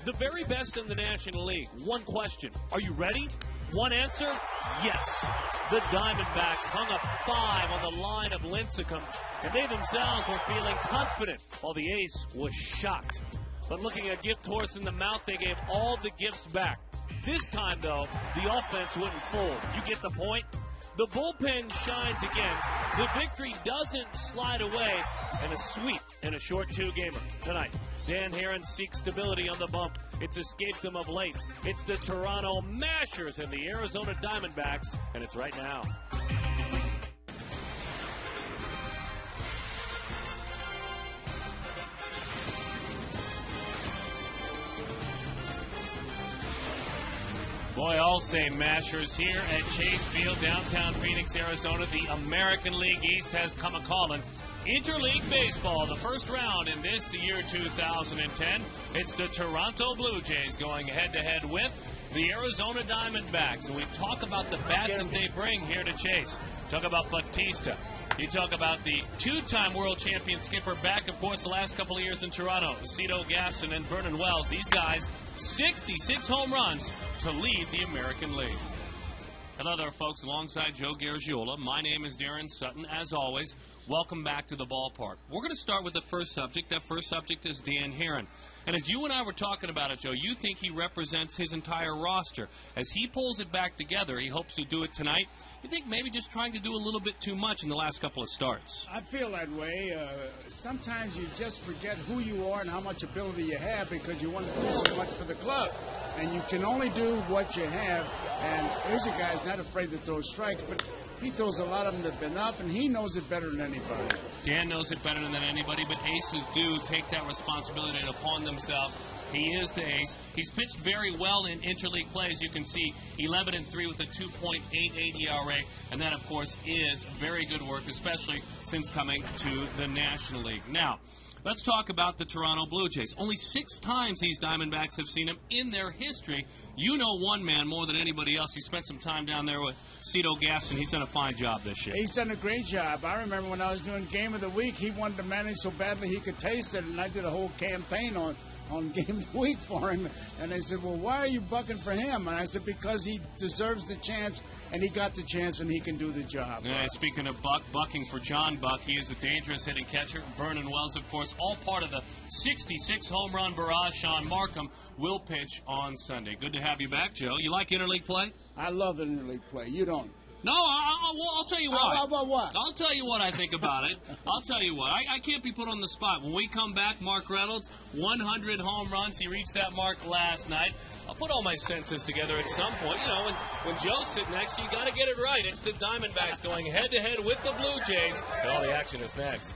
The very best in the National League. One question. Are you ready? One answer? Yes. The Diamondbacks hung a 5 on the line of Lincecum, and they themselves were feeling confident, while the ace was shocked. But looking a gift horse in the mouth, they gave all the gifts back. This time, though, the offense wouldn't fold. You get the point? The bullpen shines again. The victory doesn't slide away, and a sweep in a short two-gamer tonight. Dan Herron seeks stability on the bump. It's escaped him of late. It's the Toronto Mashers and the Arizona Diamondbacks, and it's right now. Boy, I'll say Mashers here at Chase Field, downtown Phoenix, Arizona. The American League East has come a-calling. Interleague Baseball, the first round in this, the year 2010. It's the Toronto Blue Jays going head-to-head with the Arizona Diamondbacks. And we talk about the bats that they bring here to Chase. Talk about Bautista. You talk about the two-time world champion skipper back, of course, the last couple of years in Toronto, Cito Gaston and Vernon Wells. These guys, 66 home runs to lead the American League. Hello there, folks. Alongside Joe Garagiola, my name is Darren Sutton. As always, welcome back to the ballpark. We're going to start with the first subject. That first subject is Dan Herron. And as you and I were talking about it, Joe, you think he represents his entire roster. As he pulls it back together, he hopes to do it tonight. You think maybe just trying to do a little bit too much in the last couple of starts? I feel that way. Sometimes you just forget who you are and how much ability you have because you want to do so much for the club. And you can only do what you have. And here's a guy who's not afraid to throw strikes, but he throws a lot of them that have been up, and he knows it better than anybody. Dan knows it better than anybody, but aces do take that responsibility upon themselves. He is the ace. He's pitched very well in interleague play, as you can see, 11-3 with a 2.88 ERA, and that, of course, is very good work, especially since coming to the National League. Now, let's talk about the Toronto Blue Jays. Only 6 times these Diamondbacks have seen him in their history. You know one man more than anybody else. He spent some time down there with Cito Gaston. He's done a fine job this year. He's done a great job. I remember when I was doing Game of the Week, he wanted to manage so badly he could taste it, and I did a whole campaign on Game of the Week for him. And they said, well, why are you bucking for him? And I said, because he deserves the chance, and he got the chance, and he can do the job. Yeah, speaking of bucking for John Buck, he is a dangerous hitting catcher. Vernon Wells, of course, all part of the 66 home run barrage. Sean Markham will pitch on Sunday. Good to have you back, Joe. You like interleague play? I love interleague play. You don't. No, I'll tell you what. How about what? I'll tell you what I think about it. I'll tell you what. I can't be put on the spot. When we come back, Mark Reynolds, 100 home runs. He reached that mark last night. I'll put all my senses together at some point. You know, when Joe's sitting next to you, you got to get it right. It's the Diamondbacks going head-to-head with the Blue Jays. And all the action is next.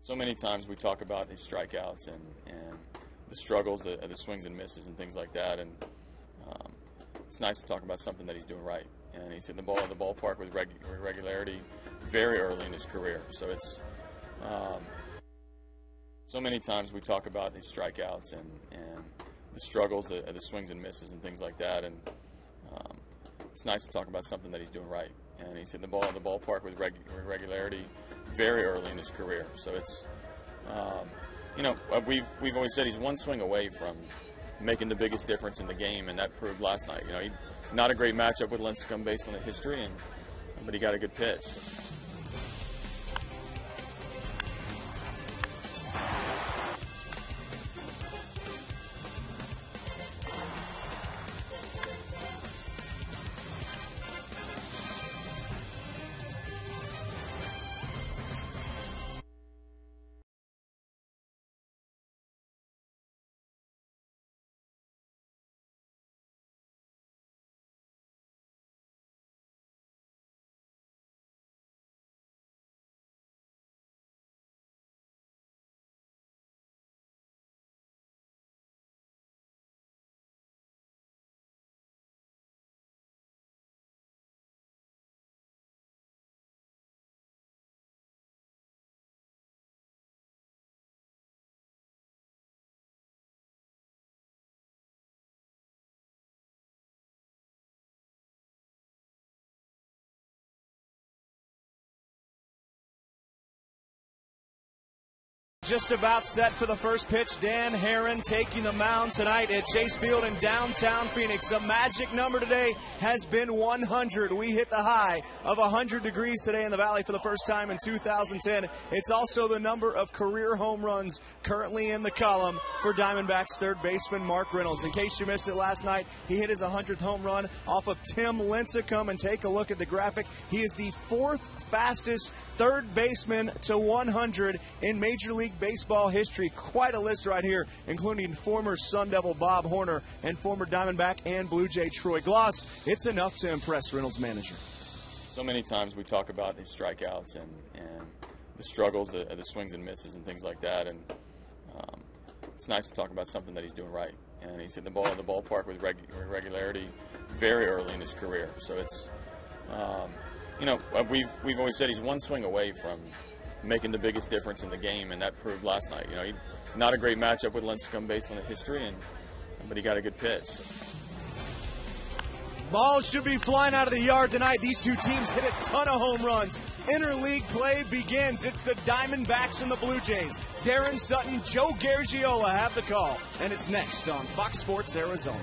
So many times we talk about his strikeouts and the struggles, the swings and misses and things like that, and it's nice to talk about something that he's doing right. And he's hitting the ball at the ballpark with regularity very early in his career. So it's so many times we talk about his strikeouts and the struggles, the swings and misses and things like that, and it's nice to talk about something that he's doing right. And he's hitting the ball at the ballpark with regularity very early in his career. So it's, you know, we've always said he's one swing away from making the biggest difference in the game, and that proved last night. You know, he's not a great matchup with Lincecum based on the history, but he got a good pitch. Just about set for the first pitch. Dan Herron taking the mound tonight at Chase Field in downtown Phoenix. The magic number today has been 100. We hit the high of 100 degrees today in the Valley for the first time in 2010. It's also the number of career home runs currently in the column for Diamondbacks third baseman Mark Reynolds. In case you missed it last night, he hit his 100th home run off of Tim Lincecum. And take a look at the graphic. He is the fourth fastest third baseman to 100 in Major League Baseball history. Quite a list right here, including former Sun Devil Bob Horner and former Diamondback and Blue Jay Troy Gloss. It's enough to impress Reynolds' manager. So many times we talk about these strikeouts and the struggles, the swings and misses and things like that, and it's nice to talk about something that he's doing right. And he's hitting the ball in the ballpark with regularity very early in his career. So it's you know, we've always said he's one swing away from making the biggest difference in the game, and that proved last night. You know, it's not a great matchup with Lincecum based on the history, but he got a good pitch. Balls should be flying out of the yard tonight. These two teams hit a ton of home runs. Interleague play begins. It's the Diamondbacks and the Blue Jays. Darren Sutton, Joe Garagiola have the call, and it's next on Fox Sports Arizona.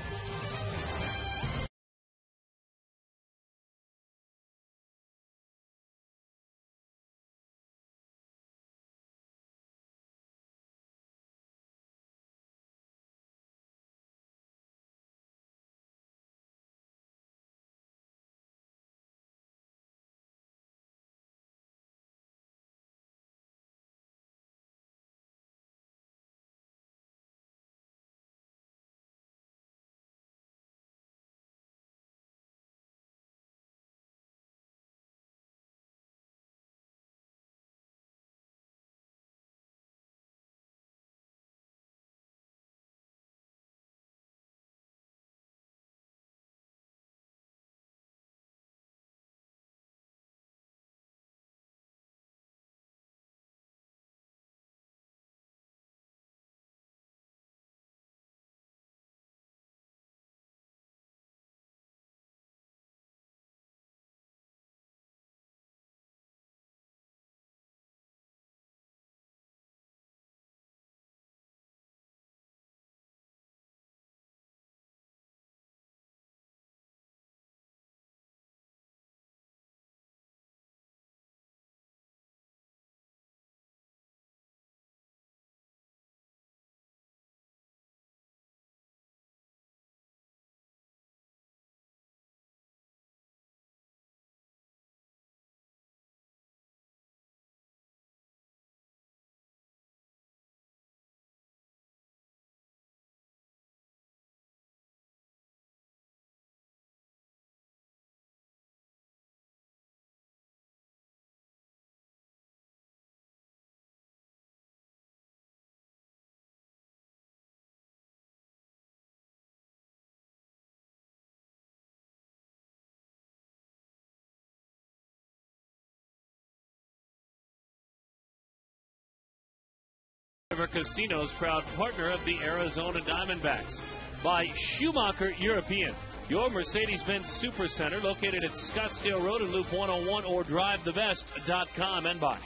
Casinos, proud partner of the Arizona Diamondbacks. By Schumacher European, your Mercedes-Benz Supercenter located at Scottsdale Road and Loop 101 or drivethebest.com. And by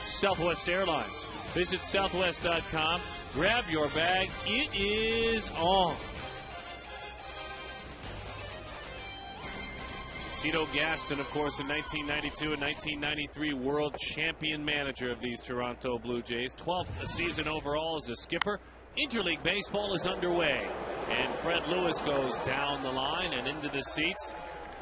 Southwest Airlines. Visit southwest.com, grab your bag, it is Cito Gaston, of course, in 1992 and 1993 world champion manager of these Toronto Blue Jays. 12th season overall as a skipper. Interleague baseball is underway. And Fred Lewis goes down the line and into the seats.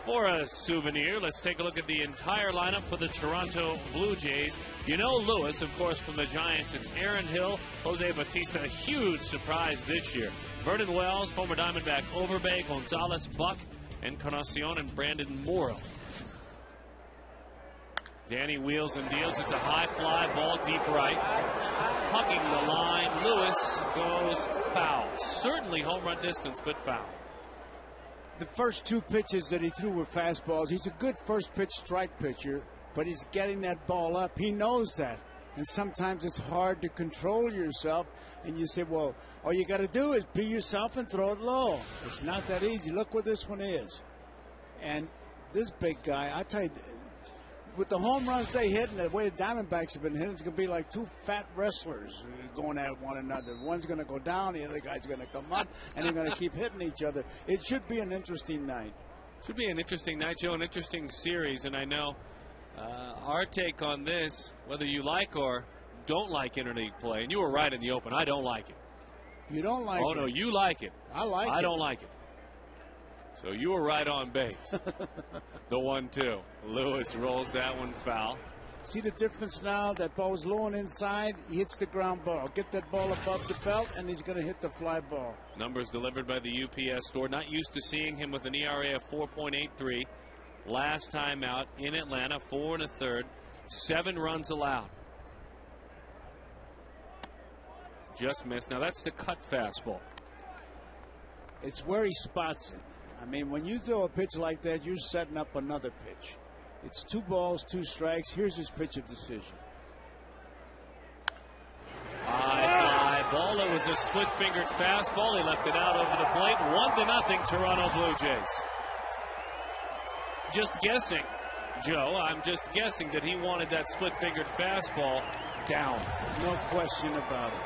For a souvenir, let's take a look at the entire lineup for the Toronto Blue Jays. You know Lewis, of course, from the Giants. It's Aaron Hill, Jose Bautista, a huge surprise this year. Vernon Wells, former Diamondback Overbay, Gonzalez, Buck, Encarnacion, and Brandon Morrow. Danny wheels and deals. It's a high fly ball deep right. Hugging the line. Lewis goes foul. Certainly home run distance, but foul. The first two pitches that he threw were fastballs. He's a good first pitch strike pitcher, but he's getting that ball up. He knows that. And sometimes it's hard to control yourself. And you say, well, all you got to do is be yourself and throw it low. It's not that easy. Look where this one is. And this big guy, I tell you, with the home runs they hit and the way the Diamondbacks have been hitting, it's going to be like two fat wrestlers going at one another. One's going to go down, the other guy's going to come up, and they're going to keep hitting each other. It should be an interesting night. Should be an interesting night, Joe, an interesting series. And I know our take on this, whether you like or don't like interleague play, and you were right in the open. I don't like it. You don't like it? Oh, no, you like it. I like it. I don't like it. So you were right on base. The 1-2. Lewis rolls that one foul. See the difference now? That ball was low and inside. He hits the ground ball. Get that ball above the belt, and he's going to hit the fly ball. Numbers delivered by the UPS store. Not used to seeing him with an ERA of 4.83. Last time out in Atlanta, 4 1/3. 7 runs allowed. Just missed. Now that's the cut fastball. It's where he spots it. I mean, when you throw a pitch like that, you're setting up another pitch. It's 2 balls, 2 strikes. Here's his pitch of decision. High fly ball. It was a split-fingered fastball. He left it out over the plate. 1-0 Toronto Blue Jays. Just guessing, Joe. I'm just guessing that he wanted that split-fingered fastball down. No question about it.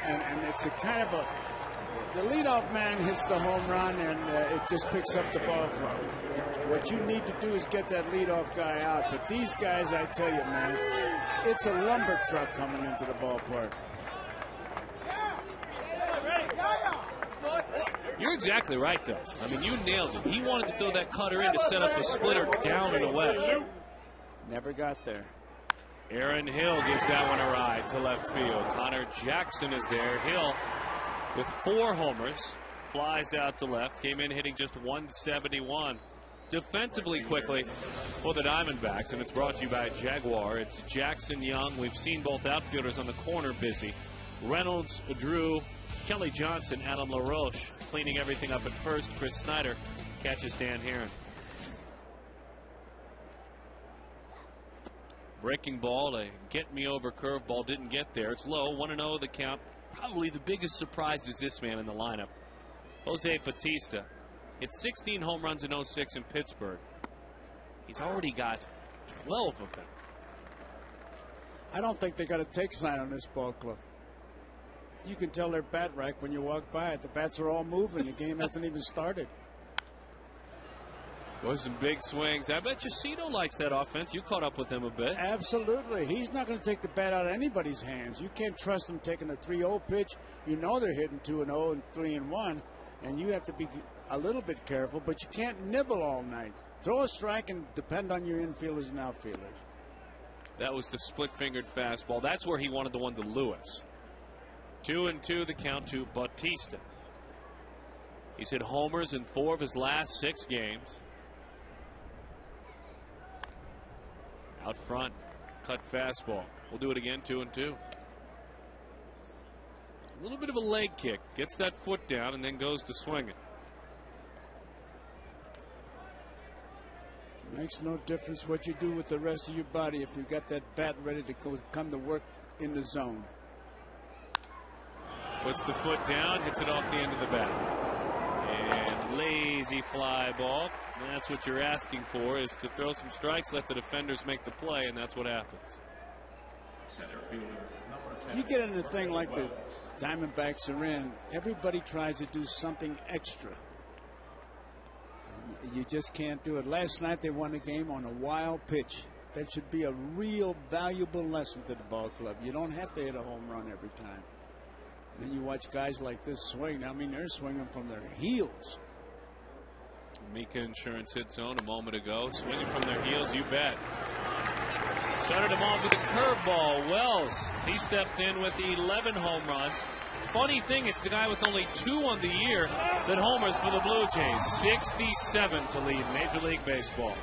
And it's a kind of a... The leadoff man hits the home run, and it just picks up the ball club. What you need to do is get that leadoff guy out. But these guys, I tell you, man, it's a lumber truck coming into the ballpark. You're exactly right, though. I mean, you nailed it. He wanted to throw that cutter in to set up a splitter down and away. Never got there. Aaron Hill gives that one a ride to left field. Connor Jackson is there. Hill, with 4 homers, flies out to left. Came in hitting just 171. Defensively quickly for the Diamondbacks, and it's brought to you by Jaguar. It's Jackson, Young. We've seen both outfielders on the corner busy. Reynolds, Drew, Kelly Johnson, Adam LaRoche cleaning everything up at first. Chris Snyder catches Dan Herron. Breaking ball, a get-me-over curveball, didn't get there. It's low, 1-0 the count. Probably the biggest surprise is this man in the lineup. Jose Bautista hit 16 home runs in 06 in Pittsburgh. He's already got 12 of them. I don't think they got a take sign on this ball club. You can tell their bat rack when you walk by it. The bats are all moving. The game hasn't even started. Boy, some big swings. I bet Cito likes that offense. You caught up with him a bit. Absolutely. He's not going to take the bat out of anybody's hands. You can't trust him taking a 3-0 pitch. You know they're hitting 2-0 and 3-1, and you have to be a little bit careful, but you can't nibble all night. Throw a strike and depend on your infielders and outfielders. That was the split-fingered fastball. That's where he wanted the one to Lewis. 2-2 the count to Bautista. He's hit homers in 4 of his last 6 games. Out front, cut fastball. We'll do it again, 2-2. A little bit of a leg kick. Gets that foot down and then goes to swing it. Makes no difference what you do with the rest of your body if you got that bat ready to come to work in the zone. Puts the foot down, hits it off the end of the bat. And lazy fly ball. That's what you're asking for, is to throw some strikes, let the defenders make the play, and that's what happens. You get in a thing like the Diamondbacks are in, everybody tries to do something extra. You just can't do it. Last night they won the game on a wild pitch. That should be a real valuable lesson to the ball club. You don't have to hit a home run every time. And then you watch guys like this swing. I mean, they're swinging from their heels. Mika Insurance hit zone a moment ago. Swinging from their heels, you bet. Started him off with a curveball. Wells, he stepped in with 11 home runs. Funny thing, it's the guy with only 2 on the year that homers for the Blue Jays. 67 to lead Major League Baseball.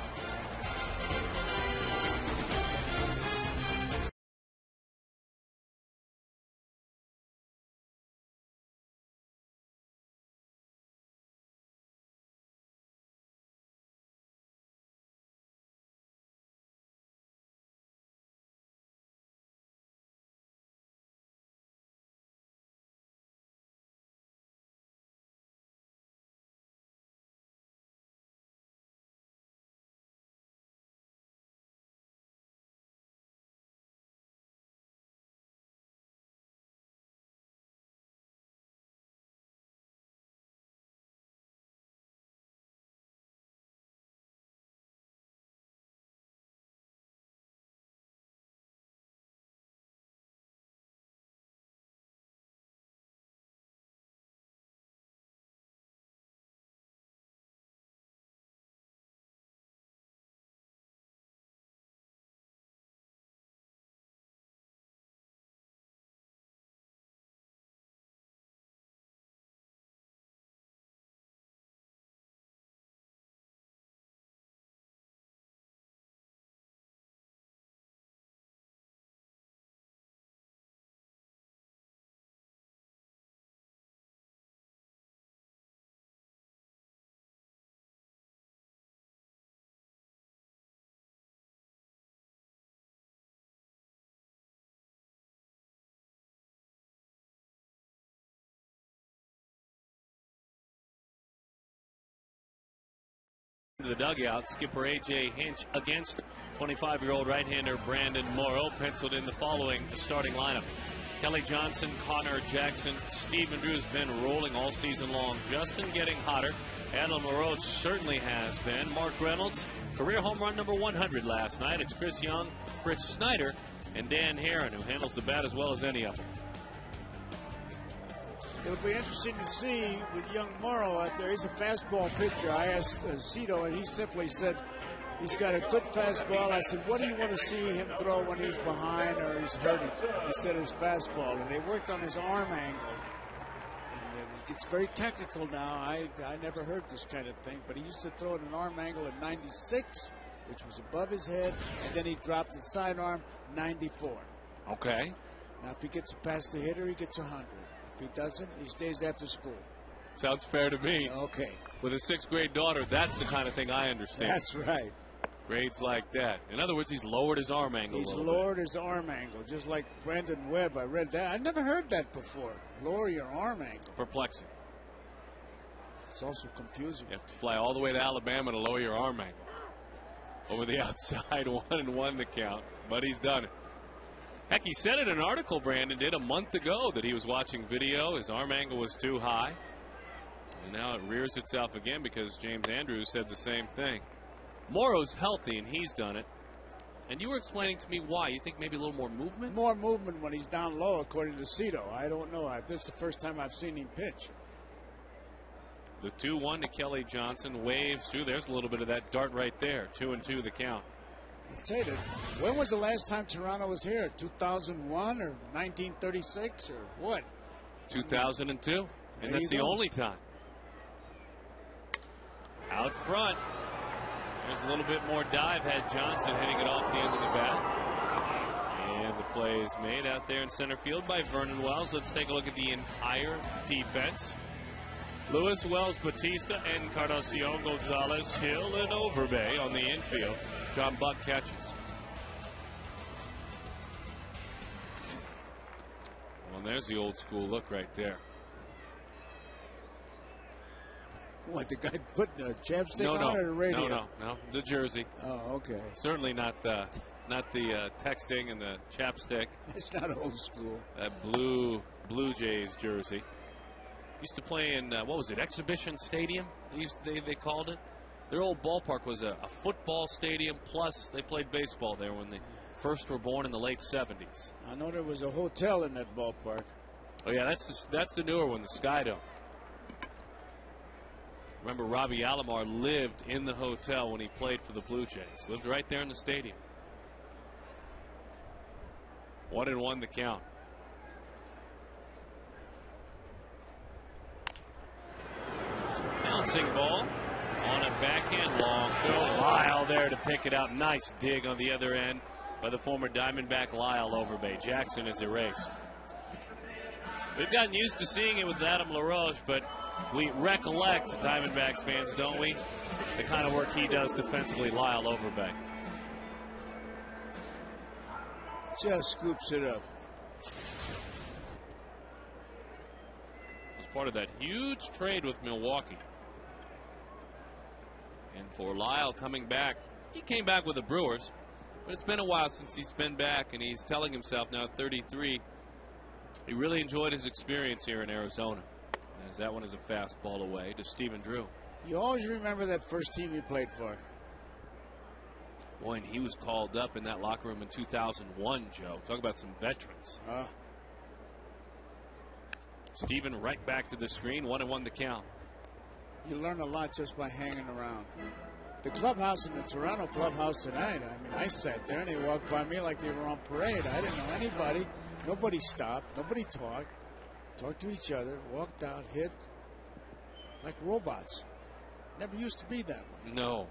the dugout. Skipper A.J. Hinch against 25-year-old right-hander Brandon Morrow penciled in the following starting lineup. Kelly Johnson, Connor Jackson, Stephen Drew's been rolling all season long. Justin getting hotter. Adam LaRoche certainly has been. Mark Reynolds, career home run number 100 last night. It's Chris Young, Chris Snyder, and Dan Herron, who handles the bat as well as any of them. It'll be interesting to see with young Morrow out there. He's a fastball pitcher. I asked Cito, and he simply said he's got a good fastball. I said, what do you want to see him throw when he's behind or he's hurting? He said his fastball, and they worked on his arm angle. And it gets very technical now. I never heard this kind of thing, but he used to throw at an arm angle at 96, which was above his head, and then he dropped his sidearm 94. Okay. Now, if he gets past the hitter, he gets 100. If he doesn't, he stays after school. Sounds fair to me. Okay. With a 6th grade daughter, that's the kind of thing I understand. That's right. Grades like that. In other words, he's lowered his arm angle. He's lowered his arm angle, just like Brandon Webb. I read that. I never heard that before. Lower your arm angle. Perplexing. It's also confusing. You have to fly all the way to Alabama to lower your arm angle. Over the outside, 1-1 the count, but he's done it. Heck, he said in an article, Brandon did, a month ago that he was watching video. His arm angle was too high. And now it rears itself again because James Andrews said the same thing. Morrow's healthy, and he's done it. And you were explaining to me why. You think maybe a little more movement? More movement when he's down low, according to Cito. I don't know. This is the first time I've seen him pitch. The 2-1 to Kelly Johnson waves through. There's a little bit of that dart right there. 2-2 the count. I'll tell you that. When was the last time Toronto was here? 2001 or 1936 or what? 2002. And that's the only time. Out front. There's a little bit more dive. Had Johnson hitting it off the end of the bat. And the play is made out there in center field by Vernon Wells. Let's take a look at the entire defense. Lewis, Wells, Batista, Encarnacion, Gonzalez, Hill, and Overbay on the infield. John Buck catches. Well, there's the old school look right there. What, the guy putting a chapstick on or the radio? No, the jersey. Oh, okay. Certainly not the texting and the chapstick. It's not old school. That Blue Jays jersey. Used to play in, what was it, Exhibition Stadium, they called it. Their old ballpark was a football stadium, plus they played baseball there when they first were born in the late 70s. I know there was a hotel in that ballpark. Oh, yeah, that's the newer one, the Sky Dome. Remember, Robbie Alomar lived in the hotel when he played for the Blue Jays. Lived right there in the stadium. 1-1 the count. Bouncing ball on a backhand long throw. Lyle there to pick it out. Nice dig on the other end by the former Diamondback Lyle Overbay. Jackson is erased. We've gotten used to seeing it with Adam LaRoche, but we recollect, Diamondbacks fans, don't we? The kind of work he does defensively, Lyle Overbay. Just scoops it up. Was part of that huge trade with Milwaukee. And for Lyle coming back, he came back with the Brewers, but it's been a while since he's been back, and he's telling himself now at 33, he really enjoyed his experience here in Arizona. As that one is a fastball away to Stephen Drew. You always remember that first team he played for. Boy, and he was called up in that locker room in 2001, Joe. Talk about some veterans. Stephen right back to the screen, 1-1 the count. You learn a lot just by hanging around. The clubhouse in the Toronto clubhouse tonight, I mean, I sat there and they walked by me like they were on parade. I didn't know anybody. Nobody stopped. Nobody talked. Talked to each other, walked out, hit like robots. Never used to be that way. No.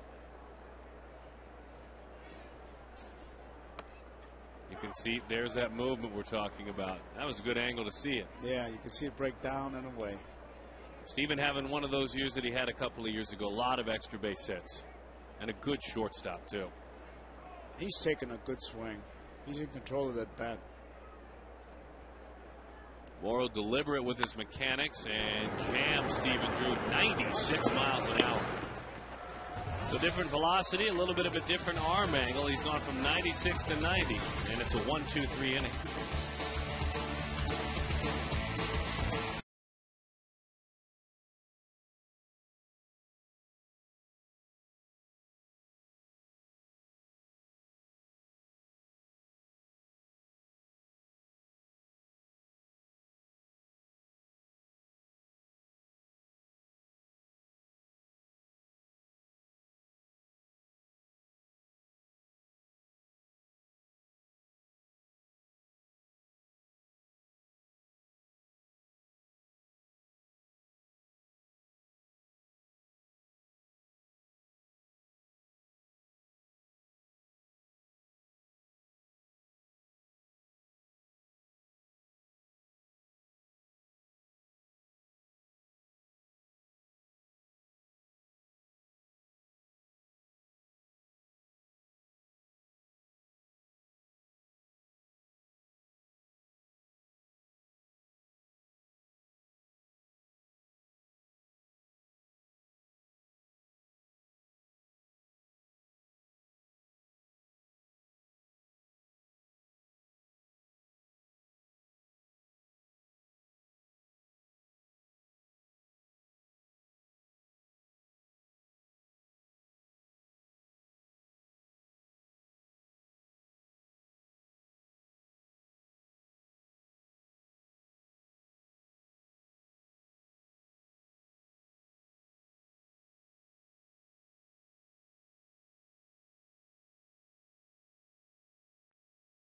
You can see there's that movement we're talking about. That was a good angle to see it. Yeah, you can see it break down and away. Stephen having one of those years that he had a couple of years ago. A lot of extra base hits. And a good shortstop, too. He's taking a good swing. He's in control of that bat. Morrow deliberate with his mechanics and jams Stephen Drew 96 miles an hour. So different velocity, a little bit of a different arm angle. He's gone from 96 to 90, and it's a 1-2-3 inning.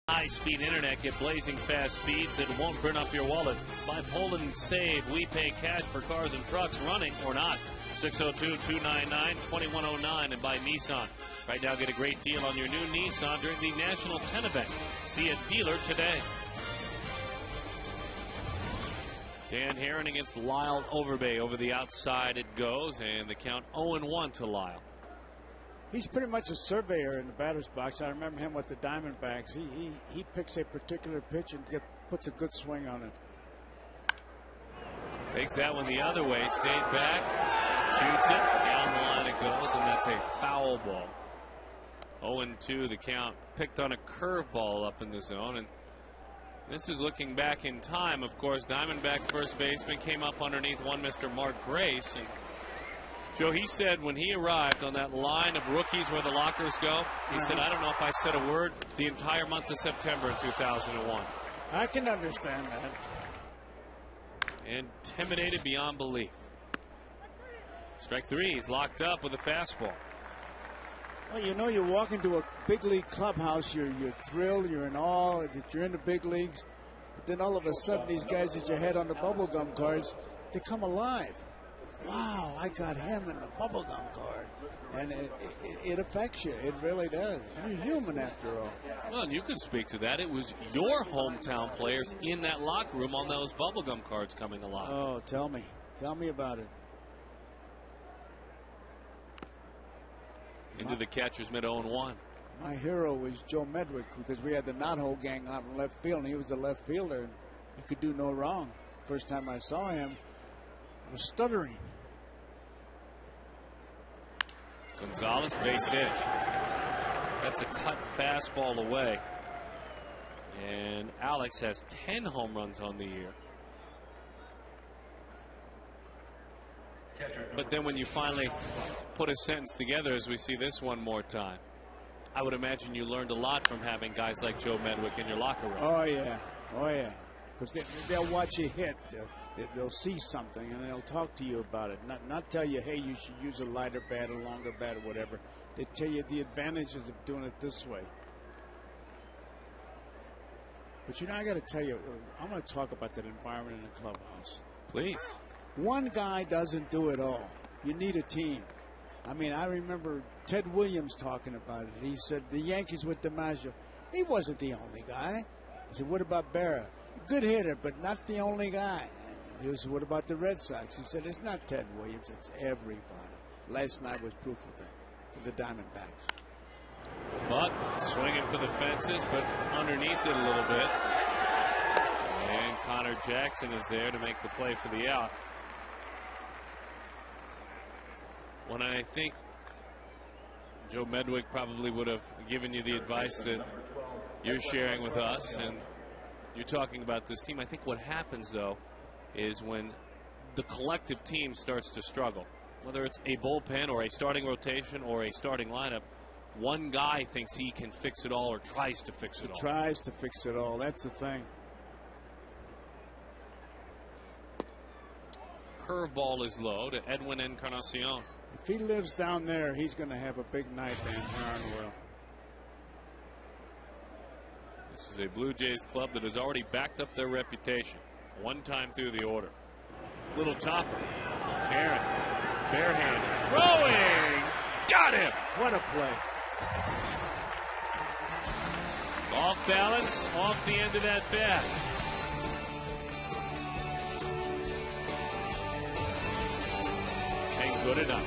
High-speed internet, get blazing fast speeds that won't burn up your wallet. By Poland Save, we pay cash for cars and trucks, running or not. 602-299-2109, and by Nissan. Right now, get a great deal on your new Nissan during the National 10 event. See a dealer today. Dan Herron against Lyle Overbay. Over the outside it goes, and the count 0-1 to Lyle. He's pretty much a surveyor in the batter's box. I remember him with the Diamondbacks. He picks a particular pitch and puts a good swing on it. Takes that one the other way, stayed back, shoots it, down the line it goes, and that's a foul ball. 0-2 the count. Picked on a curveball up in the zone, and this is looking back in time. Of course, Diamondbacks first baseman came up underneath one Mr. Mark Grace, and Joe, he said when he arrived on that line of rookies where the lockers go, he said, I don't know if I said a word the entire month of September in 2001. I can understand that. Intimidated beyond belief. Strike three, he's locked up with a fastball. Well, you know, you walk into a big league clubhouse, you're thrilled, you're in awe that you're in the big leagues, but then all of a sudden these guys that you had on the bubblegum cards, they come alive. Wow, I got him in the bubblegum card. And it affects you. It really does. You're human after all. Well, and you can speak to that. It was your hometown players in that locker room on those bubblegum cards coming alive. Oh, tell me. Tell me about it. Into the catcher's mid 0-1. My hero was Joe Medwick because we had the knothole gang out in left field, and he was the left fielder. And he could do no wrong. First time I saw him, I was stuttering. Gonzalez, base hit. That's a cut fastball away. And Alex has 10 home runs on the year. But then when you finally put a sentence together, as we see this one more time, I would imagine you learned a lot from having guys like Joe Medwick in your locker room. Oh, yeah. Oh, yeah. Because they'll watch you hit. They'll see something, and they'll talk to you about it. Not tell you, hey, you should use a lighter bat, a longer bat, or whatever. They tell you the advantages of doing it this way. But, you know, I got to tell you, I'm going to talk about that environment in the clubhouse. Please. One guy doesn't do it all. You need a team. I mean, I remember Ted Williams talking about it. He said the Yankees with DiMaggio, he wasn't the only guy. He said, what about Berra? Good hitter, but not the only guy. He said, what about the Red Sox? He said, it's not Ted Williams, it's everybody. Last night was proof of that for the Diamondbacks. But swinging for the fences, but underneath it a little bit. And Connor Jackson is there to make the play for the out. When I think Joe Medwick probably would have given you the advice that you're sharing with us, and you're talking about this team. I think what happens, though, is when the collective team starts to struggle, whether it's a bullpen or a starting rotation or a starting lineup, one guy thinks he can fix it all or tries to fix it all. Tries to fix it all. That's the thing. Curveball is low to Edwin Encarnacion. If he lives down there, he's going to have a big night, Dan Heron will. This is a Blue Jays club that has already backed up their reputation one time through the order. Little topper. Heron, barehanded, throwing, got him. What a play. Off balance, off the end of that bat. And good enough.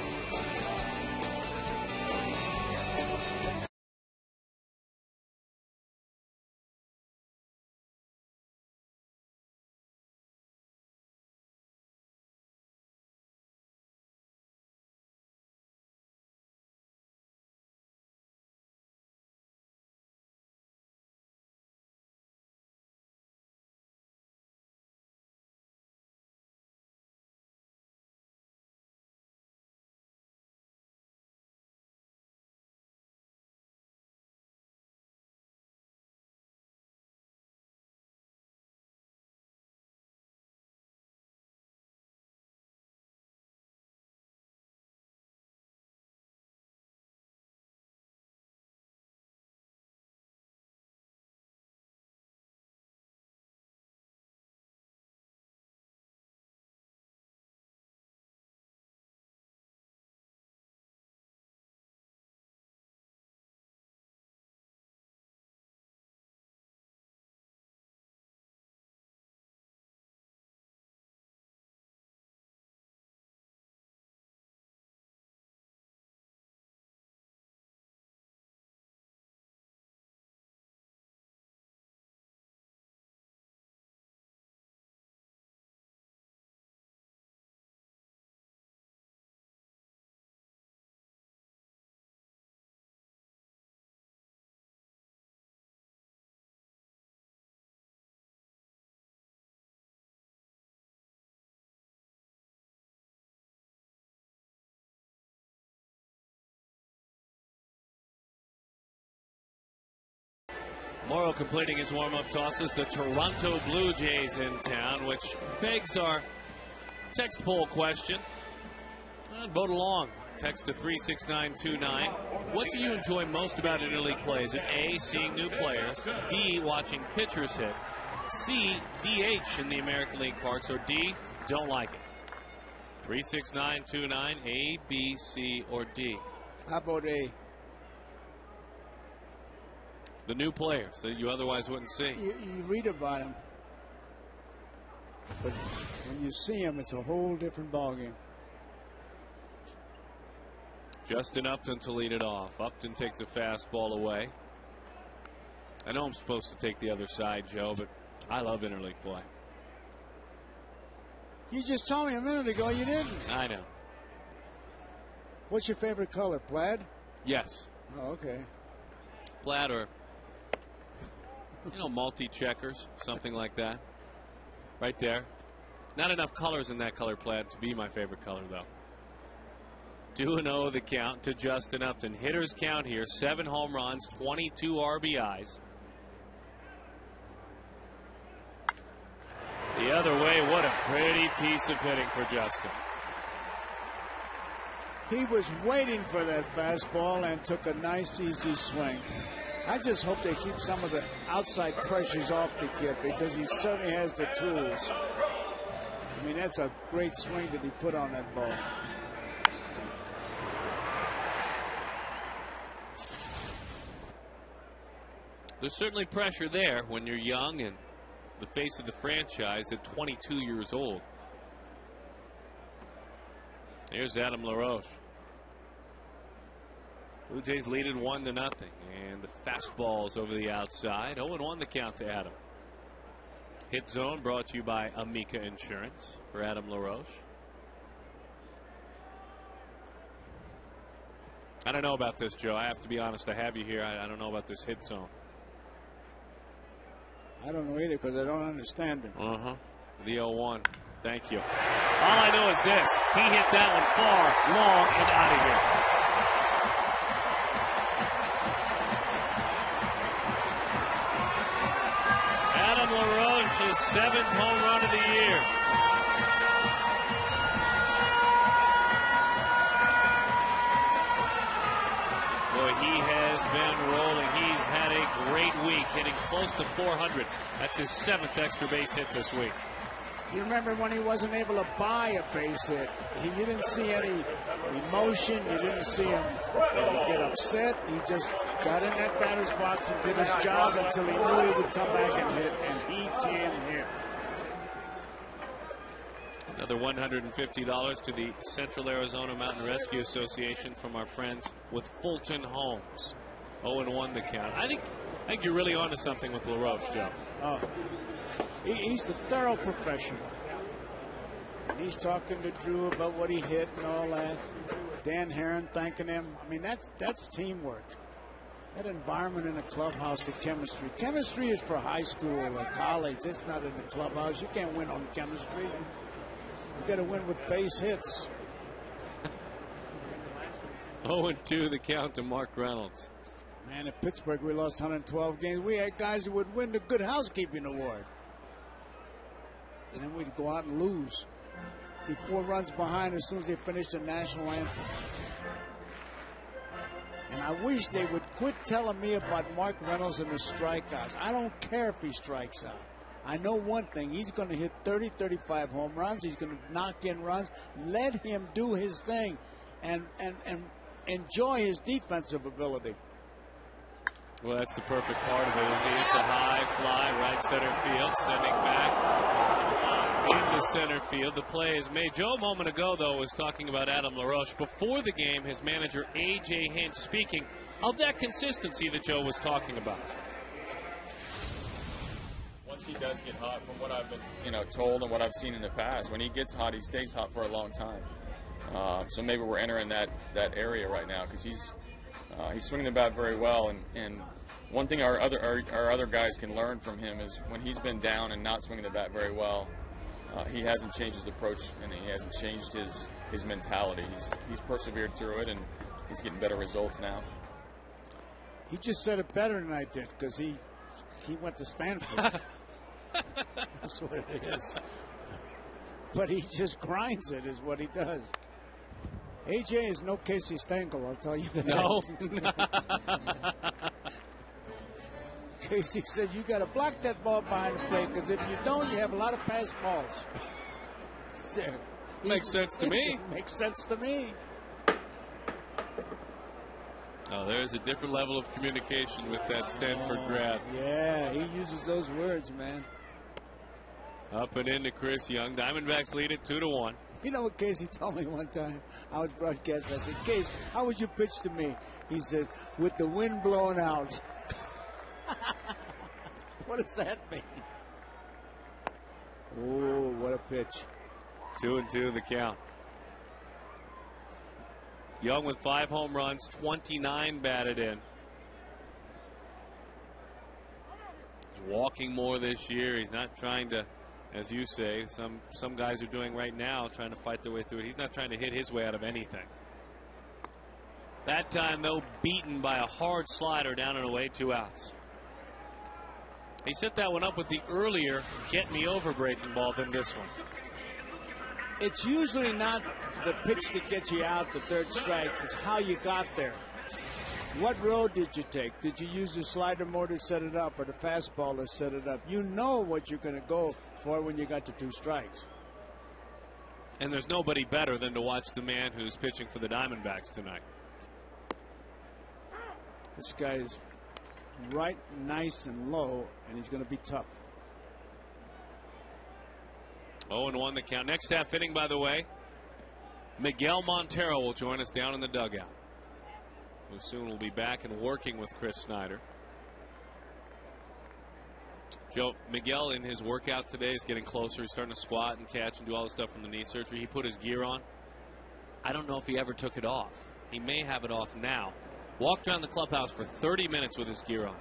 Morrow completing his warm-up tosses. The Toronto Blue Jays in town, which begs our text poll question. Vote along. Text to 36929. What do you enjoy most about interleague play? Is it A, seeing new players, B, watching pitchers hit, C, DH in the American League parks, or D, don't like it? 36929, A, B, C, or D? How about A? The new players that you otherwise wouldn't see. You read about them, but when you see them, it's a whole different ballgame. Justin Upton to lead it off. Upton takes a fastball away. I know I'm supposed to take the other side, Joe, but I love interleague play. You just told me a minute ago you didn't. I know. What's your favorite color, plaid? Yes. Oh, okay. Plaid or, multi-checkers, something like that. Right there. Not enough colors in that color plaid to be my favorite color, though. 2-0 the count to Justin Upton. Hitters count here, 7 home runs, 22 RBIs. The other way, what a pretty piece of hitting for Justin. He was waiting for that fastball and took a nice, easy swing. I just hope they keep some of the outside pressures off the kid because he certainly has the tools. I mean, that's a great swing that he put on that ball. There's certainly pressure there when you're young and the face of the franchise at 22 years old. Here's Adam LaRoche. Blue Jays lead it 1-0, and the fastball's over the outside. 0-1 the count to Adam. Hit Zone brought to you by Amica Insurance for Adam LaRoche. I don't know about this, Joe. I have to be honest. I have you here. I don't know about this hit zone. I don't know either because I don't understand it. The 0-1. Thank you. All I know is this. He hit that one far, long, and out of here. Adam LaRoche's 7th home run of the year. Boy, he has been rolling. He's had a great week, hitting close to 400. That's his 7th extra base hit this week. You remember when he wasn't able to buy a base hit? You didn't see any emotion. You didn't see him get upset. He just got in that batter's box and did his job until he knew he would come back and hit, and he can hit. Another $150 to the Central Arizona Mountain Rescue Association from our friends with Fulton Homes. 0-1 the count. I think you're really onto something with LaRoche, Joe. Oh. He's a thorough professional. And he's talking to Drew about what he hit and all that. Dan Herron thanking him. I mean, that's teamwork. That environment in the clubhouse, the chemistry. Chemistry is for high school or college. It's not in the clubhouse. You can't win on chemistry. You got to win with base hits. 0-2 the count to Mark Reynolds. Man, in Pittsburgh, we lost 112 games. We had guys who would win the Good Housekeeping Award. And then we'd go out and lose. Be 4 runs behind as soon as they finished the national anthem. And I wish they would quit telling me about Mark Reynolds and the strikeouts. I don't care if he strikes out. I know one thing. He's going to hit 30, 35 home runs. He's going to knock in runs. Let him do his thing and enjoy his defensive ability. Well, that's the perfect part of it. Is he hits a high fly right center field, sending back into center field. The play is made. Joe, a moment ago, though, was talking about Adam LaRoche. Before the game, his manager, A.J. Hinch, speaking of that consistency that Joe was talking about. Once he does get hot, from what I've been told and what I've seen in the past, when he gets hot, he stays hot for a long time. So maybe we're entering that area right now because he's swinging the bat very well, and one thing our other guys can learn from him is when he's been down and not swinging the bat very well, he hasn't changed his approach and he hasn't changed his mentality. He's persevered through it, and he's getting better results now. He just said it better than I did because he went to Stanford. That's what it is. But he just grinds it, is what he does. AJ is no Casey Stengel, I'll tell you that. No. Casey said you got to block that ball behind the plate because if you don't, you have a lot of pass balls. There. Makes sense to me. Makes sense to me. Oh, there's a different level of communication with that Stanford grad. Yeah, he uses those words, man. Up and into Chris Young. Diamondbacks lead it 2-1. You know what Casey told me one time? I was broadcasting. I said, Case, how would you pitch to me? He said, with the wind blowing out. What does that mean? Oh, what a pitch. 2-2 the count. Young with 5 home runs, 29 batted in. He's walking more this year. He's not trying to, as you say, some guys are doing right now, trying to fight their way through it. He's not trying to hit his way out of anything. That time, though, beaten by a hard slider down and away, 2 outs. He set that one up with the earlier get-me-over breaking ball than this one. It's usually not the pitch that gets you out, the third strike. It's how you got there. What road did you take? Did you use the slider more to set it up or the fastball to set it up? You know what you're going to go for when you got to 2 strikes. And there's nobody better than to watch the man who's pitching for the Diamondbacks tonight. This guy is right, nice, and low, and he's going to be tough. 0-1 the count. Next half hitting, by the way, Miguel Montero will join us down in the dugout, who soon will be back and working with Chris Snyder. Joe, Miguel in his workout today is getting closer. He's starting to squat and catch and do all the stuff from the knee surgery. He put his gear on. I don't know if he ever took it off. He may have it off now. Walked around the clubhouse for 30 minutes with his gear on.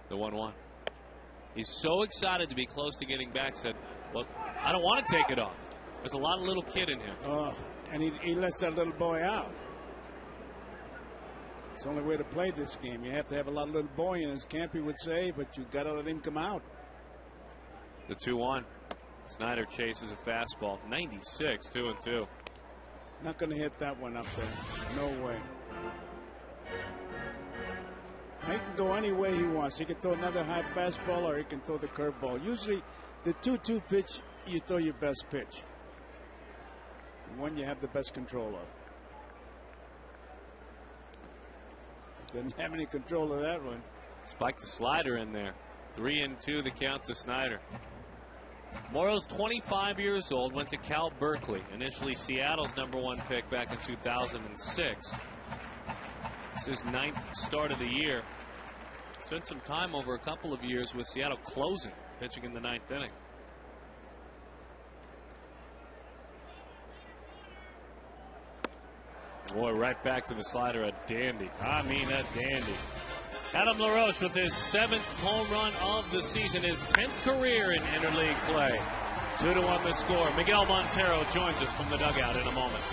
The 1-1. He's so excited to be close to getting back, said, well, I don't want to take it off. There's a lot of little kid in him. Oh, and he lets that little boy out. It's the only way to play this game. You have to have a lot of little boy in, as Campy would say, but you got to let him come out. The 2-1. Snyder chases a fastball. 96, 2-2. Not going to hit that one up there. No way. He can go any way he wants. He can throw another high fastball or he can throw the curveball. Usually the 2-2 pitch, you throw your best pitch. The one you have the best control of. Didn't have any control of that one. Spiked the slider in there. 3-2 the count to Snyder. Morrow's 25 years old, went to Cal Berkeley. Initially Seattle's #1 pick back in 2006. This is his 9th start of the year. Spent some time over a couple of years with Seattle closing, pitching in the 9th inning. Boy, right back to the slider, a dandy. I mean, a dandy. Adam LaRoche with his 7th home run of the season, his 10th career in interleague play. 2-1 the score. Miguel Montero joins us from the dugout in a moment.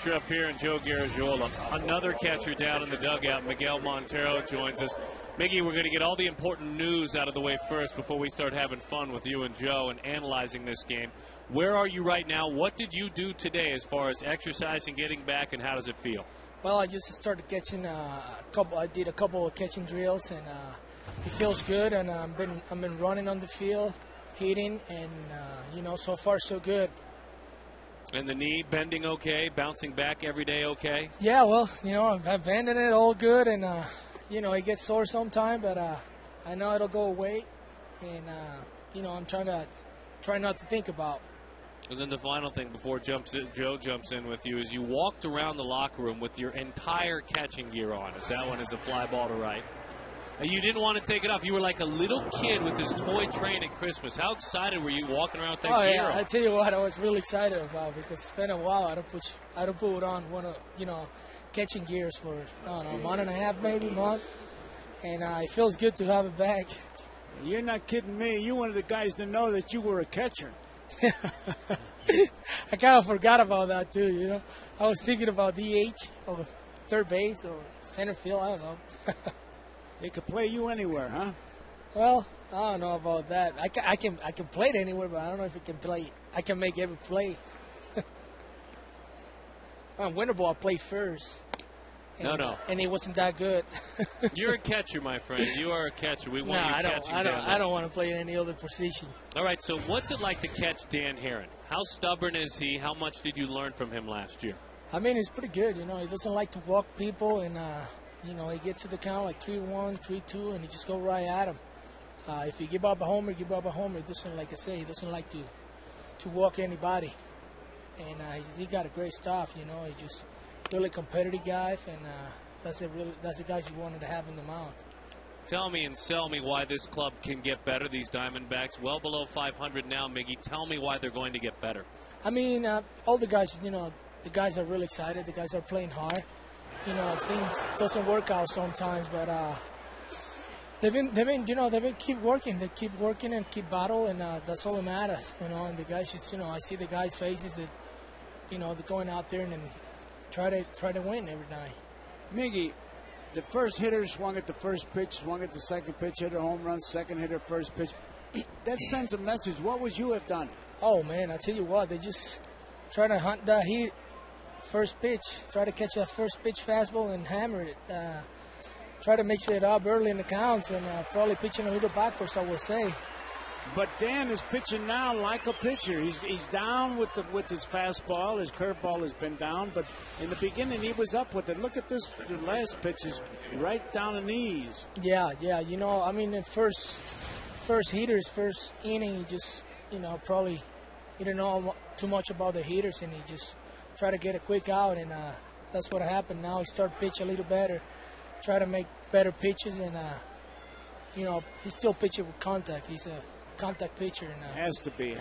Up here and Joe Garagiola. Another catcher down in the dugout. Miguel Montero joins us. Miggy, we're going to get all the important news out of the way first before we start having fun with you and Joe and analyzing this game. Where are you right now? What did you do today as far as exercising, getting back, and how does it feel? Well, I just started catching I did a couple of catching drills, and it feels good. And I've been running on the field, hitting, and so far so good. And the knee bending okay, bouncing back every day okay? Yeah, well, I've bended it all good, and it gets sore sometime, but I know it'll go away, and I'm trying not to think about. And then the final thing before Joe jumps in with you is you walked around the locker room with your entire catching gear on, as that one is a fly ball to right. And you didn't want to take it off. You were like a little kid with his toy train at Christmas. How excited were you walking around with that gear on? I tell you what, I was really excited about, because it's been a while. I don't put on one of catching gears for a month and a half, maybe month, and it feels good to have it back. You're not kidding me. You wanted the guys to know that you were a catcher. I kind of forgot about that too. I was thinking about DH or third base or center field. I don't know. They could play you anywhere, huh? Well, I don't know about that. I can play it anywhere, but I don't know if I can make every play. On winter ball, I play first, And he wasn't that good. You're a catcher, my friend. You are a catcher. We want you catching. I don't want to play in any other position. All right, so what's it like to catch Dan Herron? How stubborn is he? How much did you learn from him last year? I mean, he's pretty good. You know, he doesn't like to walk people, and, you know, he gets to the count like 3-1, 3-2, and he just go right at him. If you give up a homer, give up a homer. He doesn't, like I say, he doesn't like to walk anybody. And he got a great stuff, you know. He just really competitive guy, and that's the guys you wanted to have in the mound. Tell me and sell me why this club can get better. These Diamondbacks, well below 500 now, Miggy. Tell me why they're going to get better. I mean, all the guys, you know, the guys are really excited. The guys are playing hard. You know, things doesn't work out sometimes, but they've been keep working. They keep working and keep battle, and that's all that matters. You know, and the guys just, you know, I see the guys' faces that, you know, they're going out there and try to win every night. Miggy, the first hitter swung at the first pitch, swung at the second pitch, hit a home run, second hitter, first pitch. That sends a message. What would you have done? Oh, man, I tell you what, they just try to hunt that heat first pitch, try to catch that first pitch fastball and hammer it. Try to mix it up early in the counts and probably pitching a little backwards, I will say. But Dan is pitching now like a pitcher. He's down with his fastball. His curveball has been down, but in the beginning he was up with it. Look at this. The last pitch is right down the knees. Yeah. You know, I mean, the first heaters, first inning, he just, you know, probably he didn't know too much about the heaters, and he just tried to get a quick out, and that's what happened. Now he started pitching a little better, try to make better pitches, and you know, he's still pitching with contact. He's a contact pitcher. And, has to be.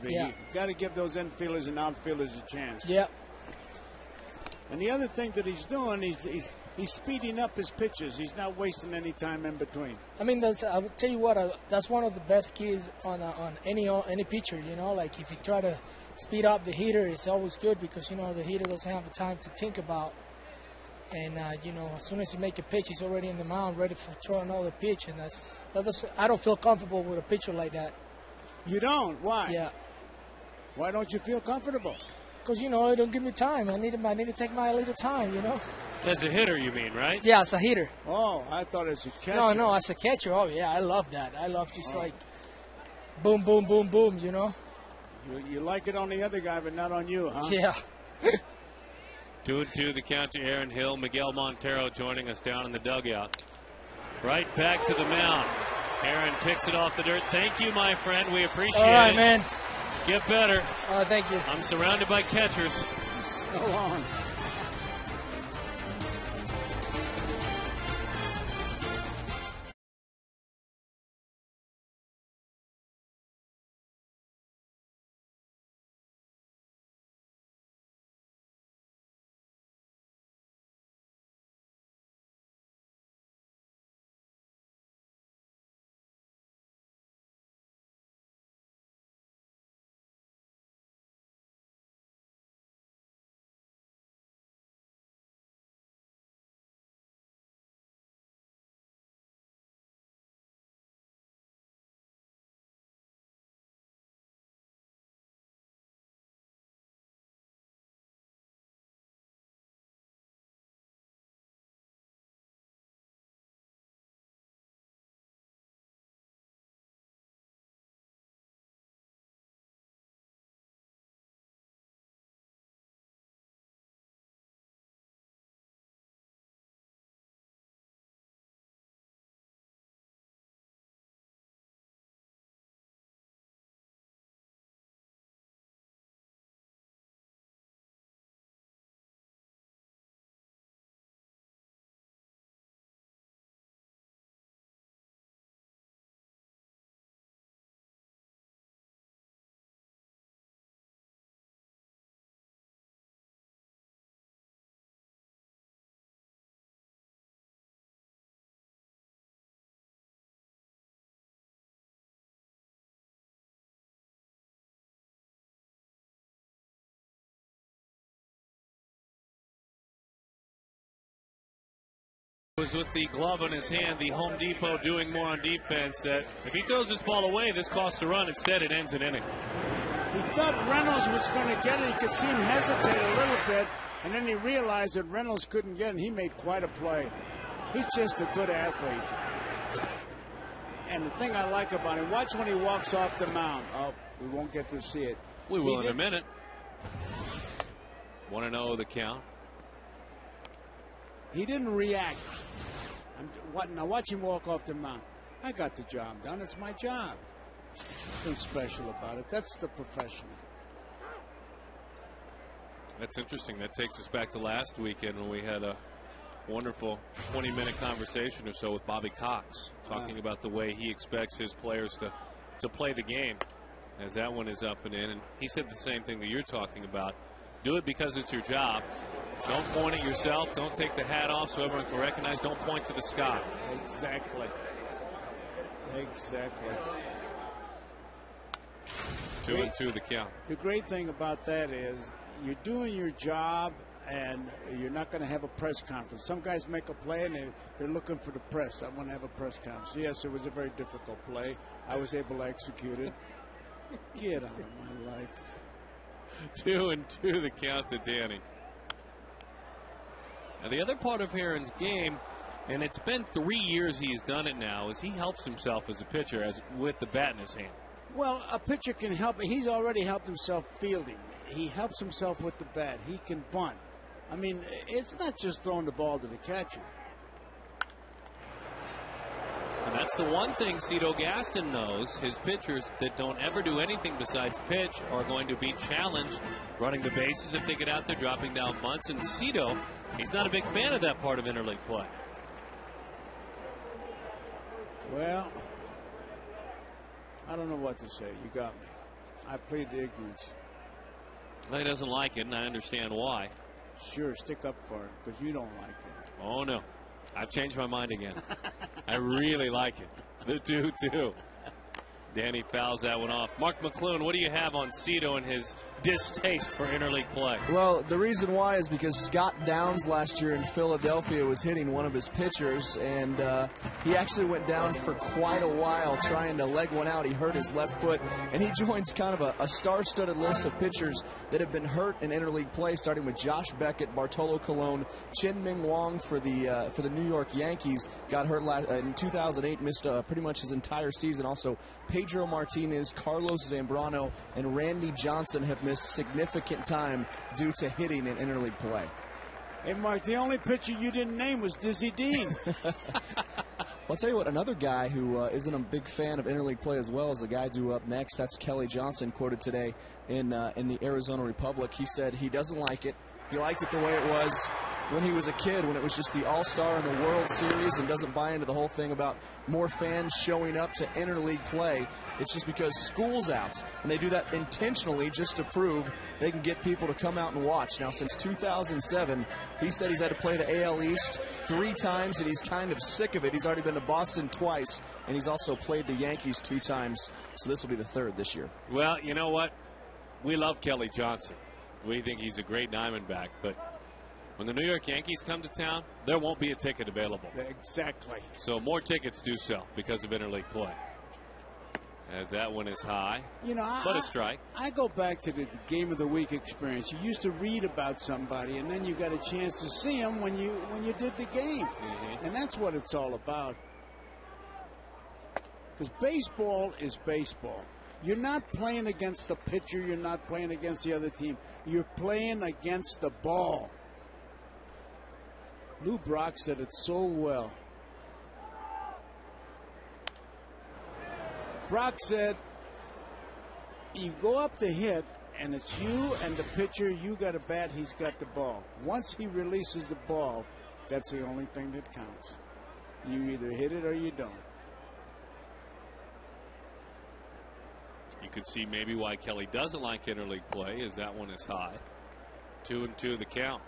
Yeah. You got to give those infielders and outfielders a chance. Yeah. And the other thing that he's doing, he's speeding up his pitches. He's not wasting any time in between. I mean, I will tell you what, that's one of the best keys on any pitcher. You know, like if you try to speed up the heater, it's always good because, you know, the heater doesn't have the time to think about. And, you know, as soon as you make a pitch, he's already in the mound, ready to throw another pitch. And I don't feel comfortable with a pitcher like that. You don't? Why? Yeah. Why don't you feel comfortable? Because, you know, it don't give me time. I need to take my little time, you know. As a hitter, you mean, right? Yeah, as a hitter. Oh, I thought as a catcher. No, as a catcher. Oh, yeah, I love that. I love just like boom, boom, boom, boom, you know. You like it on the other guy, but not on you, huh? Yeah. 2-2 the count to Aaron Hill. Miguel Montero joining us down in the dugout. Right back to the mound. Aaron picks it off the dirt. Thank you, my friend. We appreciate it. All right, man. Get better. Thank you. I'm surrounded by catchers. So long. Was with the glove in his hand, the Home Depot doing more on defense. That if he throws this ball away, this costs a run. Instead, it ends an inning. He thought Reynolds was going to get it. He could see him hesitate a little bit, And then he realized that Reynolds couldn't get him. He made quite a play. He's just a good athlete. And the thing I like about him, watch when he walks off the mound. Oh, we won't get to see it. We will in a minute. 1-0 the count. He didn't react. Now watch him walk off the mound. I got the job done. It's my job. Nothing special about it. That's the professional. That's interesting. That takes us back to last weekend when we had a wonderful 20-minute conversation or so with Bobby Cox, talking about the way he expects his players to play the game, as that one is up and in. And he said the same thing that you're talking about. Do it because it's your job. Don't point at yourself. Don't take the hat off so everyone can recognize. Don't point to the sky. Exactly. Exactly. 2-2 the count. The great thing about that is you're doing your job, and you're not going to have a press conference. Some guys make a play, and they're looking for the press. I want to have a press conference. Yes, it was a very difficult play. I was able to execute it. Get out of my life. 2-2 the count to Danny. Now, the other part of Herron's game, and it's been 3 years he's done it now, is he helps himself as a pitcher with the bat in his hand. Well, a pitcher can help. He's already helped himself fielding. He helps himself with the bat. He can bunt. I mean, it's not just throwing the ball to the catcher. And that's the one thing Cito Gaston knows. His pitchers that don't ever do anything besides pitch are going to be challenged running the bases if they get out there, dropping down bunts. And Cito, he's not a big fan of that part of interleague play. Well, I don't know what to say. You got me. I plead the ignorance. Well, he doesn't like it, and I understand why. Sure, stick up for it, because you don't like it. Oh, no. I've changed my mind again. I really like it. The 2-2. Danny fouls that one off. Mark McClune, what do you have on Cito and his distaste for interleague play? Well, the reason why is because Scott Downs last year in Philadelphia was hitting one of his pitchers, and he actually went down for quite a while trying to leg one out. He hurt his left foot, and he joins kind of a star-studded list of pitchers that have been hurt in interleague play, starting with Josh Beckett, Bartolo Colon, Chin-Ming Wong for the New York Yankees, got hurt in 2008, missed pretty much his entire season. Also, Pedro Martinez, Carlos Zambrano, and Randy Johnson have missed significant time due to hitting in interleague play. Hey, Mark, the only pitcher you didn't name was Dizzy Dean. Well, I'll tell you what, another guy who isn't a big fan of interleague play as well is the guy due up next. That's Kelly Johnson, quoted today in the Arizona Republic. He said he doesn't like it. He liked it the way it was when he was a kid, when it was just the All-Star in the World Series, and doesn't buy into the whole thing about more fans showing up to interleague play. It's just because school's out, and they do that intentionally just to prove they can get people to come out and watch. Now, since 2007, he said he's had to play the AL East 3 times, and he's kind of sick of it. He's already been to Boston twice, and he's also played the Yankees 2 times, so this will be the 3rd this year. Well, you know what? We love Kelly Johnson. We think he's a great Diamondback, but when the New York Yankees come to town, there won't be a ticket available. Exactly. So more tickets do sell because of interleague play. As that one is high, but a strike. I go back to the Game of the Week experience. You used to read about somebody, and then you got a chance to see them when you did the game. Mm-hmm. And that's what it's all about. Because baseball is baseball. You're not playing against the pitcher. You're not playing against the other team. You're playing against the ball. Lou Brock said it so well. Brock said, you go up to hit, and it's you and the pitcher. You got a bat, he's got the ball. Once he releases the ball, that's the only thing that counts. You either hit it or you don't. You could see maybe why Kelly doesn't like interleague play, as that one is high. 2-2 the count.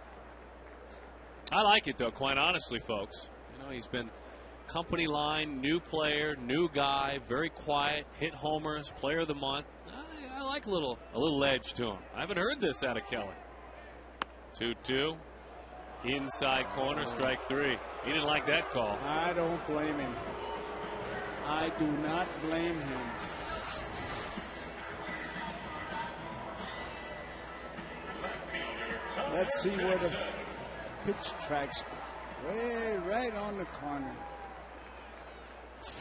I like it, though, quite honestly, folks. He's been company line, new player, new guy, very quiet, hit homers, player of the month. I like a little edge to him. I haven't heard this out of Kelly. 2-2. Inside corner, strike 3. He didn't like that call. I don't blame him. I do not blame him. Let's see where the pitch tracks. Way right on the corner.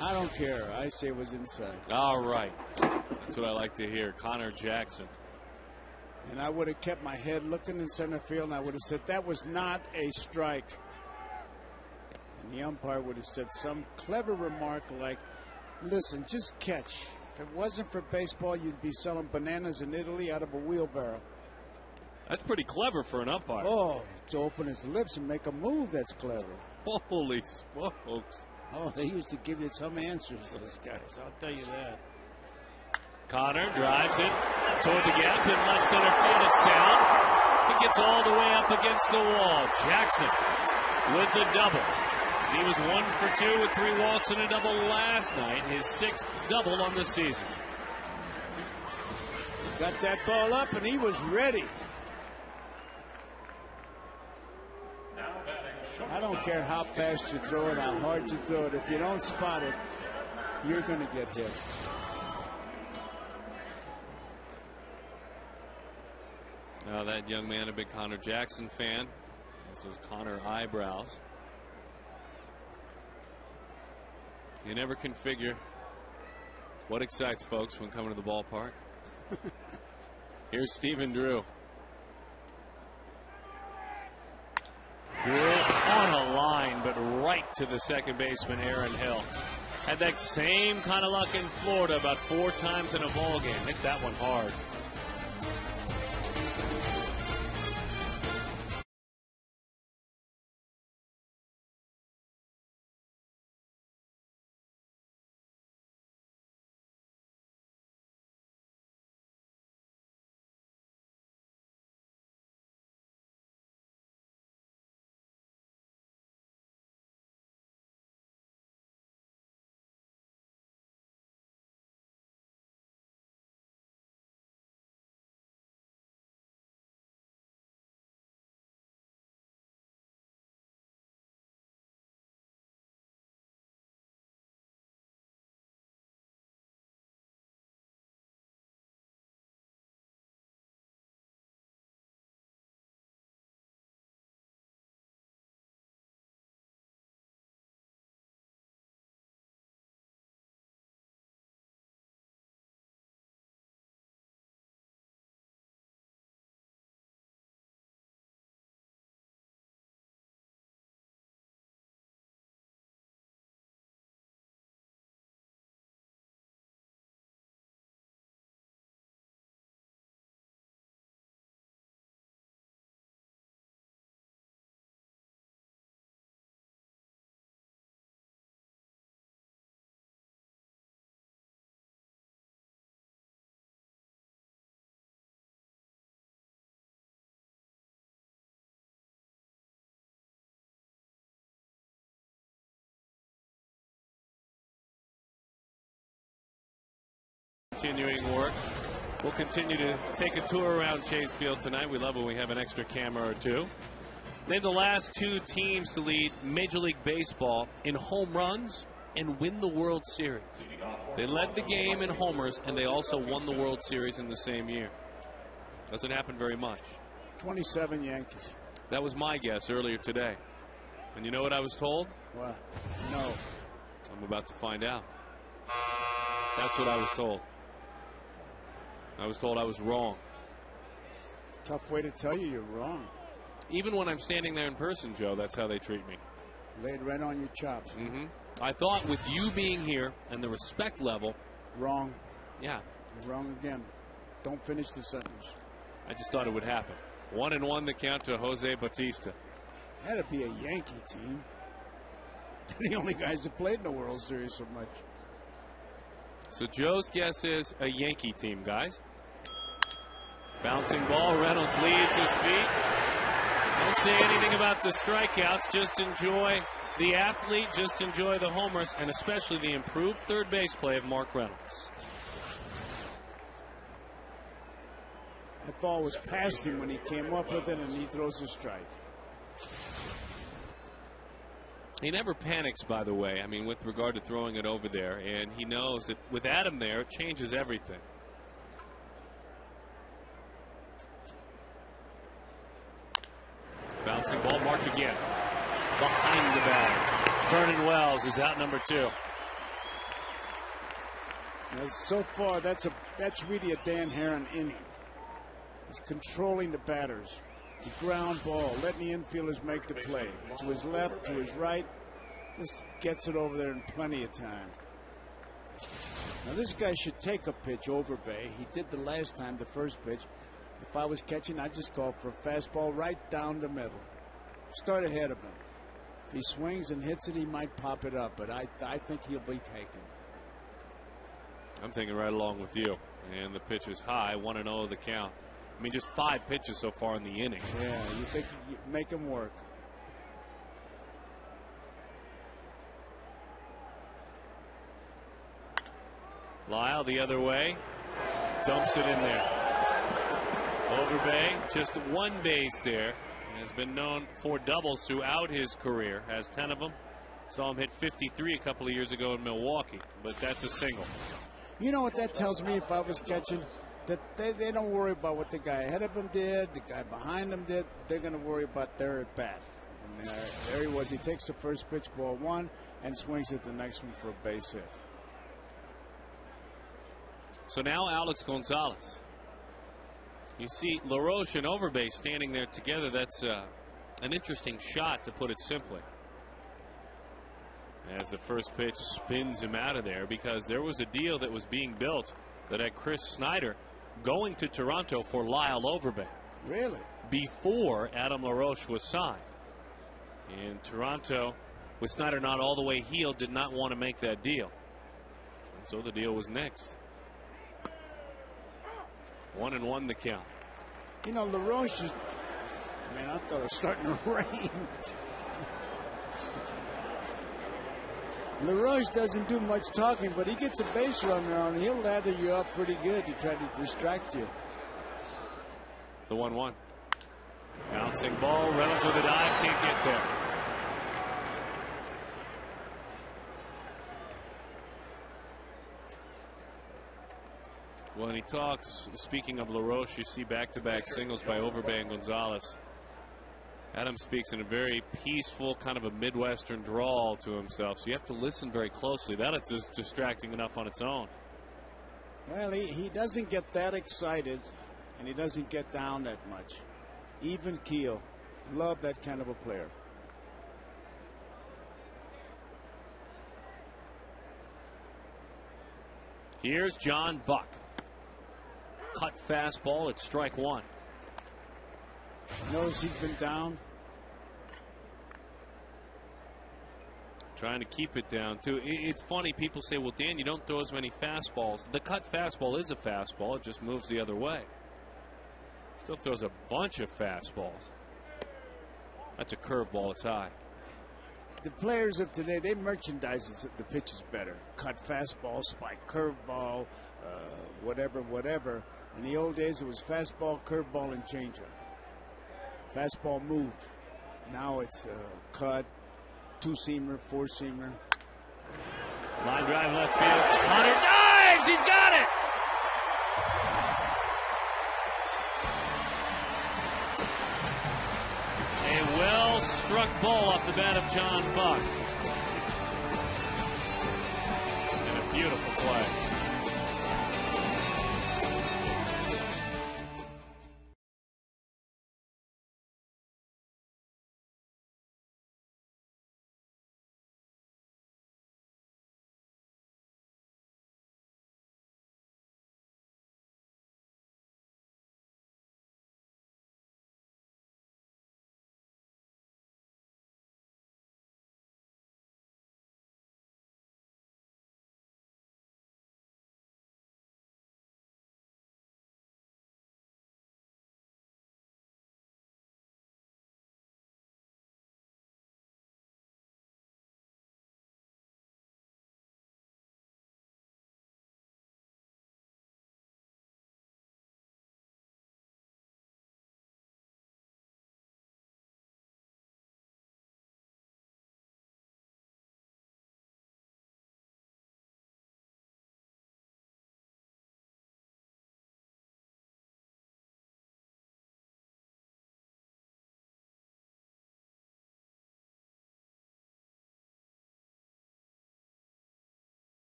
I don't care. I say it was inside. All right. That's what I like to hear. Connor Jackson. And I would have kept my head looking in center field, and I would have said that was not a strike. And the umpire would have said some clever remark like, listen, just catch. If it wasn't for baseball, you'd be selling bananas in Italy out of a wheelbarrow. That's pretty clever for an umpire. Oh, to open his lips and make a move, that's clever. Holy smokes. Oh, they used to give you some answers, those guys. I'll tell you that. Connor drives it toward the gap in left center field. It's down. He gets all the way up against the wall. Jackson with the double. He was 1 for 2 with 3 walks and a double last night. His 6th double on the season. Got that ball up, and he was ready. I don't care how fast you throw it, how hard you throw it. If you don't spot it, you're going to get hit. Now that young man, a big Connor Jackson fan. This is Connor eyebrows. You never can figure what excites folks when coming to the ballpark. Here's Stephen Drew. On a line, but right to the second baseman, Aaron Hill. Had that same kind of luck in Florida about 4 times in a ball game. Hit that one hard. Continuing work. We'll continue to take a tour around Chase Field tonight. We love when we have an extra camera or two. They're the last 2 teams to lead Major League Baseball in home runs and win the World Series. They led the game in homers, and they also won the World Series in the same year. Doesn't happen very much. 27 Yankees. That was my guess earlier today. And you know what I was told? What? No. I'm about to find out. That's what I was told. I was told I was wrong. Tough way to tell you you're wrong. Even when I'm standing there in person, Joe, that's how they treat me. Laid right on your chops. Mm-hmm. I thought with you being here and the respect level. Wrong. Yeah. You're wrong again. Don't finish the sentence. I just thought it would happen. 1-1 the count to Jose Bautista. Had to be a Yankee team. They're the only guys that played in the World Series so much. So Joe's guess is a Yankee team, guys. Bouncing ball. Reynolds leaves his feet. Don't say anything about the strikeouts. Just enjoy the athlete. Just enjoy the homers, and especially the improved third base play of Mark Reynolds. That ball was past him when he came up with it, and he throws a strike. He never panics, by the way, I mean, with regard to throwing it over there. And he knows that with Adam there, it changes everything. Bouncing ball marked again. Behind the batter. Vernon Wells is out number 2. Now, so far, that's really a Dan Herron inning. He's controlling the batters. The ground ball, letting the infielders make the play. To his left, to his right. Just gets it over there in plenty of time. Now this guy should take a pitch over Bay. He did the last time, the first pitch. If I was catching, I'd just call for a fastball right down the middle. Start ahead of him. If he swings and hits it, he might pop it up, but I think he'll be taken. I'm thinking right along with you. And the pitch is high, 1-0 the count. I mean, just 5 pitches so far in the inning. Yeah, you think you make him work. Lyle the other way. Dumps it in there. Overbay, just 1 base there. Has been known for doubles throughout his career. Has 10 of them. Saw him hit 53 a couple of years ago in Milwaukee. But that's a single. You know what that tells me if I was catching? That they don't worry about what the guy ahead of them did, the guy behind them did. They're going to worry about their at bat. And there he was. He takes the first pitch, ball 1, and swings at the next one for a base hit. So now Alex Gonzalez. You see LaRoche and Overbay standing there together. That's an interesting shot, to put it simply. As the first pitch spins him out of there, because there was a deal that was being built that had Chris Snyder going to Toronto for Lyle Overbay. Really? Before Adam LaRoche was signed. And Toronto, with Snyder not all the way healed, did not want to make that deal. And so the deal was nixed. 1-1 the count. You know, LaRoche is, man, I thought it was starting to rain. LaRoche doesn't do much talking, but he gets a base runner on. He'll lather you up pretty good to try to distract you. The 1-1. Bouncing ball, Reynolds with a dive, can't get there. When he talks, speaking of LaRoche, you see back-to-back singles by Overbay and Gonzalez. Adam speaks in a very peaceful, kind of a Midwestern drawl to himself, so you have to listen very closely. That is just distracting enough on its own. Well, he doesn't get that excited, and he doesn't get down that much. Even keel. Love that kind of a player. Here's John Buck. Cut fastball at strike 1. Notice he's been down. Trying to keep it down, too. It's funny, people say, well, Dan, you don't throw as many fastballs. The cut fastball is a fastball. It just moves the other way. Still throws a bunch of fastballs. That's a curveball. It's high. The players of today, they merchandise the pitches better. Cut fastball, spike curveball, whatever. In the old days, it was fastball, curveball, and changeup. Fastball moved. Now it's cut, 2-seamer, 4-seamer. Line drive left field. Hunter dives. He's got it. A well-struck ball off the bat of John Buck. And a beautiful play.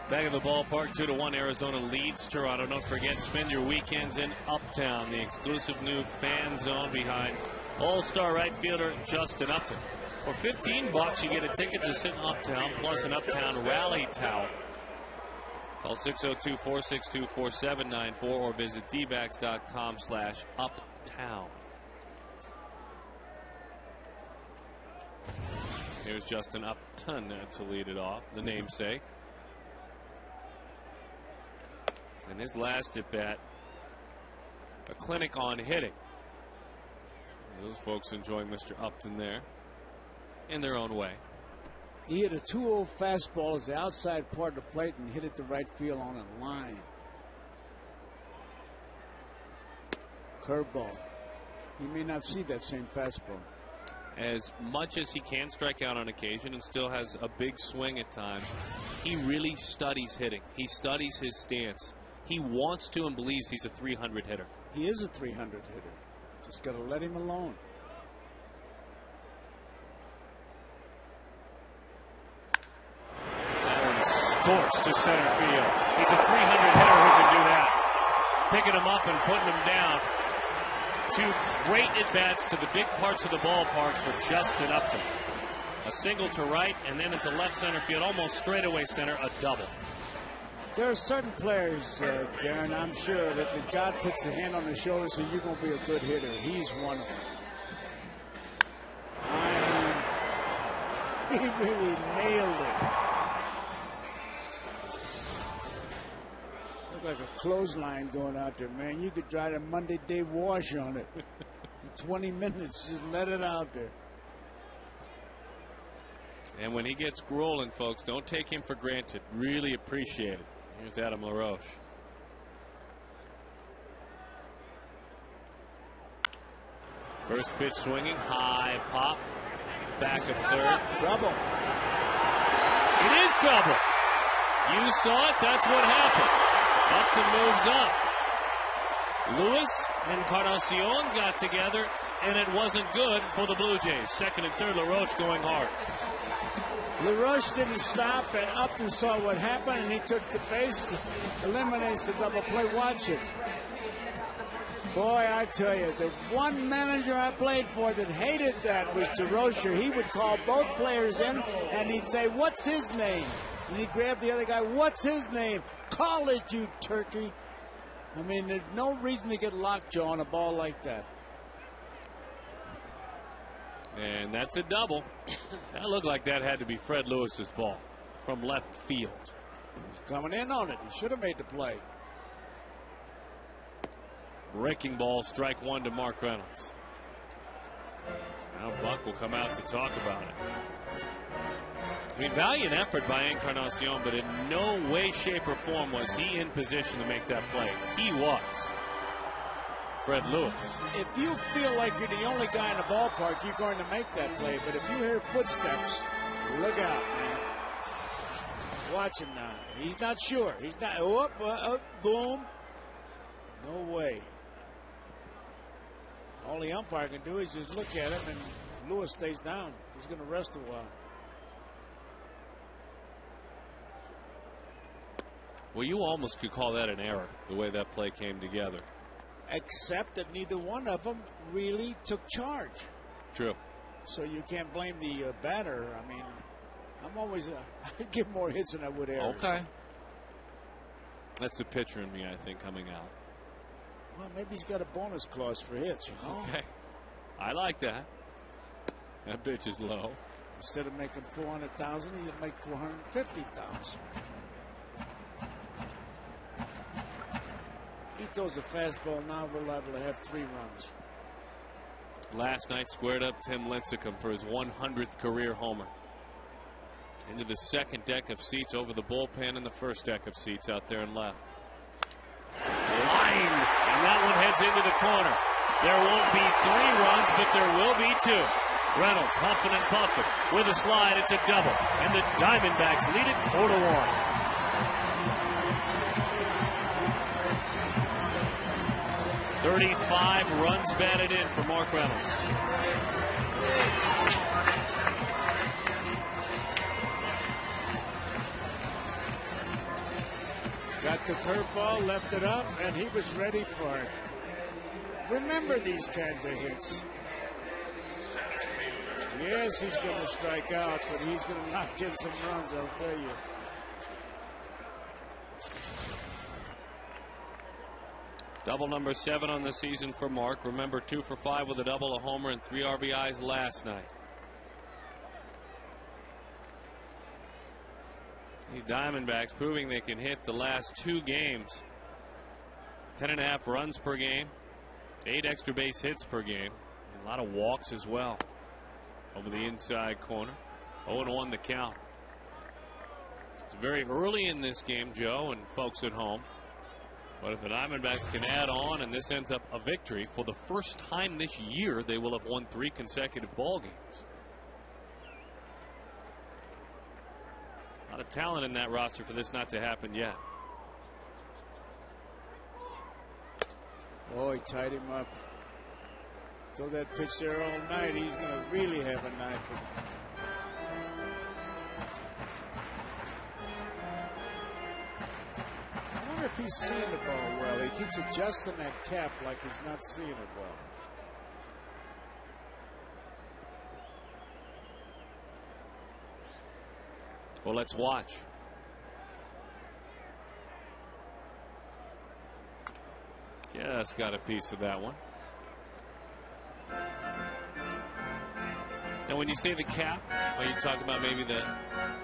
Back at the ballpark, 2-1. Arizona leads Toronto. Don't forget, spend your weekends in Uptown, the exclusive new fan zone behind All-Star right fielder Justin Upton. For $15, you get a ticket to sit in Uptown, plus an Uptown rally towel. Call 602-462-4794 or visit dbacks.com/uptown. Here's Justin Upton to lead it off, the namesake. And his last at bat, a clinic on hitting. Those folks enjoying Mr. Upton there in their own way. He hit a 2-0 fastball as the outside part of the plate and hit it to right field on a line. Curveball. You may not see that same fastball. As much as he can strike out on occasion and still has a big swing at times, he really studies hitting. He studies his stance. He wants to and believes he's a 300 hitter. He is a 300 hitter. Just got to let him alone. That one scorched to center field. He's a 300 hitter who can do that. Picking him up and putting him down. Two great at-bats to the big parts of the ballpark for Justin Upton. A single to right and then into left center field, almost straightaway center, a double. There are certain players, Darren, I'm sure, that the God puts a hand on their shoulder and says, you're going to be a good hitter. He's one of them. I mean, he really nailed it. Looked like a clothesline going out there, man. You could dry the Monday Day wash on it. In 20 minutes, just let it out there. And when he gets rolling, folks, don't take him for granted. Really appreciate it. Here's Adam LaRoche. First pitch swinging, high pop, back of third. Trouble. It is trouble. You saw it. That's what happened. Upton moves up. Lewis and Encarnacion got together, and it wasn't good for the Blue Jays. Second and third, LaRoche going hard. LaRoche didn't stop, and Upton saw what happened, and he took the base, eliminates the double play. Watch it. Boy, I tell you, the one manager I played for that hated that was DeRocher. He would call both players in, and he'd say, what's his name? And he'd grab the other guy, what's his name? Call it, you turkey. I mean, there's no reason to get lockjaw on a ball like that. And that's a double. That looked like that had to be Fred Lewis's ball from left field. He's coming in on it. He should have made the play. Breaking ball, strike one to Mark Reynolds. Now Buck will come out to talk about it. I mean, valiant effort by Encarnacion, but in no way, shape, or form was he in position to make that play. He was. Fred Lewis. If you feel like you're the only guy in the ballpark, you're going to make that play. But if you hear footsteps, look out, man. Watch him now. he's not sure. He's not. Boom. No way. All the umpire can do is just look at him, and Lewis stays down. He's going to rest a while. Well, you almost could call that an error, the way that play came together. Except that neither one of them really took charge. True. So you can't blame the batter. I mean, I'm always I give more hits than I would errors. Okay. That's the pitcher in me, I think, coming out. Well, maybe he's got a bonus clause for hits, you know. Okay. I like that. That pitch is low. Instead of making $400,000, he'll make $450,000. If he throws a fastball now, we're liable to have 3 runs. Last night squared up Tim Lincecum for his 100th career homer. Into the second deck of seats, over the bullpen, and the first deck of seats out there in left. Line, and that one heads into the corner. There won't be 3 runs, but there will be 2. Reynolds huffing and puffing with a slide. It's a double, and the Diamondbacks lead it 4-1. .35 runs batted in for Mark Reynolds. Got the curveball, left it up, and he was ready for it. Remember these kinds of hits. Yes, he's going to strike out, but he's going to knock in some runs, I'll tell you. Double number 7 on the season for Mark. Remember, 2 for 5 with a double, a homer, and 3 RBIs last night. These Diamondbacks proving they can hit the last 2 games. 10.5 runs per game, 8 extra base hits per game, and a lot of walks as well. Over the inside corner. 0-1 the count. It's very early in this game, Joe, and folks at home. But if the Diamondbacks can add on and this ends up a victory, for the first time this year, they will have won 3 consecutive ball games. A lot of talent in that roster for this not to happen yet. Oh, he tied him up. Throw that pitch there all night, he's going to really have a night. I wonder if he's seeing the ball well. He keeps adjusting that cap like he's not seeing it well. Well, let's watch. Just got a piece of that one. Now, when you say the cap, are you talking about maybe the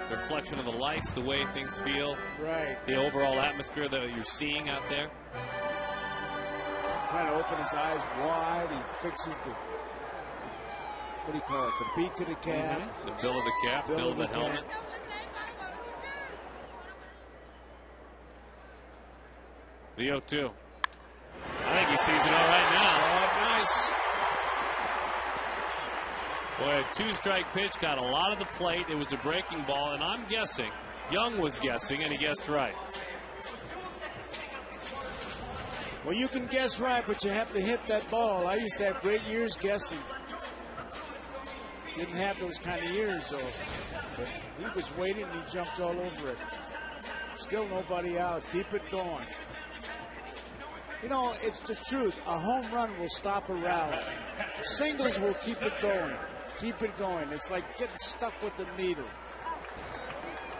reflection of the lights, the way things feel? Right. The overall atmosphere that you're seeing out there? Trying to open his eyes wide. He fixes the, what do you call it, the beak of the cap. Mm-hmm. The bill of the cap, bill of the helmet. The 0-2. I think he sees it all right now. Nice. Boy, a 2-strike pitch got a lot of the plate. It was a breaking ball, and I'm guessing, Young was guessing, and he guessed right. Well, you can guess right, but you have to hit that ball. I used to have great years guessing. Didn't have those kind of years, though. But he was waiting, and he jumped all over it. Still nobody out. Keep it going. You know, it's the truth. A home run will stop a rally. Singles will keep it going. Keep it going. It's like getting stuck with the needle.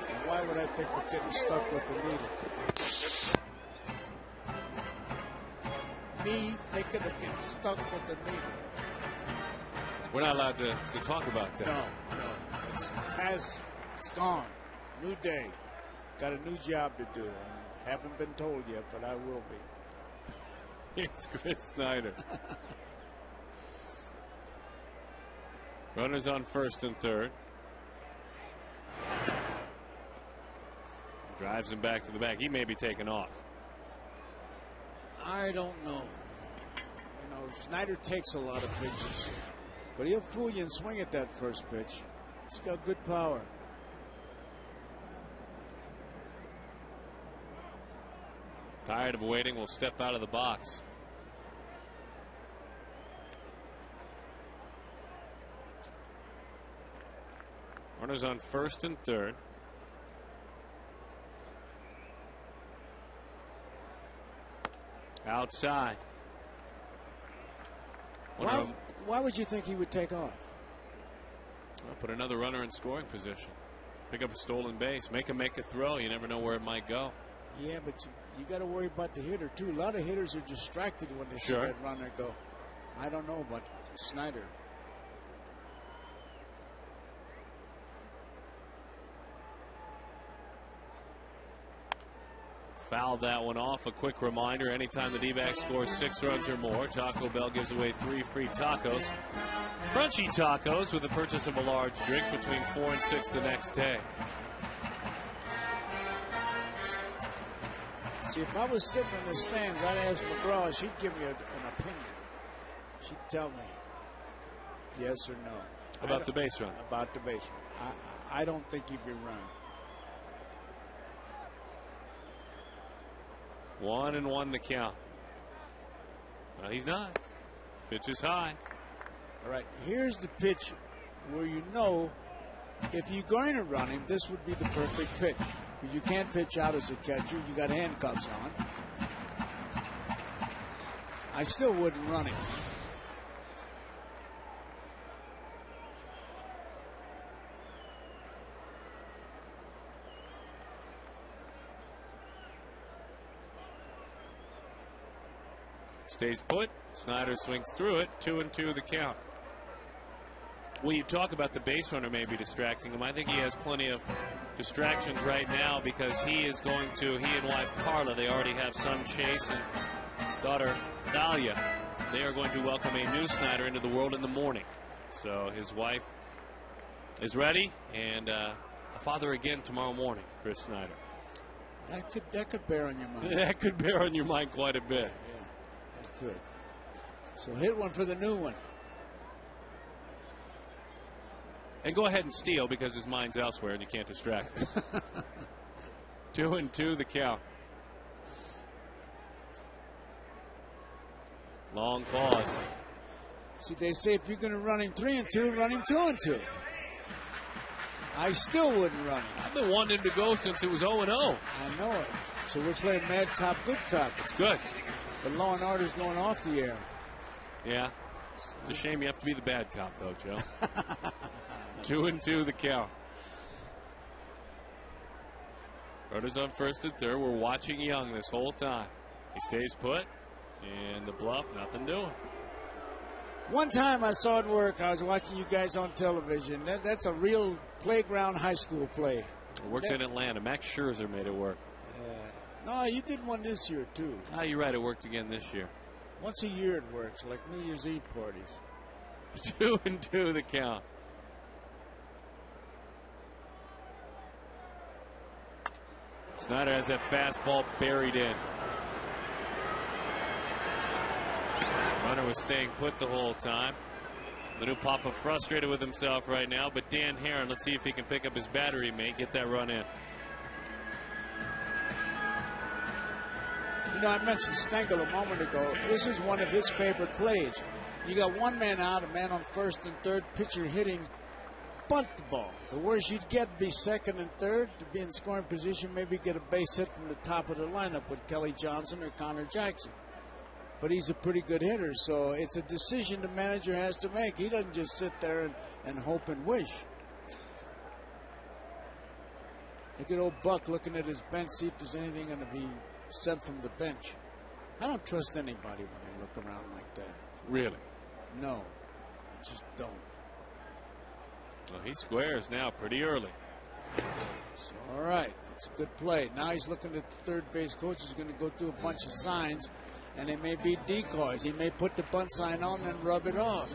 And why would I think of getting stuck with the needle? Me thinking of getting stuck with the needle. We're not allowed to talk about that. No. It's past. It's gone. New day. Got a new job to do. I haven't been told yet, but I will be. It's Chris Snyder. Runners on first and third. Drives him back to the back. He may be taken off. I don't know. You know, Snyder takes a lot of pitches, but he'll fool you and swing at that first pitch. He's got good power. Tired of waiting, will step out of the box. Runners on first and third. Outside. Why would you think he would take off? Well, put another runner in scoring position. Pick up a stolen base. Make a throw. You never know where it might go. Yeah, but you got to worry about the hitter, too. A lot of hitters are distracted when they see that runner go. I don't know about Snyder. Fouled that one off. A quick reminder, anytime the D-back scores 6 runs or more, Taco Bell gives away 3 free tacos. Crunchy tacos with the purchase of a large drink between 4 and 6 the next day. See, if I was sitting in the stands, I'd ask McGraw. She'd give me an opinion. She'd tell me yes or no. About the base run? About the base run. I don't think he'd be run. 1-1 the count. Well, he's not. Pitch is high. All right, here's the pitch where you know if you're going to run him, this would be the perfect pitch. Because you can't pitch out as a catcher. You got handcuffs on. I still wouldn't run him. Stays put. Snyder swings through it. 2-2 the count. Well, you talk about the base runner maybe distracting him. I think he has plenty of distractions right now because he is going to, he and wife Carla, they already have son Chase and daughter Dahlia. They are going to welcome a new Snyder into the world in the morning. So his wife is ready, and a father again tomorrow morning, Chris Snyder. That could bear on your mind. That could bear on your mind quite a bit. Yeah, that could. So hit one for the new one. And go ahead and steal because his mind's elsewhere and you can't distract him. 2-2 the count. Long pause. See, they say if you're going to run him 3-2, run him 2-2. I still wouldn't run him. I've been wanting him to go since it was 0-0. I know it. So we're playing Mad Cop, Good Cop. It's good. But Law and Order's going off the air. Yeah. It's a shame you have to be the bad cop, though, Joe. 2-2 the count. Runners on first and third. We're watching Young this whole time. He stays put. And the bluff, nothing doing. One time I saw it work. I was watching you guys on television. That's a real playground high school play. It worked in Atlanta. Max Scherzer made it work. No, you did one this year, too. Ah, you're right. It worked again this year. Once a year it works, like New Year's Eve parties. 2-2 the count. Snyder has that fastball buried in. Runner was staying put the whole time. The new Papa frustrated with himself right now, but Dan Herron, let's see if he can pick up his battery mate, get that run in. You know, I mentioned Stengel a moment ago. This is one of his favorite plays. You got one man out, a man on first and third, pitcher hitting, bunt the ball. The worst you'd get would be second and third, to be in scoring position, maybe get a base hit from the top of the lineup with Kelly Johnson or Connor Jackson. But he's a pretty good hitter, so it's a decision the manager has to make. He doesn't just sit there and hope and wish. Look at old Buck looking at his bench, see if there's anything going to be sent from the bench. I don't trust anybody when they look around like that. Really? No, I just don't. Well, he squares now pretty early. So, all right, that's a good play. Now he's looking at the third base coach. He's going to go through a bunch of signs, and they may be decoys. He may put the bunt sign on and rub it off.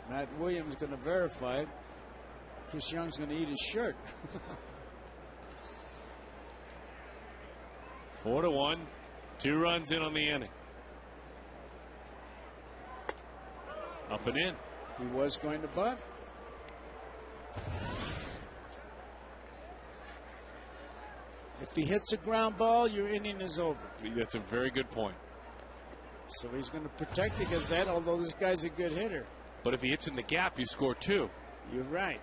Matt Williams is going to verify it. Chris Young's going to eat his shirt. 4-1, 2 runs in on the inning. Up and in. He was going to bunt. If he hits a ground ball, your inning is over. That's a very good point. So he's going to protect against that, although this guy's a good hitter. But if he hits in the gap, you score 2. You're right.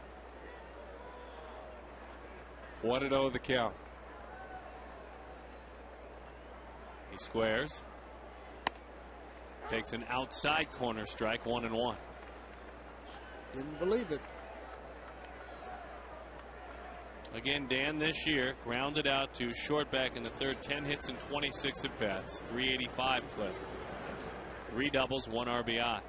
1-0 the count. He squares. Takes an outside corner strike, 1-1. Didn't believe it. Again, Dan this year grounded out to short back in the third, 10 hits and 26 at bats, 385 clip. 3 doubles, 1 RBI.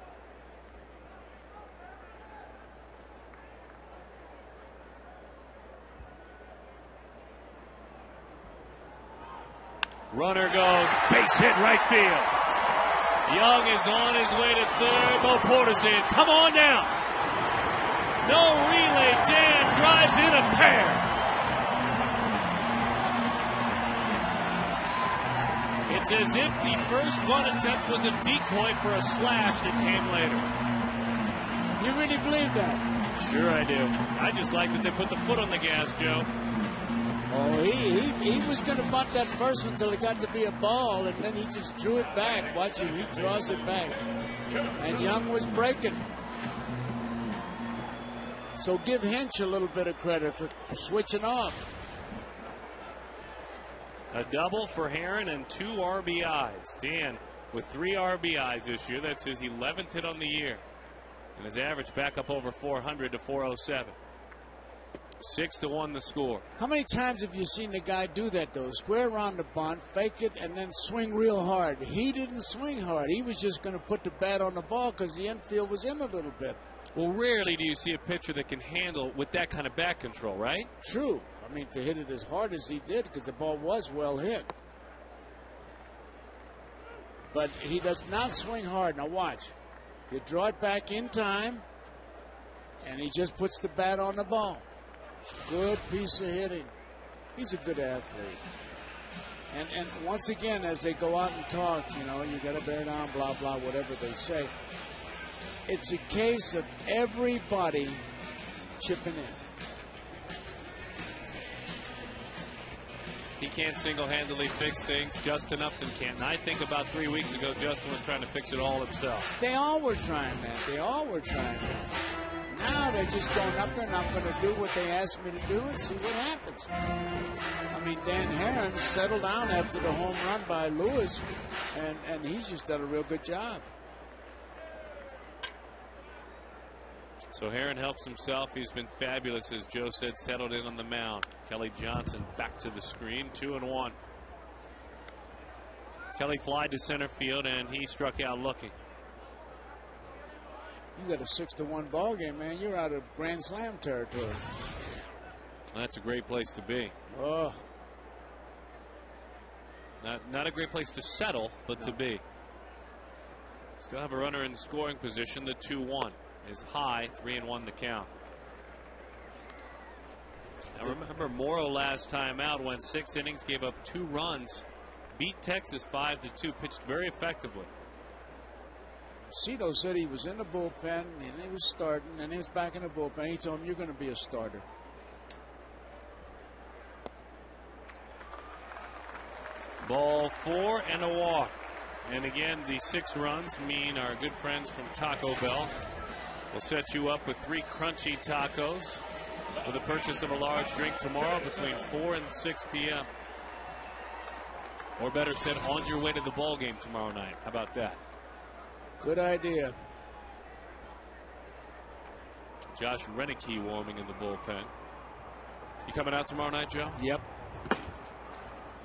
Runner goes, base hit right field. Young is on his way to third. Bo Porter's in. Come on down. No relay. Dan drives in a pair. It's as if the first bunt attempt was a decoy for a slash that came later. You really believe that? Sure I do. I just like that they put the foot on the gas, Joe. Oh, he was going to bunt that first one until it got to be a ball, and then he just drew it back. Watch it, he draws it back. And Young was breaking. So give Hinch a little bit of credit for switching off. A double for Herron and 2 RBIs. Dan with 3 RBIs this year. That's his 11th hit on the year. And his average back up over 400 to 407. 6-1 the score. How many times have you seen the guy do that, though? Square around the bunt, fake it, and then swing real hard. He didn't swing hard. He was just going to put the bat on the ball because the infield was in a little bit. Well, rarely do you see a pitcher that can handle with that kind of bat control, right? True. I mean, to hit it as hard as he did because the ball was well hit. But he does not swing hard. Now watch. You draw it back in time, and he just puts the bat on the ball. Good piece of hitting. He's a good athlete. And once again, as they go out and talk, you know, you got to bear down, blah, blah, whatever they say. It's a case of everybody chipping in. He can't single-handedly fix things. Justin Upton can't. And I think about 3 weeks ago, Justin was trying to fix it all himself. They all were trying that. They all were trying that. Now they're just going up there and I'm going to do what they asked me to do and see what happens. I mean, Dan Herron settled down after the home run by Lewis, and he's just done a real good job. So Herron helps himself. He's been fabulous, as Joe said, settled in on the mound. Kelly Johnson back to the screen, 2-1. Kelly flied to center field, and he struck out looking. You got a 6-1 ball game, man. You're out of Grand Slam territory. That's a great place to be. Oh. Not a great place to settle, but to be. Still have a runner in scoring position. The 2-1 is high, 3-1 the count. Now remember, Morrow last time out went 6 innings, gave up 2 runs, beat Texas 5-2, pitched very effectively. Cito said he was in the bullpen and he was starting and he was back in the bullpen. He told him, you're going to be a starter. Ball 4 and a walk. And again, the 6 runs mean our good friends from Taco Bell will set you up with 3 crunchy tacos with the purchase of a large drink tomorrow between 4 and 6 p.m. Or better said, on your way to the ball game tomorrow night. How about that? Good idea. Josh Renicky warming in the bullpen. You coming out tomorrow night, Joe? Yep.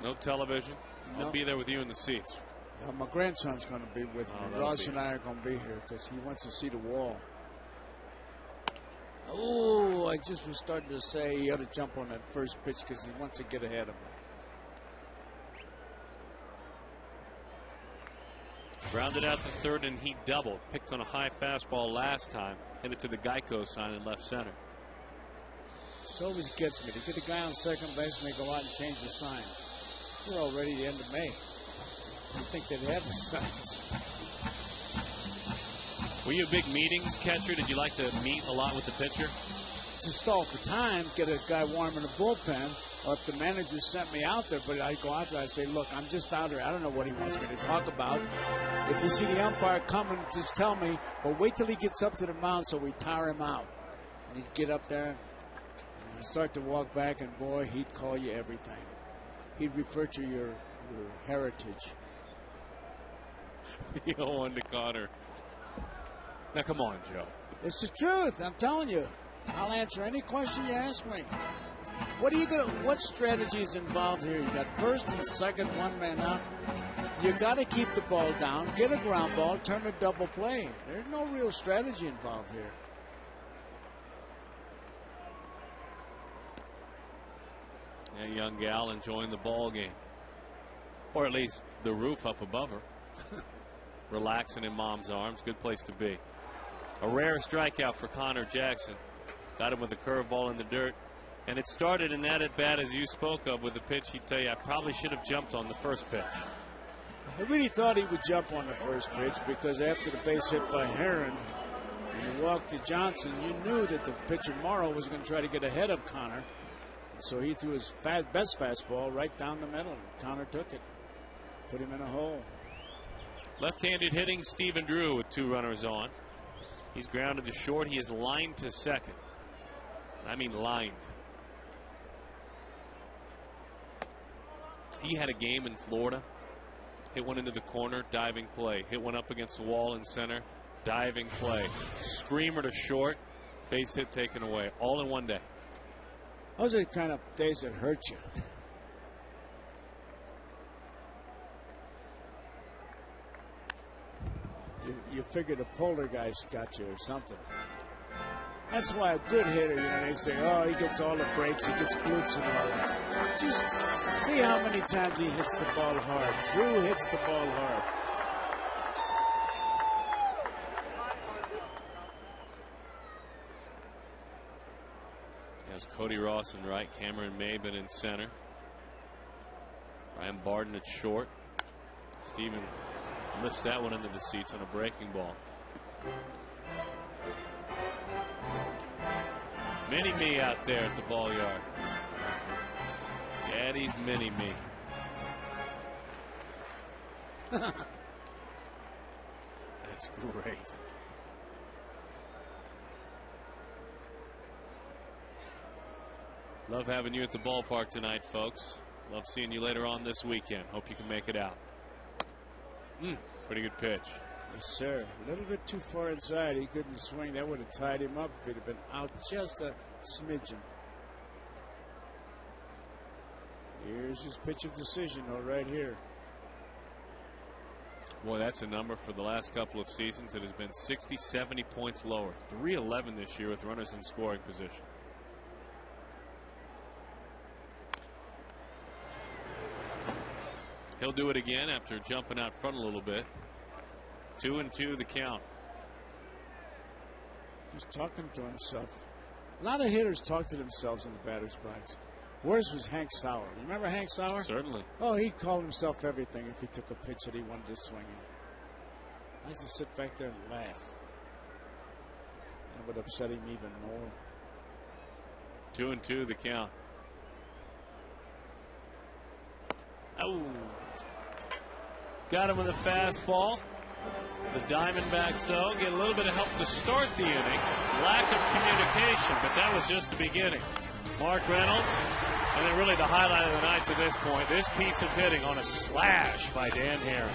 No television. No. I'll be there with you in the seats. My grandson's going to be with me. Ross and I are going to be here because he wants to see the wall. Oh, I just was starting to say he ought to jump on that first pitch because he wants to get ahead of him. Grounded out the third, and he doubled. Picked on a high fastball last time. Hit it to the Geico sign in left center. So always gets me. They get a guy on second base and they go out and change the signs. We're already the end of May. I think they'd have the signs. Were you a big meetings catcher? Did you like to meet a lot with the pitcher? To stall for time, get a guy warm in the bullpen. Or if the manager sent me out there, but I go out there, I say, look, I'm just out here. I don't know what he wants me to talk about. If you see the umpire coming, just tell me. But wait till he gets up to the mound so we tire him out. And he'd get up there and start to walk back, and boy, he'd call you everything. He'd refer to your heritage. 0-1 to Connor. Now, come on, Joe. It's the truth. I'm telling you. I'll answer any question you ask me. What strategy is involved here? You got first and second, one man out. You got to keep the ball down, get a ground ball, turn a double play. There's no real strategy involved here. A young gal enjoying the ball game, or at least the roof up above her, relaxing in mom's arms. Good place to be. A rare strikeout for Connor Jackson. Got him with a curveball in the dirt. And it started in that at-bat, as you spoke of, with the pitch. He'd tell you, I probably should have jumped on the first pitch. I really thought he would jump on the first pitch because after the base hit by Herron and the walk to Johnson, you knew that the pitcher Morrow was going to try to get ahead of Connor. So he threw his best fastball right down the middle, and Connor took it, put him in a hole. Left-handed hitting, Stephen Drew with 2 runners on. He's grounded to short. He is lined to second. I mean lined. He had a game in Florida. Hit one into the corner, diving play. Hit one up against the wall in center, diving play. Screamer to short, base hit taken away. All in one day. Those are the kind of days that hurt you. You figure the poltergeist got you or something. That's why a good hitter, they say, oh, he gets all the breaks, he gets bloops and all that. Just see how many times he hits the ball hard. Drew hits the ball hard. Has Cody Ross in right, Cameron Maben in center. Ryan Barden at short. Steven lifts that one into the seats on a breaking ball. Mini-me out there at the ball yard. Daddy's mini-me. That's great. Love having you at the ballpark tonight, folks. Love seeing you later on this weekend. Hope you can make it out. Pretty good pitch. Yes, sir. A little bit too far inside. He couldn't swing. That would have tied him up if he'd have been out just a smidgen. Here's his pitch of decision, right here. Boy, that's a number for the last couple of seasons. It has been 60, 70 points lower. 311 this year with runners in scoring position. He'll do it again after jumping out front a little bit. 2-2 the count. He's talking to himself. A lot of hitters talk to themselves in the batter's box. Worst was Hank Sauer. You remember Hank Sauer? Certainly. Oh, he'd call himself everything if he took a pitch that he wanted to swing at. I used to sit back there and laugh. That would upset him even more. 2-2 the count. Oh. Got him with a fastball. The Diamondbacks, though, get a little bit of help to start the inning. Lack of communication, but that was just the beginning. Mark Reynolds, and then really the highlight of the night to this point, this piece of hitting on a slash by Dan Herron.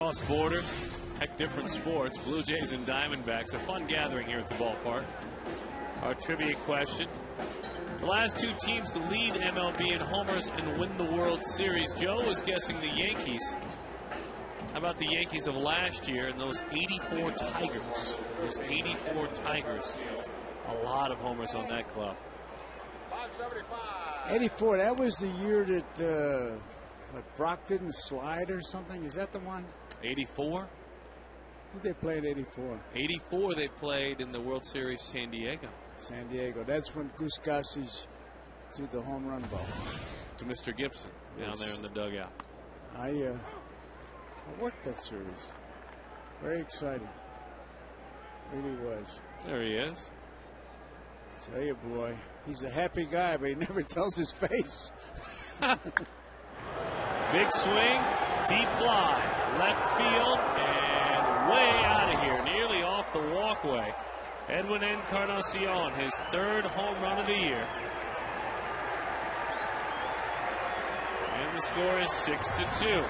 Cross borders, heck, different sports. Blue Jays and Diamondbacks, a fun gathering here at the ballpark. Our trivia question: the last two teams to lead MLB in homers and win the World Series. Joe was guessing the Yankees. How about the Yankees of last year and those 84 Tigers? Those 84 Tigers. A lot of homers on that club. 575. '84. That was the year that Brock didn't slide or something. Is that the one? '84. Who did they play in '84? '84 they played in the World Series San Diego. San Diego. That's when Goose Gossage threw the home run ball To Mr. Gibson down there in the dugout. I worked that series. Very exciting. Really was. There he is. Tell you, boy, he's a happy guy, but he never tells his face. Big swing, deep fly, left field, and way out of here, nearly off the walkway. Edwin Encarnacion, his 3rd home run of the year. And the score is 6-2.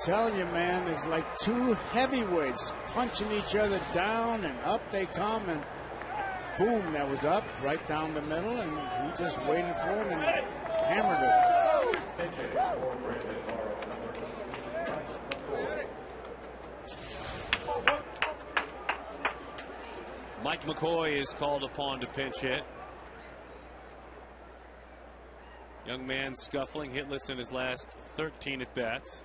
Telling you, man, it's like two heavyweights punching each other down, and up they come, and boom, that was up right down the middle, and he just waited for it and hammered it. Mike McCoy is called upon to pinch hit. Young man scuffling, hitless in his last 13 at bats.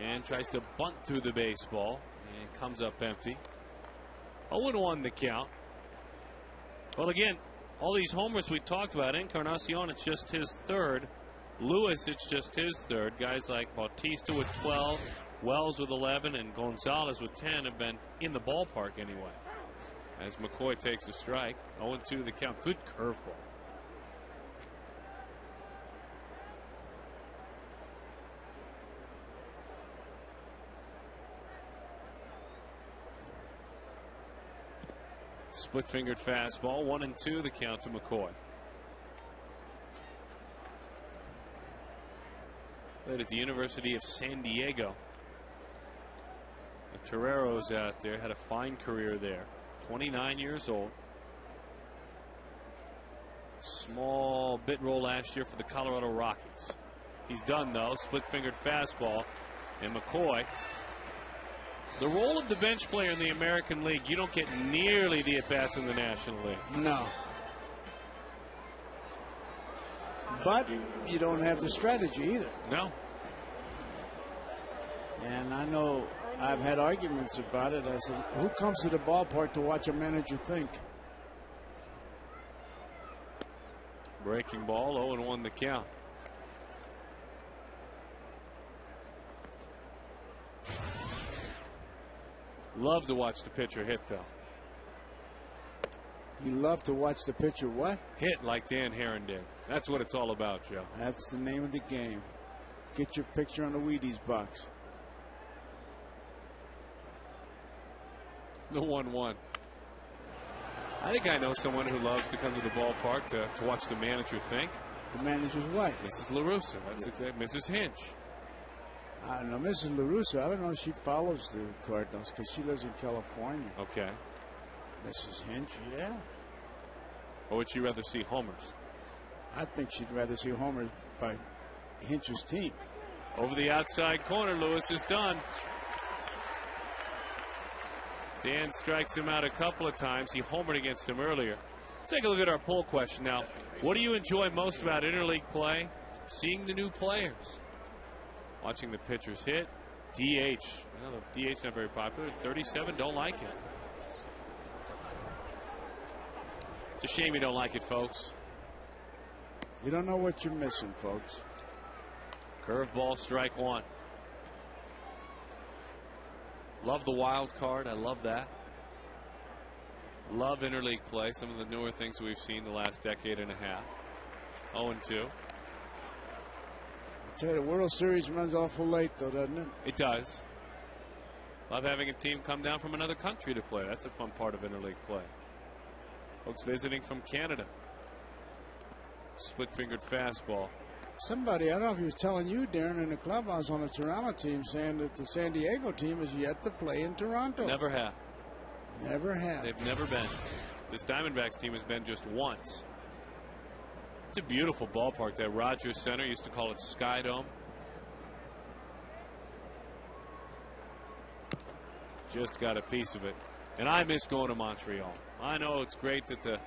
And tries to bunt through the baseball and comes up empty. 0-1 the count. Well, again, all these homers we talked about, Encarnacion, it's just his 3rd. Lewis, it's just his 3rd. Guys like Bautista with 12, Wells with 11, and Gonzalez with 10 have been in the ballpark anyway. As McCoy takes a strike, 0-2 the count. Good curveball. Split-fingered fastball, 1-2 the count to McCoy. Played at the University of San Diego. The Toreros out there had a fine career there. 29 years old. Small bit roll last year for the Colorado Rockies. He's done though. Split-fingered fastball, and McCoy. The role of the bench player in the American League, you don't get nearly the at-bats in the National League. No. But you don't have the strategy either. No. And I know I've had arguments about it. I said, who comes to the ballpark to watch a manager think? Breaking ball, 0-1 the count. Love to watch the pitcher hit, though. You love to watch the pitcher what? Hit like Dan Herron did. That's what it's all about, Joe. That's the name of the game. Get your picture on the Wheaties box. The 1-1. I think I know someone who loves to come to the ballpark to watch the manager think. The manager's wife. Mrs. LaRussa. That's exactly Mrs. Hinch. I don't know, Mrs. LaRussa, I don't know if she follows the Cardinals because she lives in California. Okay. Mrs. Hinch, yeah. Or would she rather see homers? I think she'd rather see homers by Hinch's team. Over the outside corner, Lewis is done. Dan strikes him out a couple of times. He homered against him earlier. Let's take a look at our poll question now. What do you enjoy most about interleague play? Seeing the new players. Watching the pitchers hit. DH. Well, the DH not very popular. 37 don't like it. It's a shame you don't like it, folks. You don't know what you're missing, folks. Curveball, strike one. Love the wild card. I love that. Love interleague play. Some of the newer things we've seen the last decade and a half. 0-2. I tell you, the World Series runs awful late, though, doesn't it? It does. Love having a team come down from another country to play. That's a fun part of interleague play. Folks visiting from Canada. Split-fingered fastball. Somebody, I don't know if he was telling you, Darren, in the clubhouse on the Toronto team, saying that the San Diego team has yet to play in Toronto. Never have. Never have. They've never been. This Diamondbacks team has been just once. It's a beautiful ballpark. That Rogers Center, used to call it Sky Dome. Just got a piece of it. And I miss going to Montreal. I know it's great that the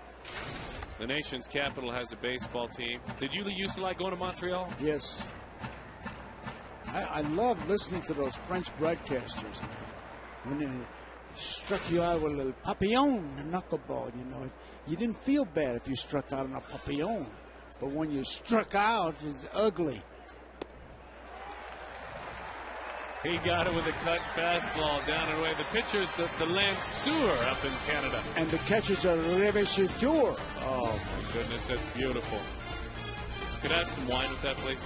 The nation's capital has a baseball team. Did you used to like going to Montreal? Yes. I love listening to those French broadcasters. When they struck you out with a little papillon, a knuckleball, you know. You didn't feel bad if you struck out on a papillon. But when you struck out, it's ugly. He got it with a cut fastball down and away. The pitcher's the Lanceur up in Canada. And the catcher's a Revêcheur. Oh, my goodness, that's beautiful. Could I have some wine with that, please?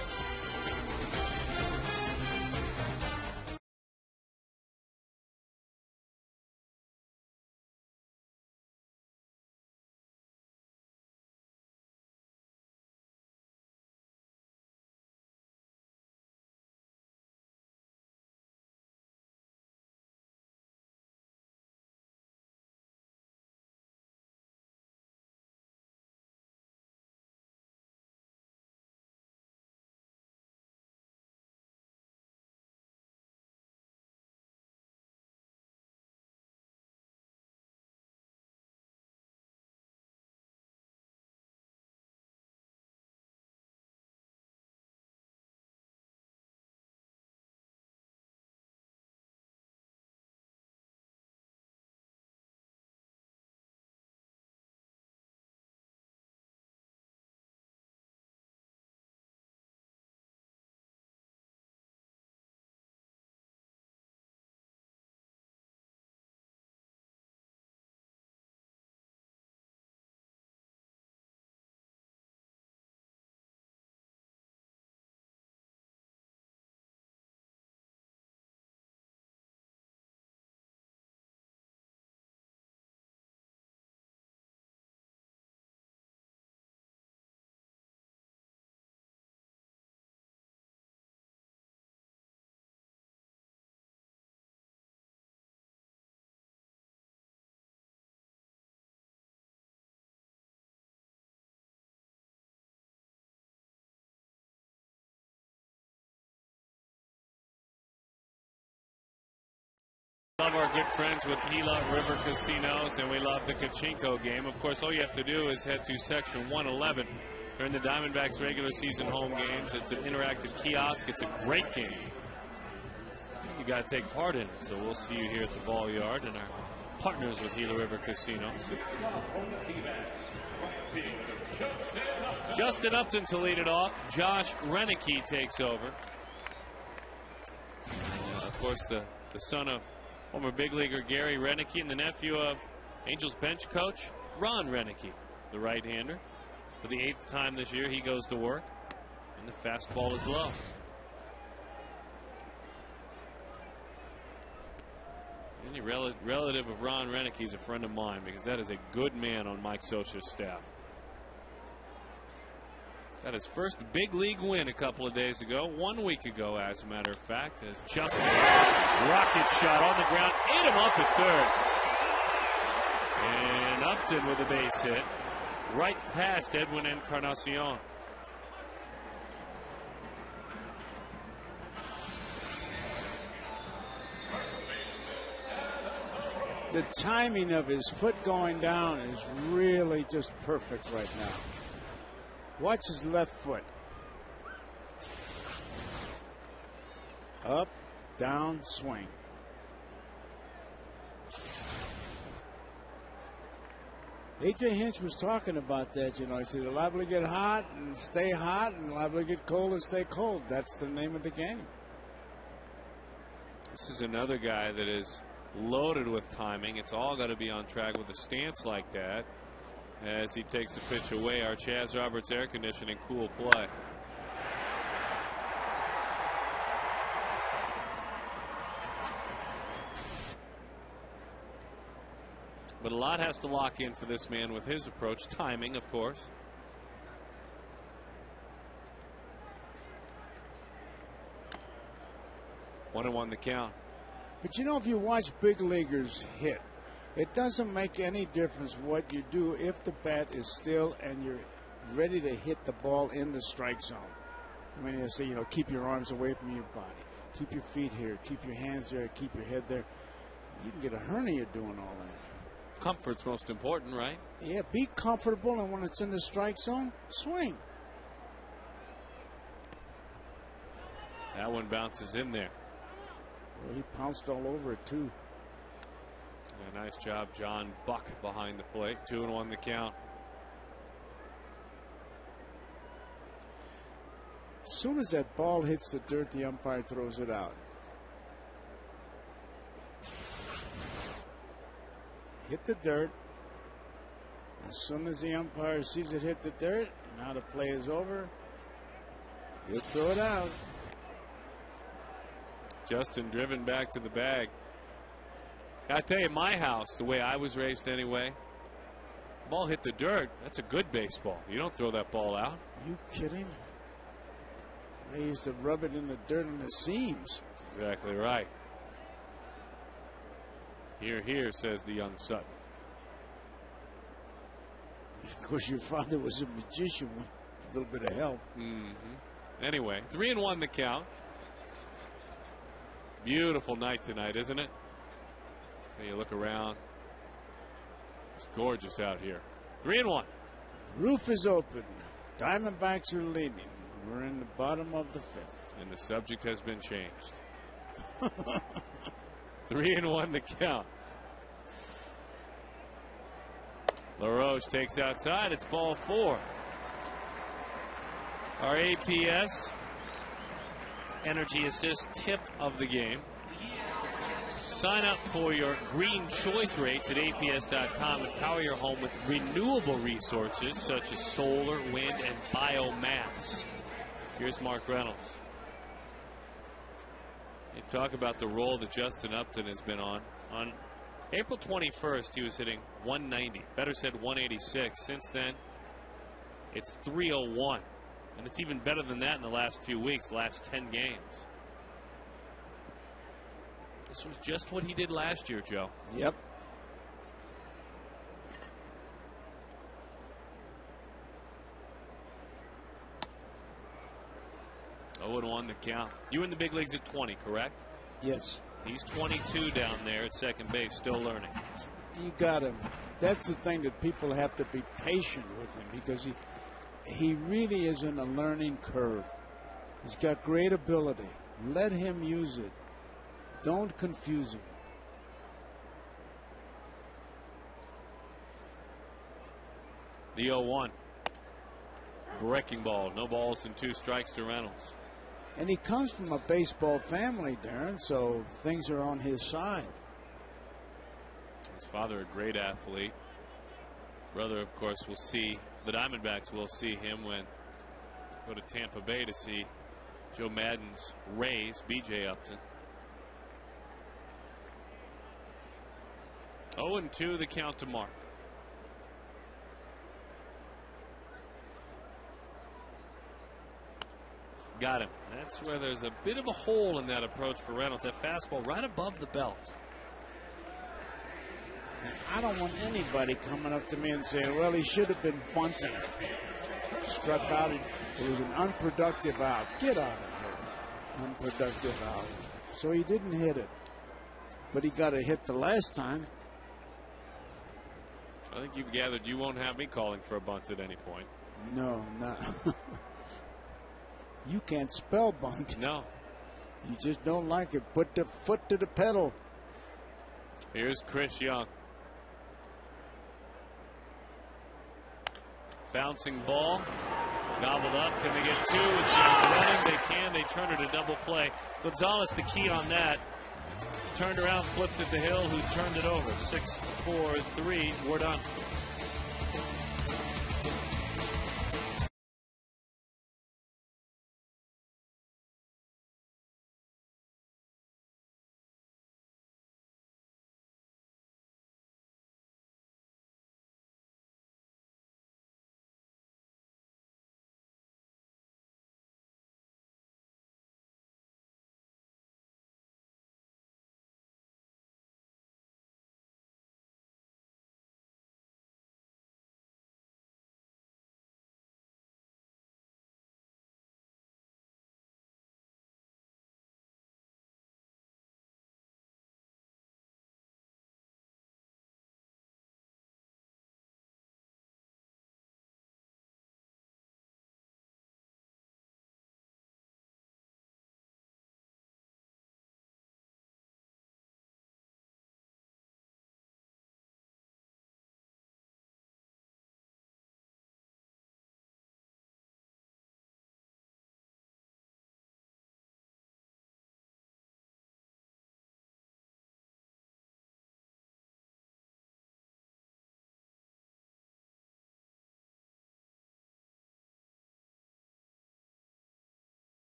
Love our good friends with Gila River Casinos, and we love the Kachinko game. Of course, all you have to do is head to Section 111 during the Diamondbacks regular season home games. It's an interactive kiosk. It's a great game. You got to take part in it. So we'll see you here at the Ball Yard and our partners with Gila River Casinos. Justin Upton to lead it off. Josh Renicky takes over. Of course, the son of former big leaguer Gary Renicky and the nephew of Angels bench coach Ron Renicky, the right-hander. For the 8th time this year, he goes to work, and the fastball is low. Any relative of Ron Renicky is a friend of mine, because that is a good man on Mike Scioscia's staff. Got his first big league win a couple of days ago, 1 week ago, as a matter of fact, as Justin rocket shot on the ground, ate him up at third. And Upton with a base hit right past Edwin Encarnacion. The timing of his foot going down is really just perfect right now. Watch his left foot. Up, down, swing. A.J. Hinch was talking about that, you know. He said, you're liable to get hot and stay hot, and liable to get cold and stay cold. That's the name of the game. This is another guy that is loaded with timing. It's all got to be on track with a stance like that. As he takes the pitch away, our Chaz Roberts air conditioning cool play. But a lot has to lock in for this man with his approach. Timing, of course. 1-1 the count. But you know, if you watch big leaguers hit, it doesn't make any difference what you do if the bat is still and you're ready to hit the ball in the strike zone. I mean, they say, you know, keep your arms away from your body. Keep your feet here. Keep your hands there. Keep your head there. You can get a hernia doing all that. Comfort's most important, right? Yeah, be comfortable, and when it's in the strike zone, swing. That one bounces in there. Well, he pounced all over it, too. Yeah, nice job, John Buck, behind the plate. 2-1 the count. As soon as that ball hits the dirt, the umpire throws it out. Hit the dirt. As soon as the umpire sees it hit the dirt, now the play is over. He'll throw it out. Justin driven back to the bag. I tell you, my house, the way I was raised anyway, ball hit the dirt. That's a good baseball. You don't throw that ball out. You kidding? I used to rub it in the dirt on the seams. That's exactly right. Here, here, says the young Sutton. Of course, your father was a magician with a little bit of help. Anyway, 3-1 the count. Beautiful night tonight, isn't it? You look around. It's gorgeous out here. 3-1. Roof is open. Diamondbacks are leading. We're in the bottom of the fifth. And the subject has been changed. 3-1 the count. LaRoche takes outside. It's ball 4. Our APS Energy Assist tip of the game. Sign up for your green choice rates at APS.com and power your home with renewable resources such as solar, wind, and biomass. Here's Mark Reynolds. You talk about the role that Justin Upton has been on. On April 21st, he was hitting 190. Better said 186. Since then, it's 301. And it's even better than that in the last few weeks, last 10 games. This was just what he did last year, Joe. Yep. Oh, 0-1 the count. You were in the big leagues at 20, correct? Yes. He's 22 down there at second base, still learning. You got him. That's the thing, that people have to be patient with him, because he really is in a learning curve. He's got great ability. Let him use it. Don't confuse him. The 0-1. Breaking ball. No balls and 2 strikes to Reynolds. And he comes from a baseball family, Darren, so things are on his side. His father, a great athlete. Brother, of course, will see. The Diamondbacks will see him when go to Tampa Bay to see Joe Madden's Rays, B.J. Upton. 0-2 the count to Mark. Got him. That's where there's a bit of a hole in that approach for Reynolds. That fastball right above the belt. I don't want anybody coming up to me and saying, well, he should have been bunting. Struck out. It was an unproductive out. Get out of here. Unproductive out. So he didn't hit it. But he got a hit the last time. I think you've gathered you won't have me calling for a bunt at any point. No, not. You can't spell bunt. No. You just don't like it. Put the foot to the pedal. Here's Chris Young. Bouncing ball. Gobbled up. Can they get 2 with John running? They can. They turn it a double play. Gonzalez, the key on that. Turned around, flipped it to Hill, who turned it over. 6-4-3. We're done.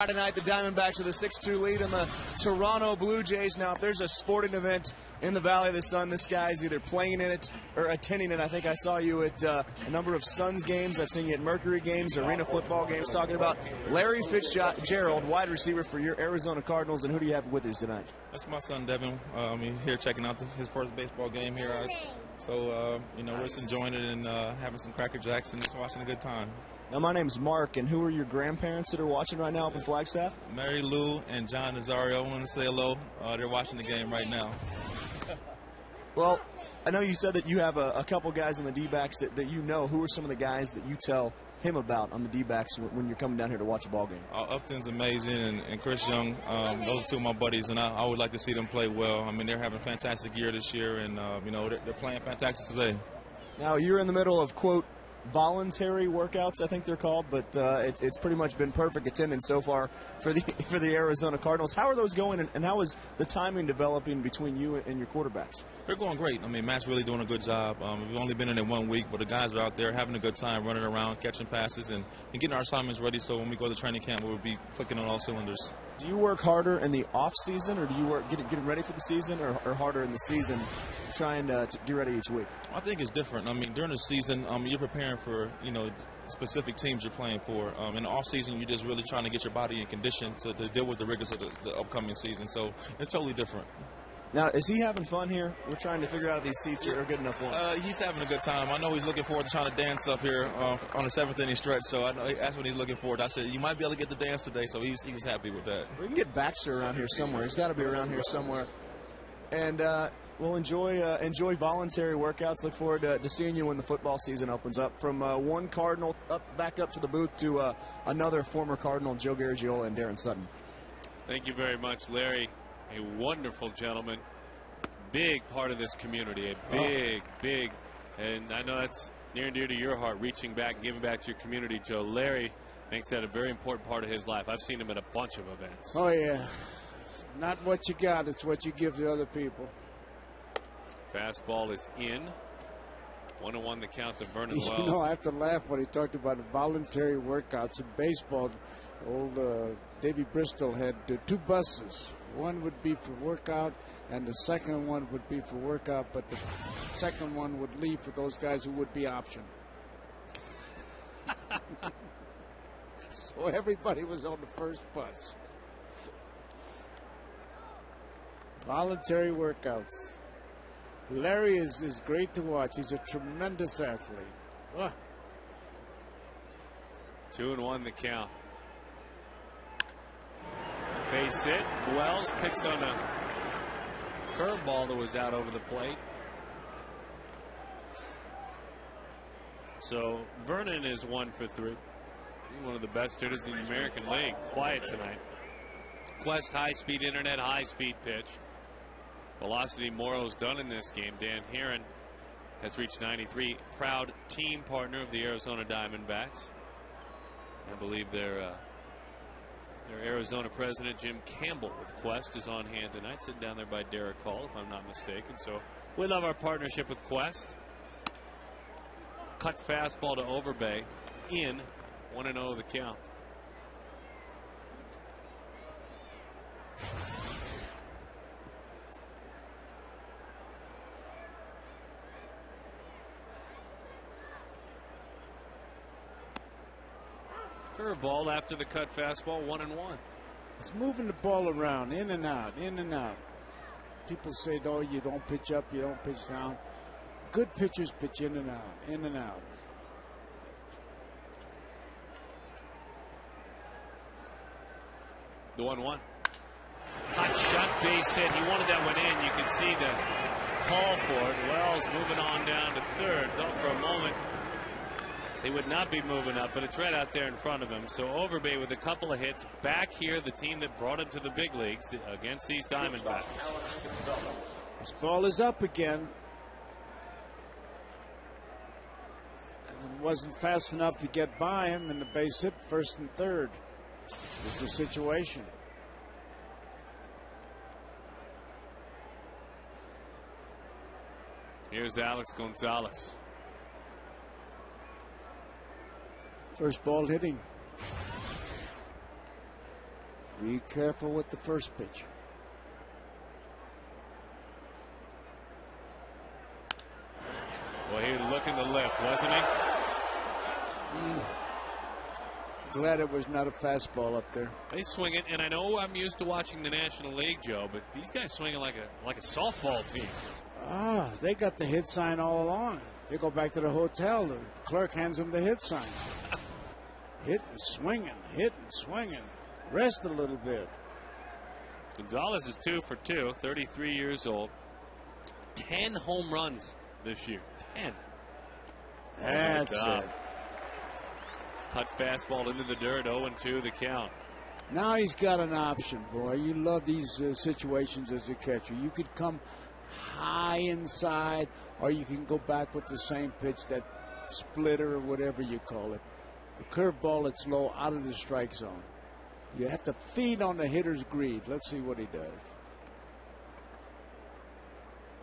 Tonight, the Diamondbacks with a 6-2 lead on the Toronto Blue Jays. Now, if there's a sporting event in the Valley of the Sun, this guy's either playing in it or attending it. I think I saw you at a number of Suns games. I've seen you at Mercury games, arena football games, talking about Larry Fitzgerald, wide receiver for your Arizona Cardinals. And who do you have with us tonight? That's my son, Devin. He's here checking out his first baseball game here. So, we're just enjoying it and having some Cracker Jacks and just watching a good time. Now, my name's Mark, and who are your grandparents that are watching right now up in Flagstaff? Mary Lou and John Nazario. I want to say hello. They're watching the game right now. Well, I know you said that you have a couple guys on the D-backs that you know. Who are some of the guys that you tell him about on the D-backs when you're coming down here to watch a ball game? Upton's amazing, and Chris Young. Those are two of my buddies, and I would like to see them play well. I mean, they're having a fantastic year this year, and, they're playing fantastic today. Now, you're in the middle of, quote, voluntary workouts, I think they're called, but it's pretty much been perfect attendance so far for the Arizona Cardinals. How are those going, and how is the timing developing between you and your quarterbacks? They're going great. I mean, Matt's really doing a good job. We've only been in it 1 week, but the guys are out there having a good time, running around, catching passes, and getting our assignments ready so when we go to training camp, we'll be clicking on all cylinders. Do you work harder in the off season, or do you work getting ready for the season, or harder in the season trying to get ready each week? I think it's different. I mean, during the season, you're preparing for, specific teams you're playing for. In the off season, you're just really trying to get your body in condition to deal with the rigors of the upcoming season. So it's totally different. Now, is he having fun here? We're trying to figure out if these seats are good enough for him. He's having a good time. I know he's looking forward to trying to dance up here on the 7th inning stretch, so I know that's what he's looking forward to. I said, you might be able to get the dance today, so he was happy with that. We can get Baxter around here somewhere. He's got to be around here somewhere. And we'll enjoy voluntary workouts. Look forward to seeing you when the football season opens up. From one Cardinal back up to the booth to another former Cardinal, Joe Garagiola and Darren Sutton. Thank you very much, Larry. A wonderful gentleman. Big part of this community. Big, and I know that's near and dear to your heart, reaching back, giving back to your community, Joe. Larry makes that a very important part of his life. I've seen him at a bunch of events. Oh, yeah. Not what you got, it's what you give to other people. Fastball is in. 1-1 the count to Vernon Wells. You know, I have to laugh when he talked about voluntary workouts in baseball. Old Davey Bristol had 2 buses. One would be for workout, and the second one would be for workout, but the second one would leave for those guys who would be option. So everybody was on the first bus. Voluntary workouts. Larry is great to watch. He's a tremendous athlete. 2-1 the count. Base hit. Wells picks on a curveball that was out over the plate. So Vernon is 1 for 3. One of the best hitters in the American League. Quiet tonight. Quest high-speed internet, high-speed pitch. Velocity Morrow's done in this game. Dan Herron has reached 93. Proud team partner of the Arizona Diamondbacks. I believe their Arizona president, Jim Campbell, with Quest, is on hand tonight, sitting down there by Derek Hall, if I'm not mistaken. So we love our partnership with Quest. Cut fastball to Overbay. In. 1-0 the count. Curveball after the cut fastball, 1-1. It's moving the ball around, in and out, in and out. People say, no, you don't pitch up, you don't pitch down. Good pitchers pitch in and out, in and out. The 1-1. Hot shot, base hit. He wanted that one in. You can see the call for it. Wells moving on down to third. Thought for a moment he would not be moving up, but it's right out there in front of him. So Overbay with a couple of hits. Back here, the team that brought him to the big leagues against these Diamondbacks. This ball is up again. And it wasn't fast enough to get by him, and the base hit, first and third. It's the situation. Here's Alex Gonzalez. First ball hitting. Be careful with the first pitch. Well, he was looking to lift, wasn't he? Glad it was not a fastball up there. They swing it, and I know I'm used to watching the National League, Joe, but these guys swinging like a softball team. Ah, they got the hit sign all along. They go back to the hotel. The clerk hands them the hit sign. Hit and swinging, hit and swinging. Rest a little bit. Gonzalez is 2 for 2, 33 years old. 10 home runs this year. 10. That's it. Cut fastball into the dirt, 0-2 the count. Now he's got an option, boy. You love these situations as a catcher. You could come high inside, or you can go back with the same pitch, that splitter or whatever you call it. The curveball that's low out of the strike zone. You have to feed on the hitter's greed. Let's see what he does.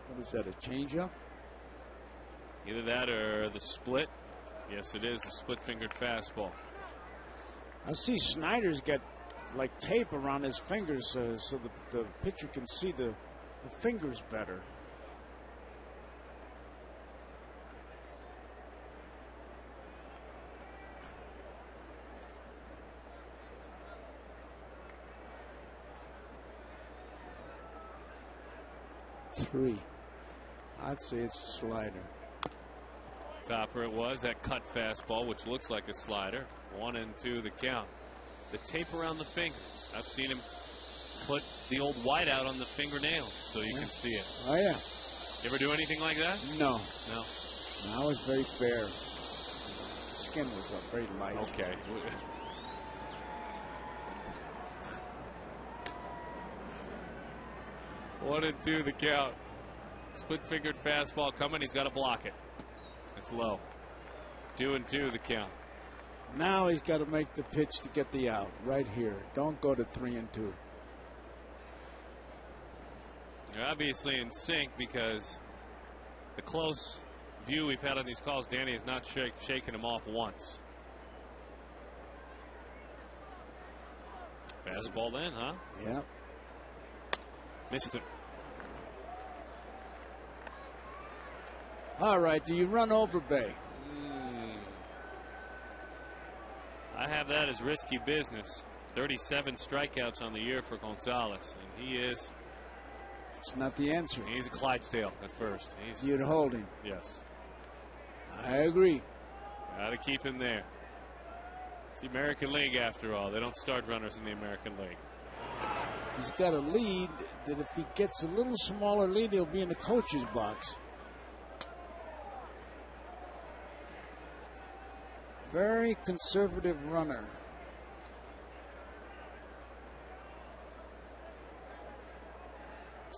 What is that, a changeup? Either that or the split. Yes, it is a split-fingered fastball. I see Snyder's got like tape around his fingers so the pitcher can see the fingers better. Three. I'd say it's a slider. Topper it was, that cut fastball, which looks like a slider. 1-2 the count. The tape around the fingers. I've seen him put the old whiteout on the fingernails so you can see it. Oh, yeah. You ever do anything like that? No. No. No, I was very fair. Skin was very light. Okay. 1-2 the count. Split-fingered fastball coming. He's got to block it. It's low. 2-2 the count. Now he's got to make the pitch to get the out right here. Don't go to 3-2. They're obviously in sync because the close view we've had on these calls, Danny has not shaken him off once. Fastball then, huh? Yeah. Missed it. All right, do you run over Bay? I have that as risky business. 37 strikeouts on the year for Gonzalez, and he is. It's not the answer. He's a Clydesdale at first. You'd hold him. Yes. I agree. Got to keep him there. It's the American League after all. They don't start runners in the American League. He's got a lead that if he gets a little smaller lead, he'll be in the coach's box. Very conservative runner.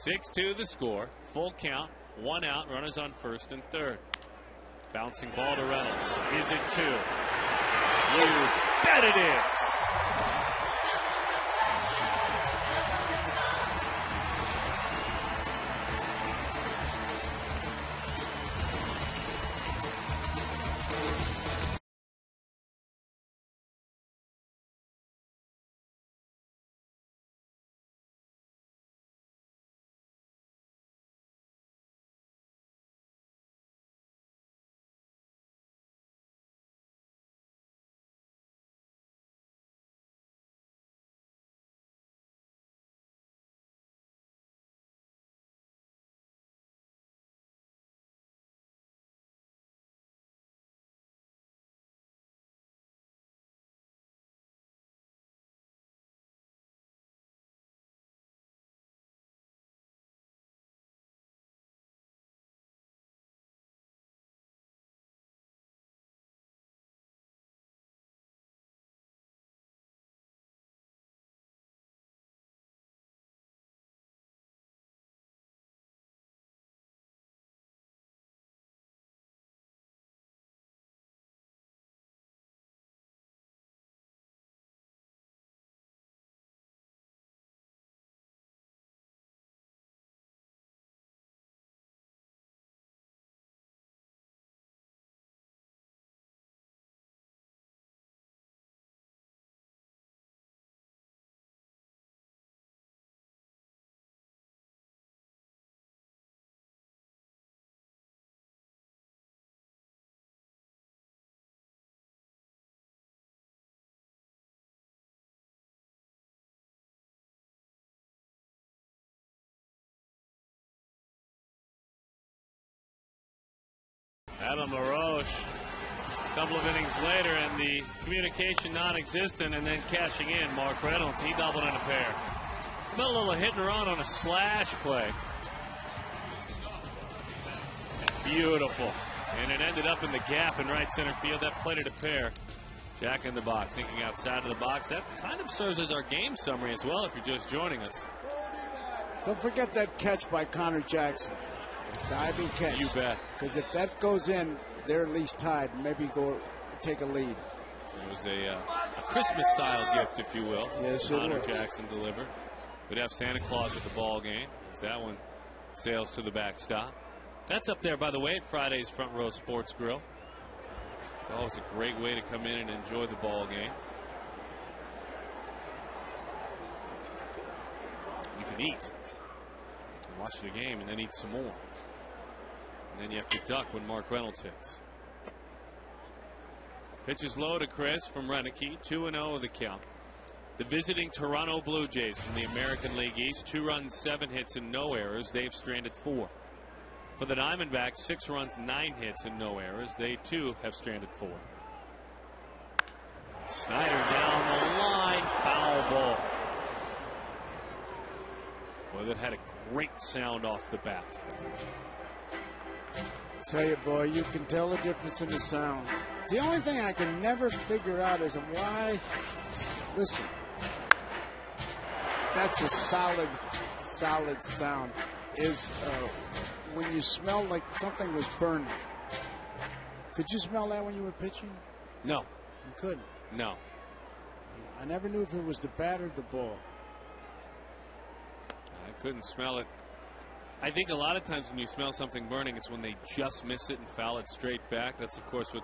(6-2) the score. Full count. 1 out. Runners on first and third. Bouncing ball to Reynolds. Is it 2? You bet it is. Adam LaRoche, a couple of innings later, and the communication non-existent, and then cashing in. Mark Reynolds, he doubled in a pair. A little hit and run on a slash play. Beautiful. And it ended up in the gap in right center field. That played it a pair. Jack in the box, thinking outside of the box. That kind of serves as our game summary as well if you're just joining us. Don't forget that catch by Connor Jackson. Diving catch. You bet. Because if that goes in, they're at least tied. Maybe go take a lead. It was a Christmas-style gift, if you will. Yes, Connor Jackson delivered. We'd have Santa Claus at the ball game as that one sails to the backstop. That's up there, by the way, at Friday's Front Row Sports Grill. It's always a great way to come in and enjoy the ball game. You can eat and watch the game and then eat some more. And then you have to duck when Mark Reynolds hits. Pitch is low to Chris from Renicky. 2-0 the count. The visiting Toronto Blue Jays from the American League East. 2 runs, 7 hits, and no errors. They've stranded 4. For the Diamondbacks, 6 runs, 9 hits, and no errors. They, too, have stranded 4. Snyder down the line. Foul ball. Boy, that had a great sound off the bat. Tell you, boy, you can tell the difference in the sound. The only thing I can never figure out is why. Listen, that's a solid sound. Is when you smell like something was burning. Could you smell that when you were pitching? No. You couldn't? No. I never knew if it was the bat or the ball. I couldn't smell it. I think a lot of times when you smell something burning, it's when they just miss it and foul it straight back. That's, of course, what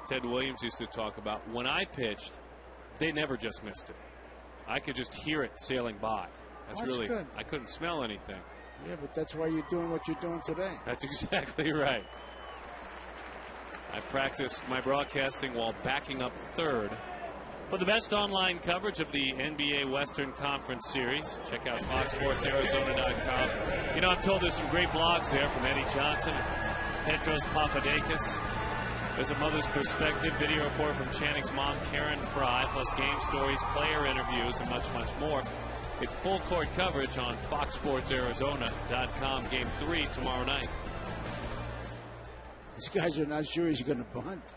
Ted Williams used to talk about. When I pitched, they never just missed it. I could just hear it sailing by. That's really good. I couldn't smell anything. Yeah, but that's why you're doing what you're doing today. That's exactly right. I practiced my broadcasting while backing up third. For the best online coverage of the NBA Western Conference Series, check out FoxSportsArizona.com. You know, I'm told there's some great blogs there from Eddie Johnson and Petros Papadakis. There's a mother's perspective, video report from Channing's mom, Karen Fry, plus game stories, player interviews, and much, much more. It's full court coverage on FoxSportsArizona.com. Game 3 tomorrow night. These guys are not sure he's going to bunt.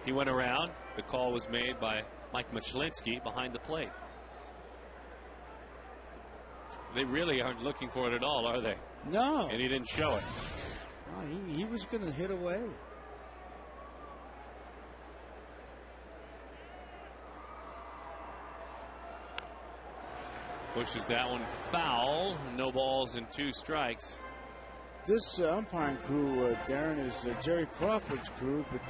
He went around. The call was made by Mike Machlinsky behind the plate. They really aren't looking for it at all, are they? No. And he didn't show it. No, he was going to hit away. Pushes that one foul. No balls and 2 strikes. This umpiring crew, Darren, is Jerry Crawford's crew, but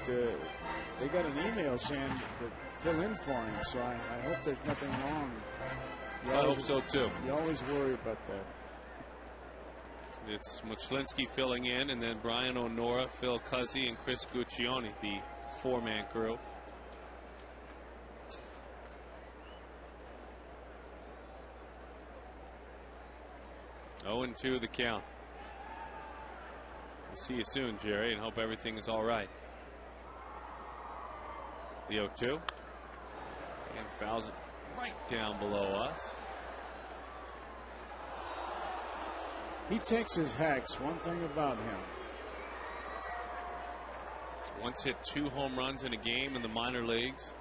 they got an email saying that fill in for him, so I hope there's nothing wrong. I hope so, too. You always worry about that. It's Machlinsky filling in, and then Brian O'Nora, Phil Cuzzy, and Chris Guccione, the 4-man crew. Oh, 0-2 the count. We'll see you soon, Jerry, and hope everything is all right. The 0-2. And fouls it right down below us. He takes his hacks. One thing about him. Once hit 2 home runs in a game in the minor leagues.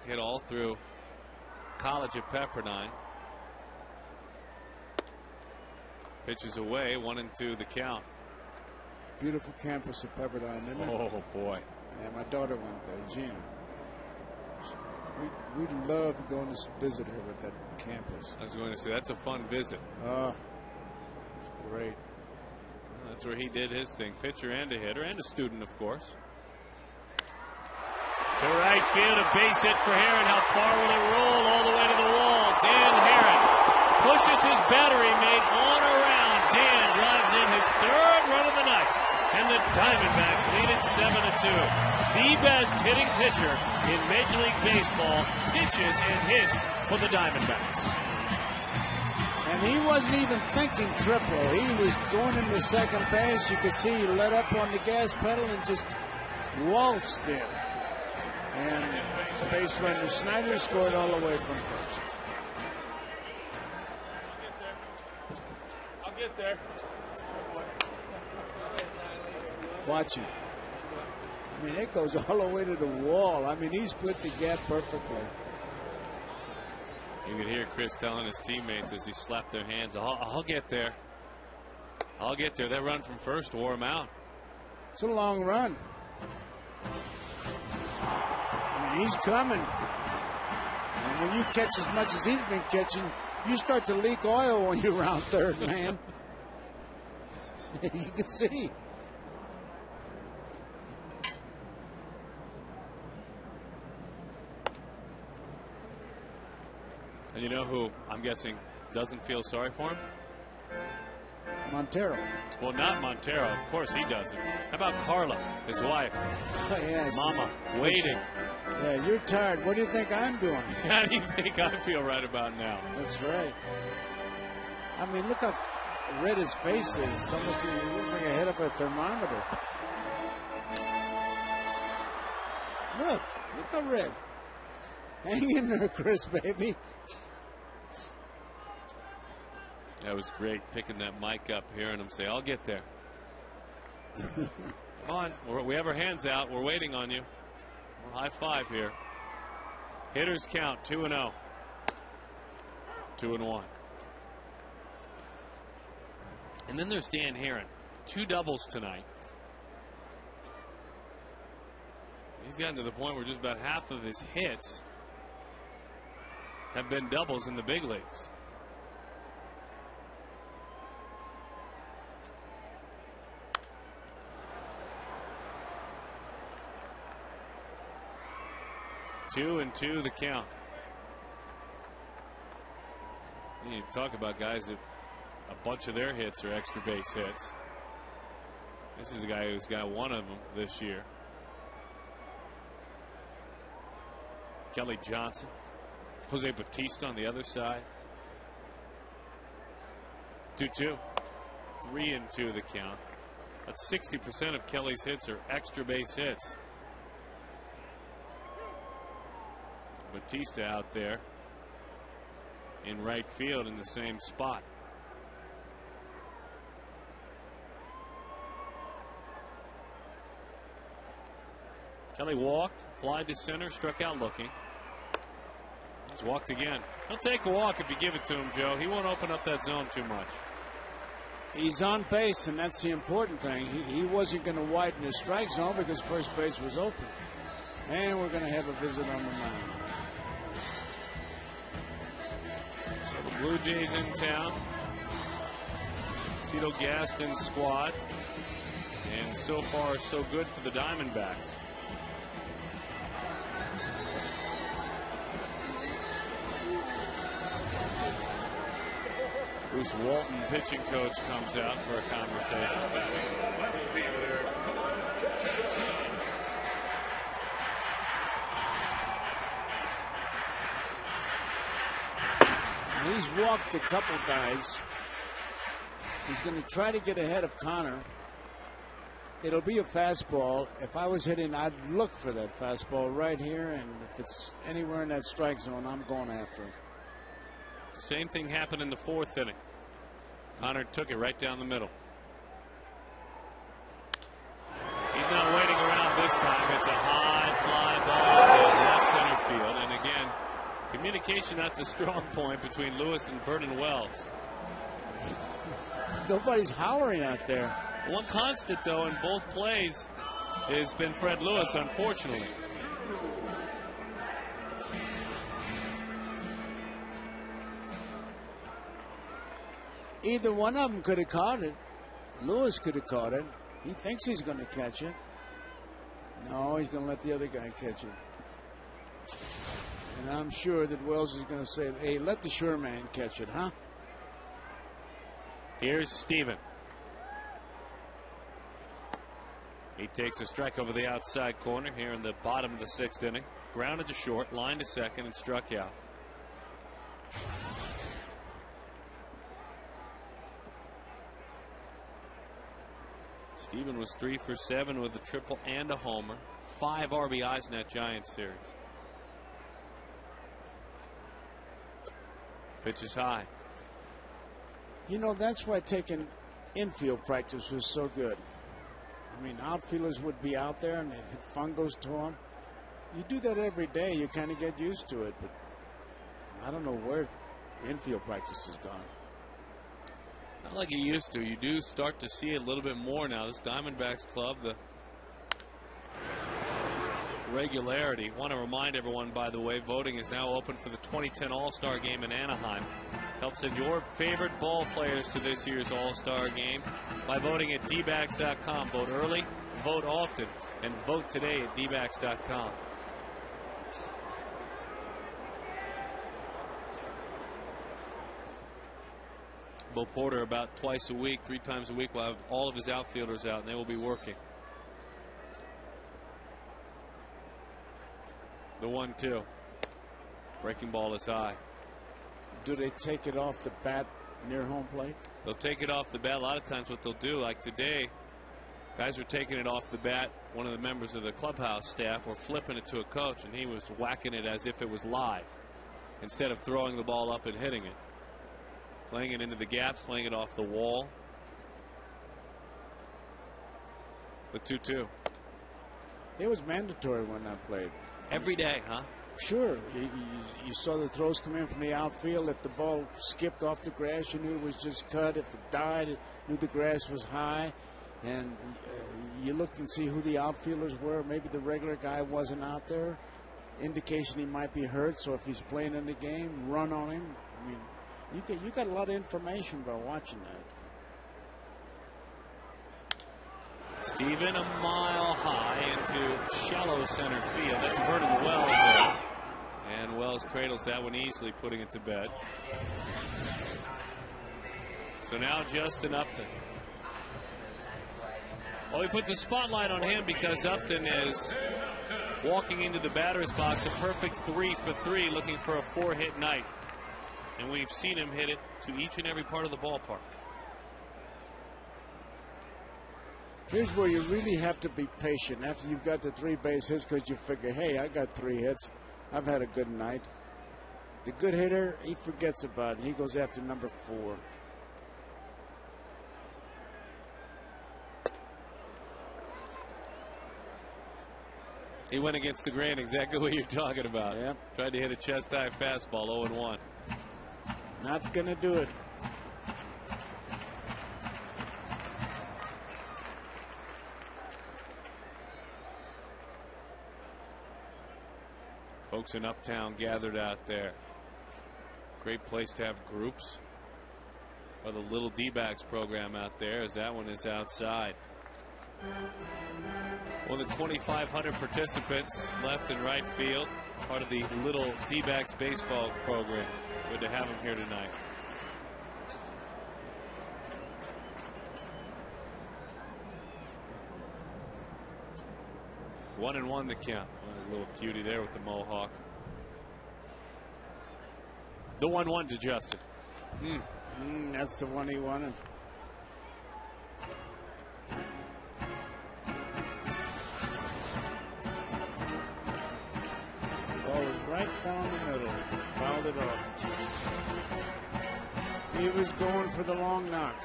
Hit all through college at Pepperdine. Pitches away, 1-2 the count. Beautiful campus at Pepperdine, isn't it? Oh, boy. Yeah, my daughter went there, Gina. We'd love going to visit her with that campus. I was going to say, that's a fun visit. Oh, it's great. Well, that's where he did his thing. Pitcher and a hitter, and a student, of course. To right field, a base hit for Heron. How far will it roll? All the way to the wall. Dan Heron pushes his battery mate on around. Dan drives in his 3rd run of the night. and the Diamondbacks lead it 7-2. The best hitting pitcher in Major League Baseball pitches and hits for the Diamondbacks. And he wasn't even thinking triple. He was going into second base. You could see he let up on the gas pedal and just waltzed in. And base runner Snyder scored all the way from first. I'll get there. Watch him. I mean, it goes all the way to the wall. I mean, he split the gap perfectly. You could hear Chris telling his teammates as he slapped their hands, I'll get there. I'll get there. That run from first wore him out. It's a long run. I mean, he's coming. And when you catch as much as he's been catching, you start to leak oil when you're around third, man. You can see. And you know who I'm guessing doesn't feel sorry for him? Montero. Well, not Montero. Of course he doesn't. How about Carla, his wife? Oh, yes. Mama, waiting. Yeah, you're tired. What do you think I'm doing? How do you think I feel right about now? That's right. I mean, look how red his face is. It's almost, he looks like a head of a thermometer. Look how red. Hang in there, Chris, baby. That was great, picking that mic up, hearing him say, I'll get there. Come on, we have our hands out. We're waiting on you. Well, high five here. Hitters count 2-0. 2-1. And then there's Dan Herron. 2 doubles tonight. He's gotten to the point where just about half of his hits have been doubles in the big leagues. Two and two, the count. You talk about guys that a bunch of their hits are extra base hits. This is a guy who's got one of them this year. Kelly Johnson. Jose Bautista on the other side. 2-2. 3-2 the count. That's 60% of Kelly's hits are extra base hits. Bautista out there in right field in the same spot. Kelly walked, flied to center, struck out looking. He's walked again. He'll take a walk if you give it to him, Joe. He won't open up that zone too much. He's on base, and that's the important thing. He wasn't going to widen his strike zone because first base was open. And we're going to have a visit on the mound. So the Blue Jays in town. Cito Gaston's squad. And so far, so good for the Diamondbacks. Bruce Walton, pitching coach, comes out for a conversation. He's walked a couple guys. He's going to try to get ahead of Connor. It'll be a fastball. If I was hitting, I'd look for that fastball right here, and if it's anywhere in that strike zone, I'm going after it. Same thing happened in the fourth inning. Connor took it right down the middle. He's not waiting around this time. It's a high fly ball in left center field. And again, communication at the strong point between Lewis and Vernon Wells. Nobody's hollering out there. One constant, though, in both plays has been Fred Lewis, unfortunately. Either one of them could have caught it. Lewis could have caught it. He thinks he's going to catch it. No, he's going to let the other guy catch it. And I'm sure that Wells is going to say, hey, let the sure man catch it, huh? Here's Steven. He takes a strike over the outside corner here in the bottom of the 6th inning. Grounded to short, line to second, and struck out. Steven was 3 for 7 with a triple and a homer. 5 RBIs in that Giants series. Pitch is high. You know, that's why taking infield practice was so good. I mean, outfielders would be out there and they'd hit fungos to them. You do that every day, you kind of get used to it. But I don't know where infield practice has gone. Not like you used to. You do start to see it a little bit more now. This Diamondbacks club, the regularity. Want to remind everyone, by the way, voting is now open for the 2010 All-Star Game in Anaheim. Help send your favorite ball players to this year's All-Star Game by voting at dbacks.com. Vote early, vote often, and vote today at dbacks.com. Bo Porter about twice a week, 3 times a week, will have all of his outfielders out, and they will be working. The 1-2. Breaking ball is high. Do they take it off the bat near home plate? They'll take it off the bat. A lot of times what they'll do, like today, guys were taking it off the bat. One of the members of the clubhouse staff were flipping it to a coach, and he was whacking it as if it was live instead of throwing the ball up and hitting it. Playing it into the gaps, playing it off the wall. The 2-2. It was mandatory when I played. Every day, huh? Sure. You saw the throws come in from the outfield. If the ball skipped off the grass, you knew it was just cut. If it died, you knew the grass was high. And you looked and see who the outfielders were. Maybe the regular guy wasn't out there. Indication he might be hurt. So if he's playing in the game, run on him. I mean, you got a lot of information by watching that. Steven a mile high into shallow center field. That's Vernon Wells there. And Wells cradles that one easily, putting it to bed. So now Justin Upton. Well, we put the spotlight on him because Upton is walking into the batter's box, a perfect 3 for 3, looking for a 4-hit night. And we've seen him hit it to each and every part of the ballpark. Here's where you really have to be patient after you've got the 3 base hits, because you figure, hey, I got 3 hits. I've had a good night. The good hitter, he forgets about it. He goes after number 4. He went against the grain, exactly what you're talking about. Yep. Tried to hit a chest-high fastball, 0-1. Not going to do it. Folks in Uptown gathered out there. Great place to have groups. Or the little D-backs program out there, as that one is outside. More than 2,500 participants left in right field. Part of the little D-backs baseball program. Good to have them here tonight. One and one to count. A little cutie there with the mohawk. The 1-1 to Justin. That's the one he wanted. Ball was right down the middle. Fouled it off. He was going for the long knock.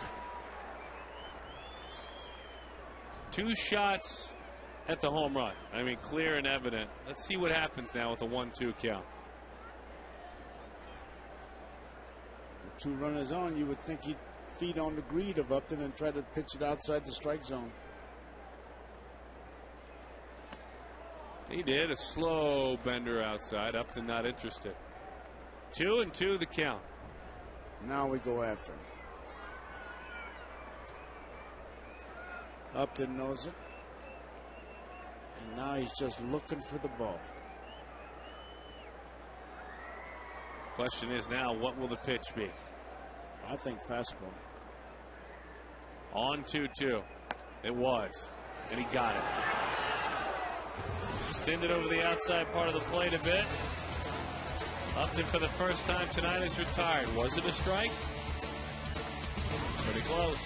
2 shots at the home run. I mean, clear and evident. Let's see what happens now with a 1-2 count. 2 runners on, you would think he'd feed on the greed of Upton and try to pitch it outside the strike zone. He did. A slow bender outside. Upton not interested. 2-2 the count. Now we go after him. Upton knows it. And now he's just looking for the ball. Question is now, what will the pitch be? I think fastball. On 2-2. It was. And he got it. Extended over the outside part of the plate a bit. Upton for the first time tonight is retired. Was it a strike? Pretty close.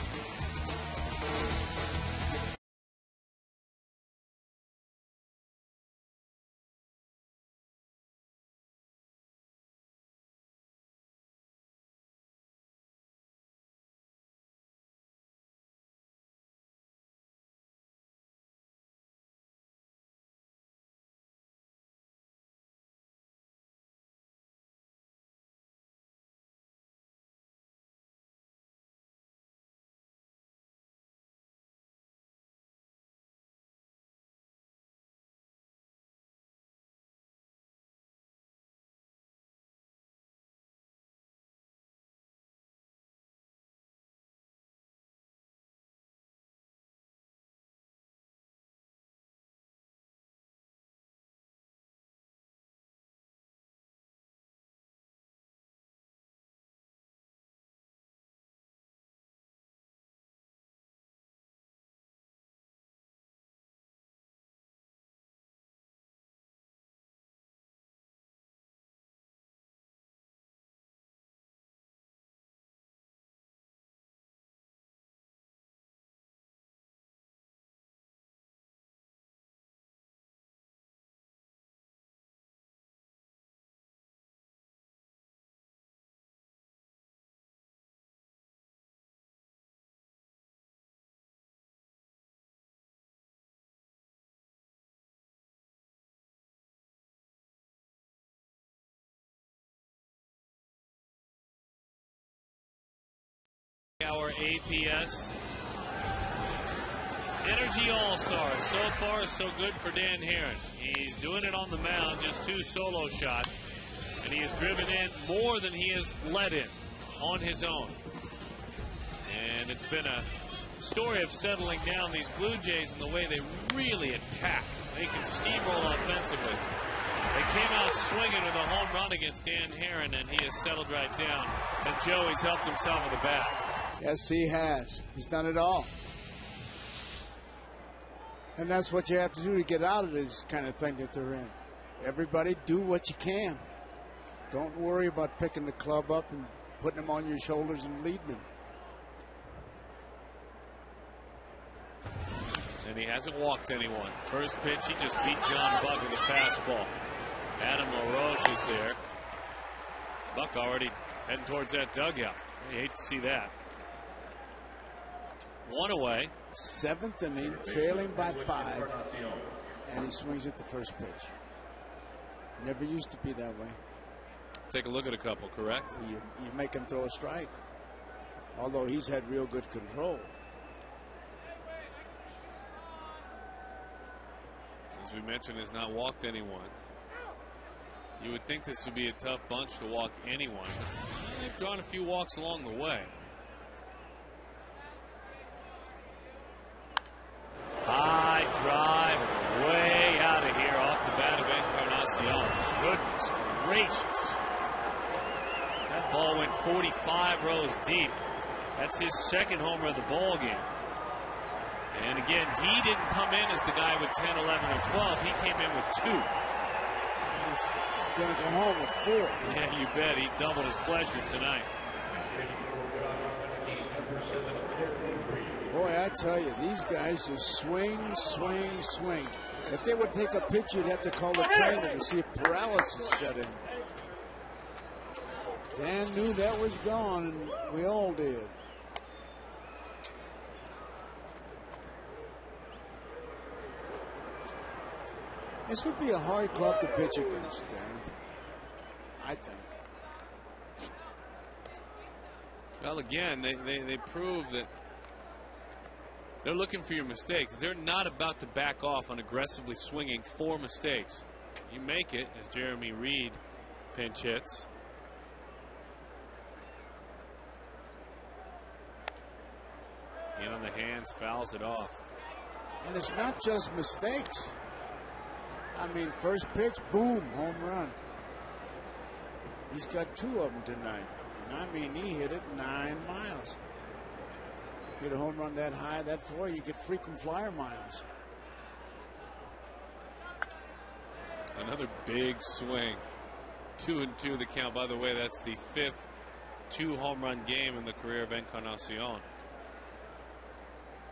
Our APS Energy All-Stars. So far, so good for Dan Herron. He's doing it on the mound, just 2 solo shots, and he has driven in more than he has let in on his own. And it's been a story of settling down these Blue Jays in the way they really attack. They can steamroll offensively. They came out swinging with a home run against Dan Herron, and he has settled right down. And Joey's helped himself with the bat. Yes, he has. He's done it all. And that's what you have to do to get out of this kind of thing that they're in. Everybody do what you can. Don't worry about picking the club up and putting them on your shoulders and leading them. And he hasn't walked anyone. First pitch, he just beat John Buck with a fastball. Adam LaRoche is there. Buck already heading towards that dugout. You hate to see that. 1 away. 7th inning, trailing by 5, and he swings at the first pitch. Never used to be that way. Take a look at a couple, correct? You make him throw a strike, although he's had real good control. As we mentioned, has not walked anyone. You would think this would be a tough bunch to walk anyone. They've drawn a few walks along the way. High drive, way out of here off the bat of Encarnacion. Goodness gracious. That ball went 45 rows deep. That's his 2nd homer of the ball game. And again, he didn't come in as the guy with 10, 11, or 12. He came in with 2. He's going to go home with 4. Yeah, you bet. He doubled his pleasure tonight. Boy, I tell you, these guys just swing, swing, swing. If they would take a pitch, you'd have to call the trainer to see if paralysis set in. Dan knew that was gone, and we all did. This would be a hard club to pitch against, Dan. I think. Well, again, they prove that they're looking for your mistakes. They're not about to back off on aggressively swinging for mistakes. You make it, as Jeremy Reed pinch hits. In on the hands, fouls it off. And it's not just mistakes. I mean, first pitch, boom, home run. He's got 2 of them tonight. I mean, he hit it 9 miles. Hit a home run that high, that far, you get frequent flyer miles. Another big swing. 2-2 the count. By the way, that's the 5th 2-home run game in the career of Encarnacion.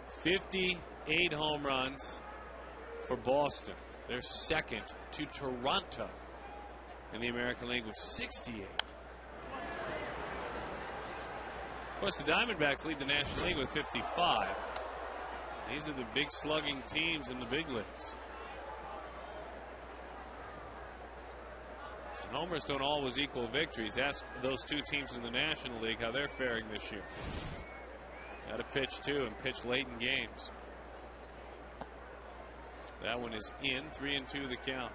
58 home runs for Boston. They're second to Toronto in the American League with 68. Of course, the Diamondbacks lead the National League with 55. These are the big slugging teams in the big leagues. And homers don't always equal victories. Ask those two teams in the National League how they're faring this year. Got to pitch too, and pitch late in games. That one is in. 3-2 the count.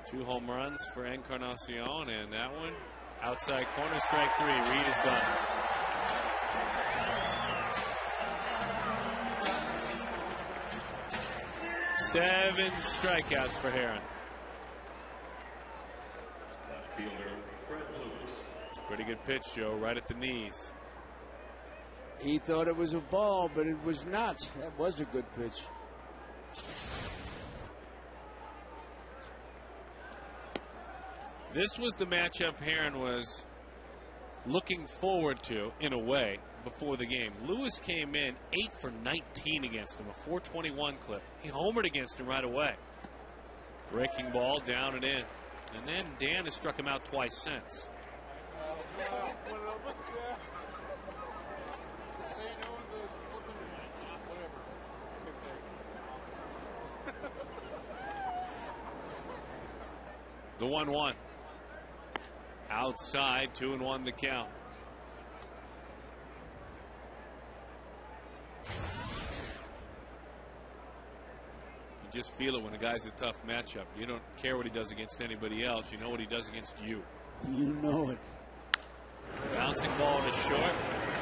Two home runs for Encarnacion, and that one outside corner, strike 3. Reed is done. Seven strikeouts for Heron. Pretty good pitch, Joe, right at the knees. He thought it was a ball, but it was not. That was a good pitch. This was the matchup Heron was looking forward to, in a way, before the game. Lewis came in 8 for 19 against him, a 421 clip. He homered against him right away. Breaking ball down and in. And then Dan has struck him out twice since. The 1-1. Outside, 2-1 the count. You just feel it when a guy's a tough matchup. You don't care what he does against anybody else. You know what he does against you. You know it. Bouncing ball to short.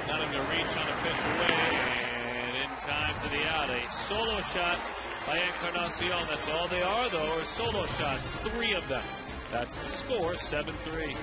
Not in the reach on a pitch away. And in time for the out. A solo shot by Encarnacion. That's all they are, though, are solo shots. 3 of them. That's the score, 7-3.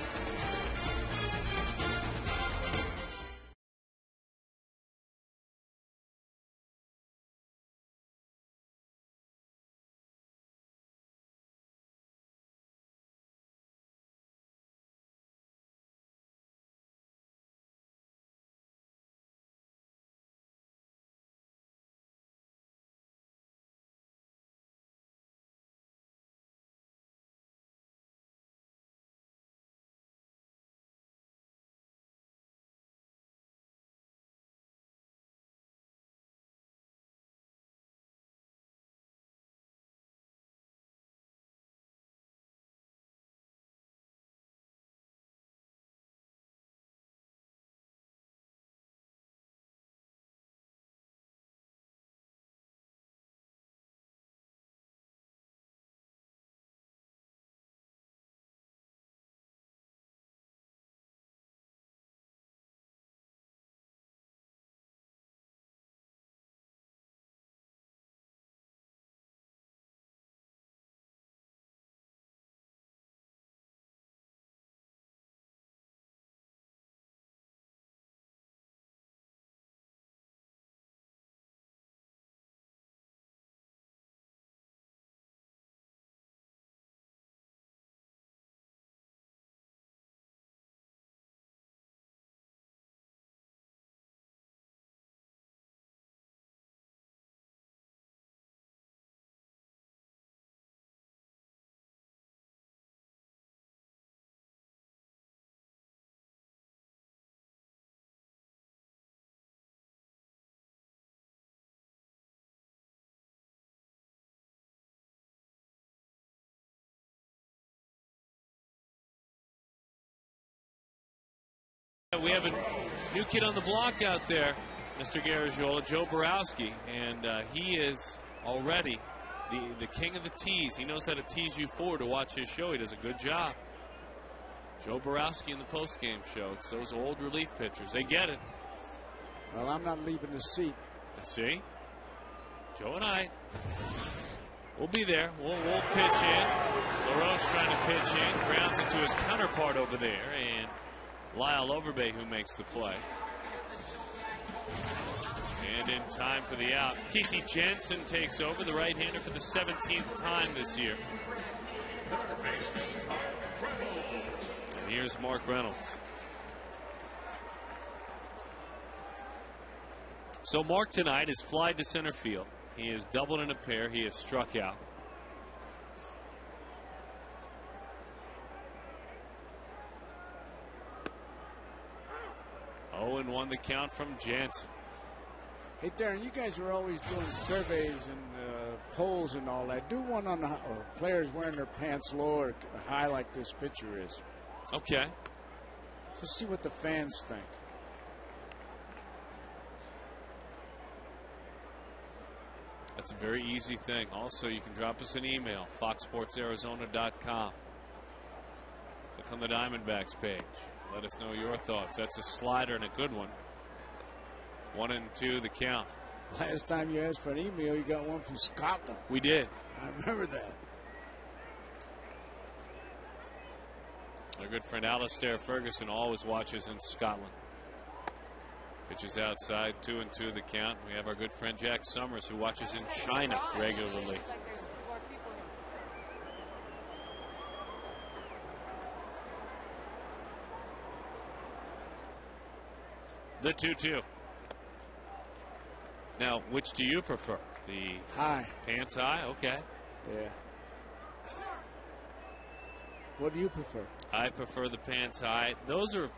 We have a new kid on the block out there, Mr. Garagiola, Joe Borowski, and he is already the king of the tease. He knows how to tease you forward to watch his show. He does a good job. Joe Borowski in the postgame show. It's those old relief pitchers. They get it. Well, I'm not leaving the seat. Let's see. Joe and I We'll be there. We'll pitch in. LaRoche trying to pitch in. Grounds into his counterpart over there. And Lyle Overbay who makes the play. And in time for the out, Casey Jensen takes over, the right-hander, for the 17th time this year. And here's Mark Reynolds. So Mark tonight has flied to center field. He has doubled in a pair. He has struck out. Oh, and 1 the count from Jansen. Hey, Darren, you guys were always doing surveys and polls and all that. Do one on the players wearing their pants low or high like this pitcher is. Okay. So see what the fans think. That's a very easy thing. Also, you can drop us an email, foxsportsarizona.com. Click on the Diamondbacks page. Let us know your thoughts. That's a slider and a good one. 1 and 2 the count. Last time you asked for an email, you got one from Scotland. We did. I remember that. Our good friend Alistair Ferguson always watches in Scotland. Pitches outside, 2 and 2 the count. We have our good friend Jack Summers who watches in China regularly. The 2-2. Now, which do you prefer? The high. Pants high? Okay. Yeah. What do you prefer? I prefer the pants high. Those are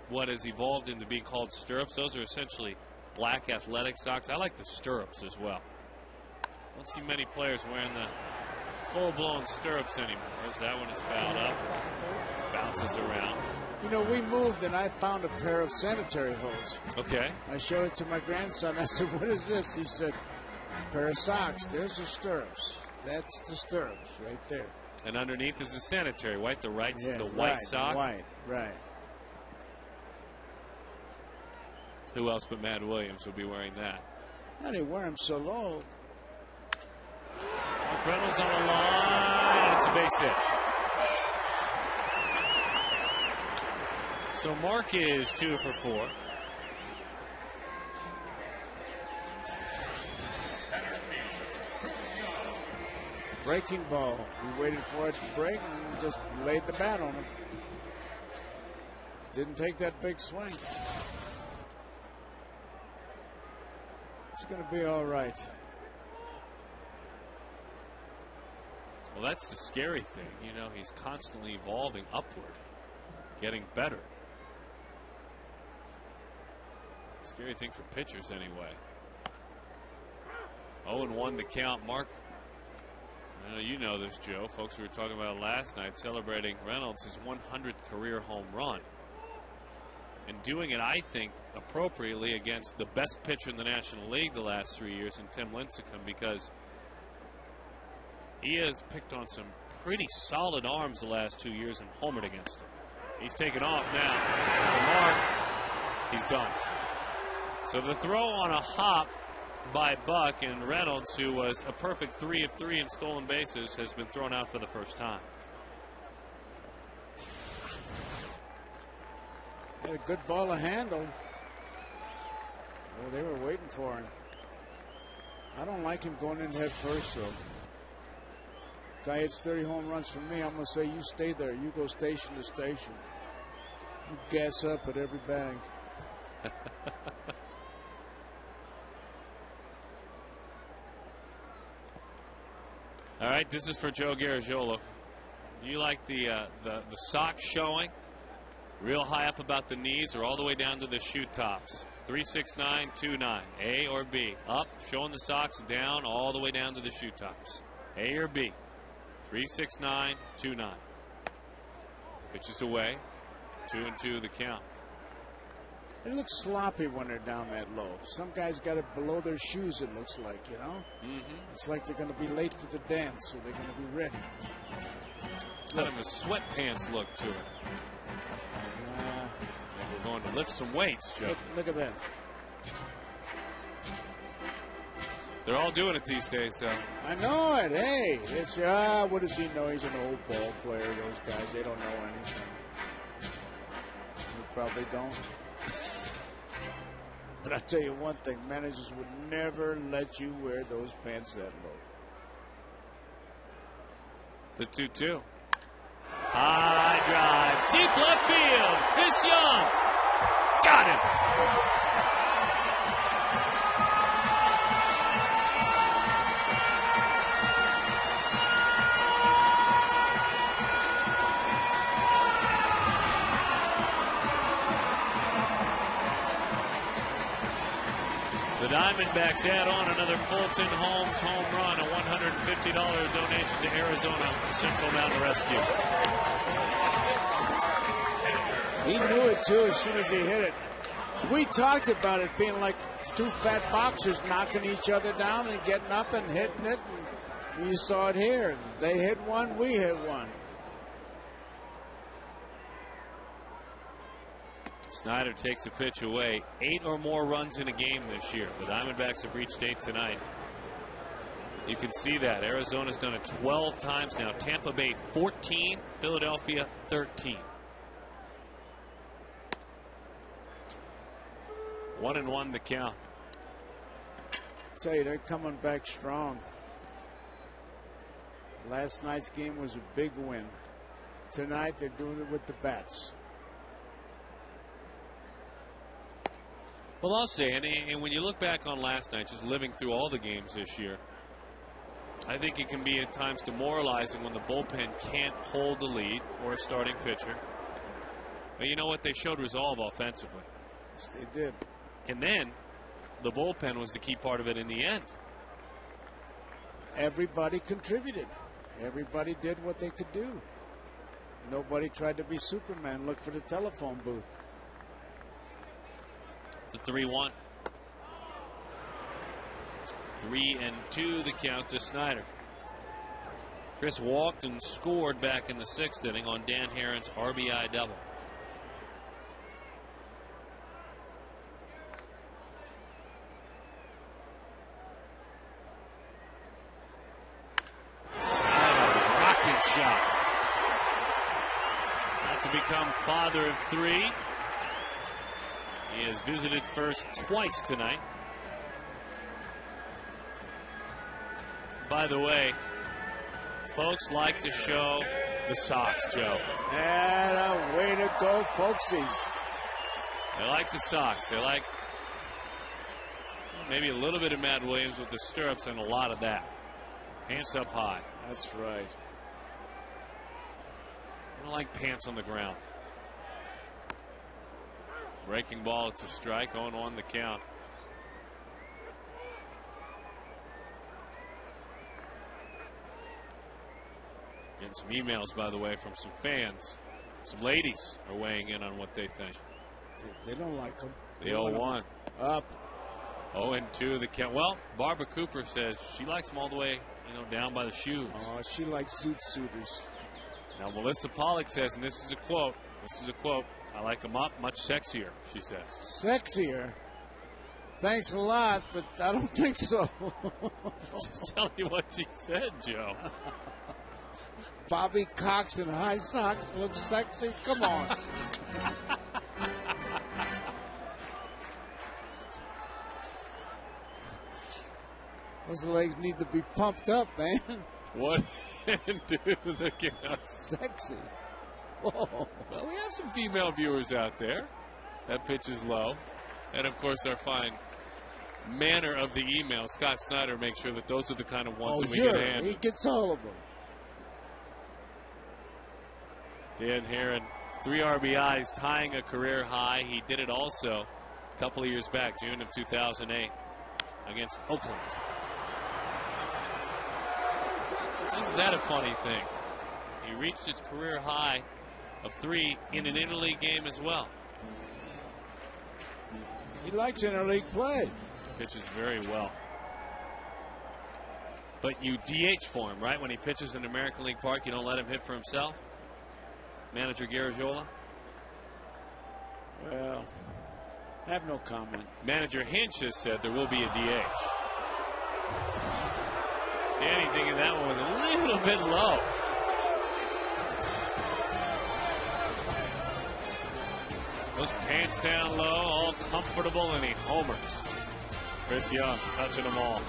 what has evolved into being called stirrups. Those are essentially black athletic socks. I like the stirrups as well. Don't see many players wearing the full-blown stirrups anymore. As that one is fouled up, bounces around. You know, we moved and I found a pair of sanitary hose. Okay. I showed it to my grandson. I said, "What is this?" He said, "Pair of socks. There's the stirrups. That's the stirrups right there." And underneath is the sanitary white, the white right, sock. White, right. Who else but Matt Williams will be wearing that? How do they wear them so low? Mark Reynolds on the line. It's a base hit. So Mark is 2 for 4. Breaking ball. We waited for it to break and just laid the bat on him. Didn't take that big swing. It's going to be all right. Well, that's the scary thing. You know, he's constantly evolving upward, getting better. Scary thing for pitchers anyway. 0-1 to count. Mark, you know this, Joe. Folks, we were talking about it last night, celebrating Reynolds' his 100th career home run. And doing it, I think, appropriately against the best pitcher in the National League the last 3 years in Tim Lincecum, because he has picked on some pretty solid arms the last 2 years and homered against them. He's taken off now. For Mark, he's done. So the throw on a hop by Buck, and Reynolds, who was a perfect 3 of 3 in stolen bases, has been thrown out for the first time. Had a good ball to handle. Well, they were waiting for him. I don't like him going in head first, though. Guy hits 30 home runs for me. I'm going to say, you stay there. You go station to station. You gas up at every bag. All right, this is for Joe Garagiola. Do you like the socks showing real high up about the knees or all the way down to the shoe tops? 36929, A or B? Up, showing the socks, down, all the way down to the shoe tops. A or B? 36929. Pitches away. 2-2 the count. It looks sloppy when they're down that low. Some guys got it below their shoes, it looks like, you know? It's like they're going to be late for the dance, so they're going to be ready. Kind of a sweatpants look to it. And we're going to lift some weights, Joe. Look at that. They're all doing it these days, so. I know it. Hey, it's what does he know? He's an old ball player. Those guys, they don't know anything. They probably don't. But I'll tell you one thing, managers would never let you wear those pants that low. The 2-2. High drive. Deep left field. Chris Young. Got him. The Diamondbacks add on another Fulton Holmes home run, a $150 donation to Arizona Central Mountain Rescue. He knew it, too, as soon as he hit it. We talked about it being like two fat boxers knocking each other down and getting up and hitting it. And you saw it here. They hit one, we hit one. Snyder takes a pitch away. 8 or more runs in a game this year. The Diamondbacks have reached 8 tonight. You can see that. Arizona's done it 12 times now. Tampa Bay 14, Philadelphia 13. 1-1 the count. I tell you, they're coming back strong. Last night's game was a big win. Tonight they're doing it with the bats. Well, I'll say, and when you look back on last night, just living through all the games this year, I think it can be at times demoralizing when the bullpen can't hold the lead or a starting pitcher. But you know what? They showed resolve offensively. Yes, they did. And then the bullpen was the key part of it in the end. Everybody contributed. Everybody did what they could do. Nobody tried to be Superman, look for the telephone booth. The 3-1. 3-2 the count to Snyder. Chris walked and scored back in the 6th inning on Dan Herron's RBI double. Snyder, rocket shot. Not to become father of 3. He has visited first twice tonight. By the way, folks like to show the socks, Joe. And a way to go, folksies. They like the socks. They like maybe a little bit of Matt Williams with the stirrups and a lot of that. Pants up high. That's right. I don't like pants on the ground. Breaking ball, it's a strike, 0-1 the count. Getting some emails, by the way, from some fans. Some ladies are weighing in on what they think. They don't like them. The 0-1. Up. 0-2 the count. Well, Barbara Cooper says she likes them all the way, down by the shoes. Oh, she likes suitors. Now, Melissa Pollock says, and this is a quote, I like them up, much sexier, she says. Sexier? Thanks a lot, but I don't think so. Just telling you what she said, Joe. Bobby Cox in high socks looks sexy? Come on. Those legs need to be pumped up, man. What do the count? Sexy. Whoa. Well, we have some female viewers out there. That pitch is low. And, of course, our fine manner of the email, Scott Snyder, makes sure that those are the kind of ones that we sure. get handed. He gets all of them. Dan Herron, 3 RBIs, tying a career high. He did it also a couple of years back, June of 2008, against Oakland. Isn't that a funny thing? He reached his career high of 3 in an interleague game as well. He likes interleague play. Pitches very well. But you DH for him, right? When he pitches in American League Park, you don't let him hit for himself? Manager Garagiola? Well, I have no comment. Manager Hinch has said there will be a DH. Danny thinking that one was a little bit low. Those pants down low, all comfortable, and he homers. Chris Young touching them all.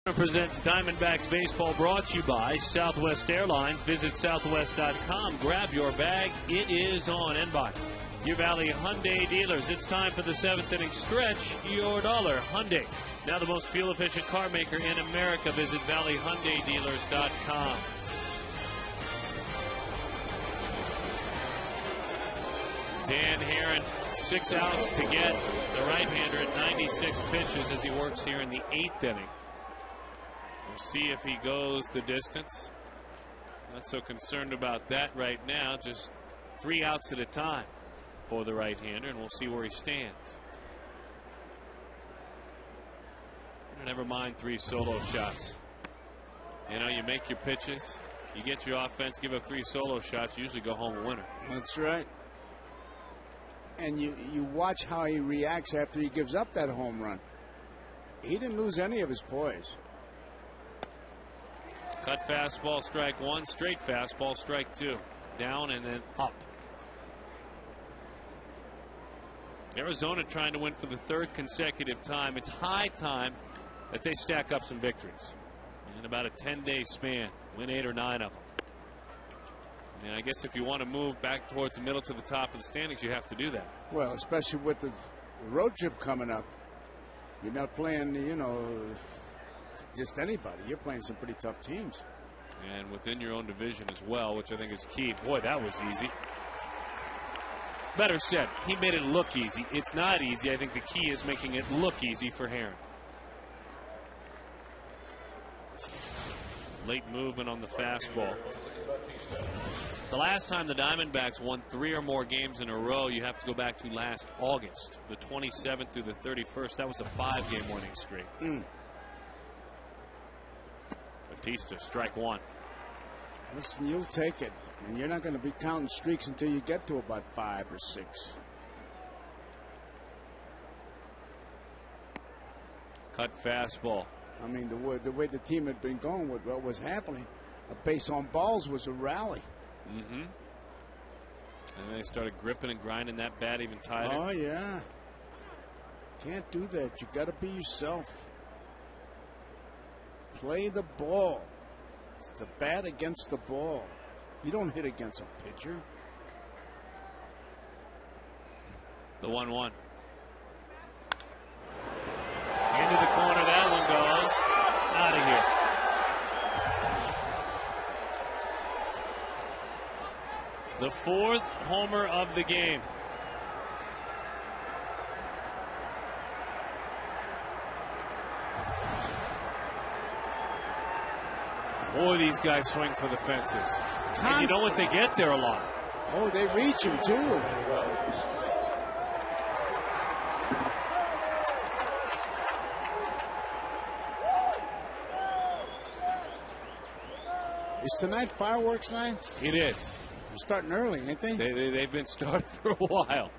Presents Diamondbacks Baseball, brought to you by Southwest Airlines. Visit southwest.com. Grab your bag. It is on. And by your Valley Hyundai dealers. It's time for the 7th inning stretch. Your dollar. Hyundai. Now the most fuel-efficient car maker in America. Visit valleyhyundaidealers.com. Dan Herron, 6 outs to get the right-hander at 96 pitches as he works here in the 8th inning. We'll see if he goes the distance. Not so concerned about that right now. Just 3 outs at a time for the right-hander, and we'll see where he stands. Never mind 3 solo shots. You know, you make your pitches, you get your offense, give up 3 solo shots, you usually go home a winner. That's right. And you watch how he reacts after he gives up that home run. He didn't lose any of his poise. Cut fastball, strike 1. Straight fastball, strike 2. Down and then up. Arizona trying to win for the 3rd consecutive time. It's high time that they stack up some victories in about a 10-day span. Win 8 or 9 of them. And I guess if you want to move back towards the middle to the top of the standings, you have to do that. Well, especially with the road trip coming up. You're not playing, you know, just anybody. You're playing some pretty tough teams. And within your own division as well, which I think is key. Boy, that was easy. Better said, he made it look easy. It's not easy. I think the key is making it look easy for Herron. Late movement on the fastball. The last time the Diamondbacks won 3 or more games in a row, you have to go back to last August, the 27th through the 31st. That was a 5-game winning streak. Batista, strike 1. Listen, you'll take it. And you're not going to be counting streaks until you get to about 5 or 6. Cut fastball. I mean, the way the team had been going with what was happening, a base on balls was a rally. Mm-hmm. And they started gripping and grinding that bat even tighter. Oh, yeah. Can't do that. You got to be yourself. Play the ball. It's the bat against the ball. You don't hit against a pitcher. The 1-1. Into the corner, that one goes. Out of here. The 4th homer of the game. Boy, these guys swing for the fences. And you know what? They get there a lot. Oh, they reach him, too. Is tonight fireworks night? It is. They're starting early, ain't they? They've been started for a while.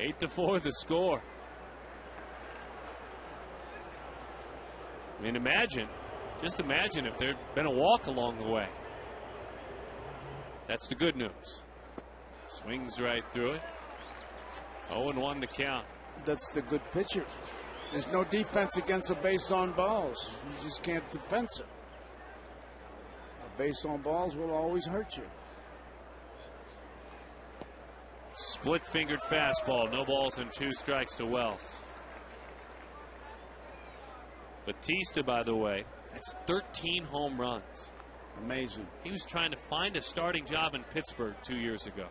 8-4 the score. I mean, just imagine if there'd been a walk along the way. That's the good news. Swings right through it. 0-1 to count. That's the good pitcher. There's no defense against a base on balls. You just can't defense it. A base on balls will always hurt you. Split-fingered fastball. No balls and 2 strikes to Wells. Batista, by the way, that's 13 home runs. Amazing. He was trying to find a starting job in Pittsburgh 3 years ago.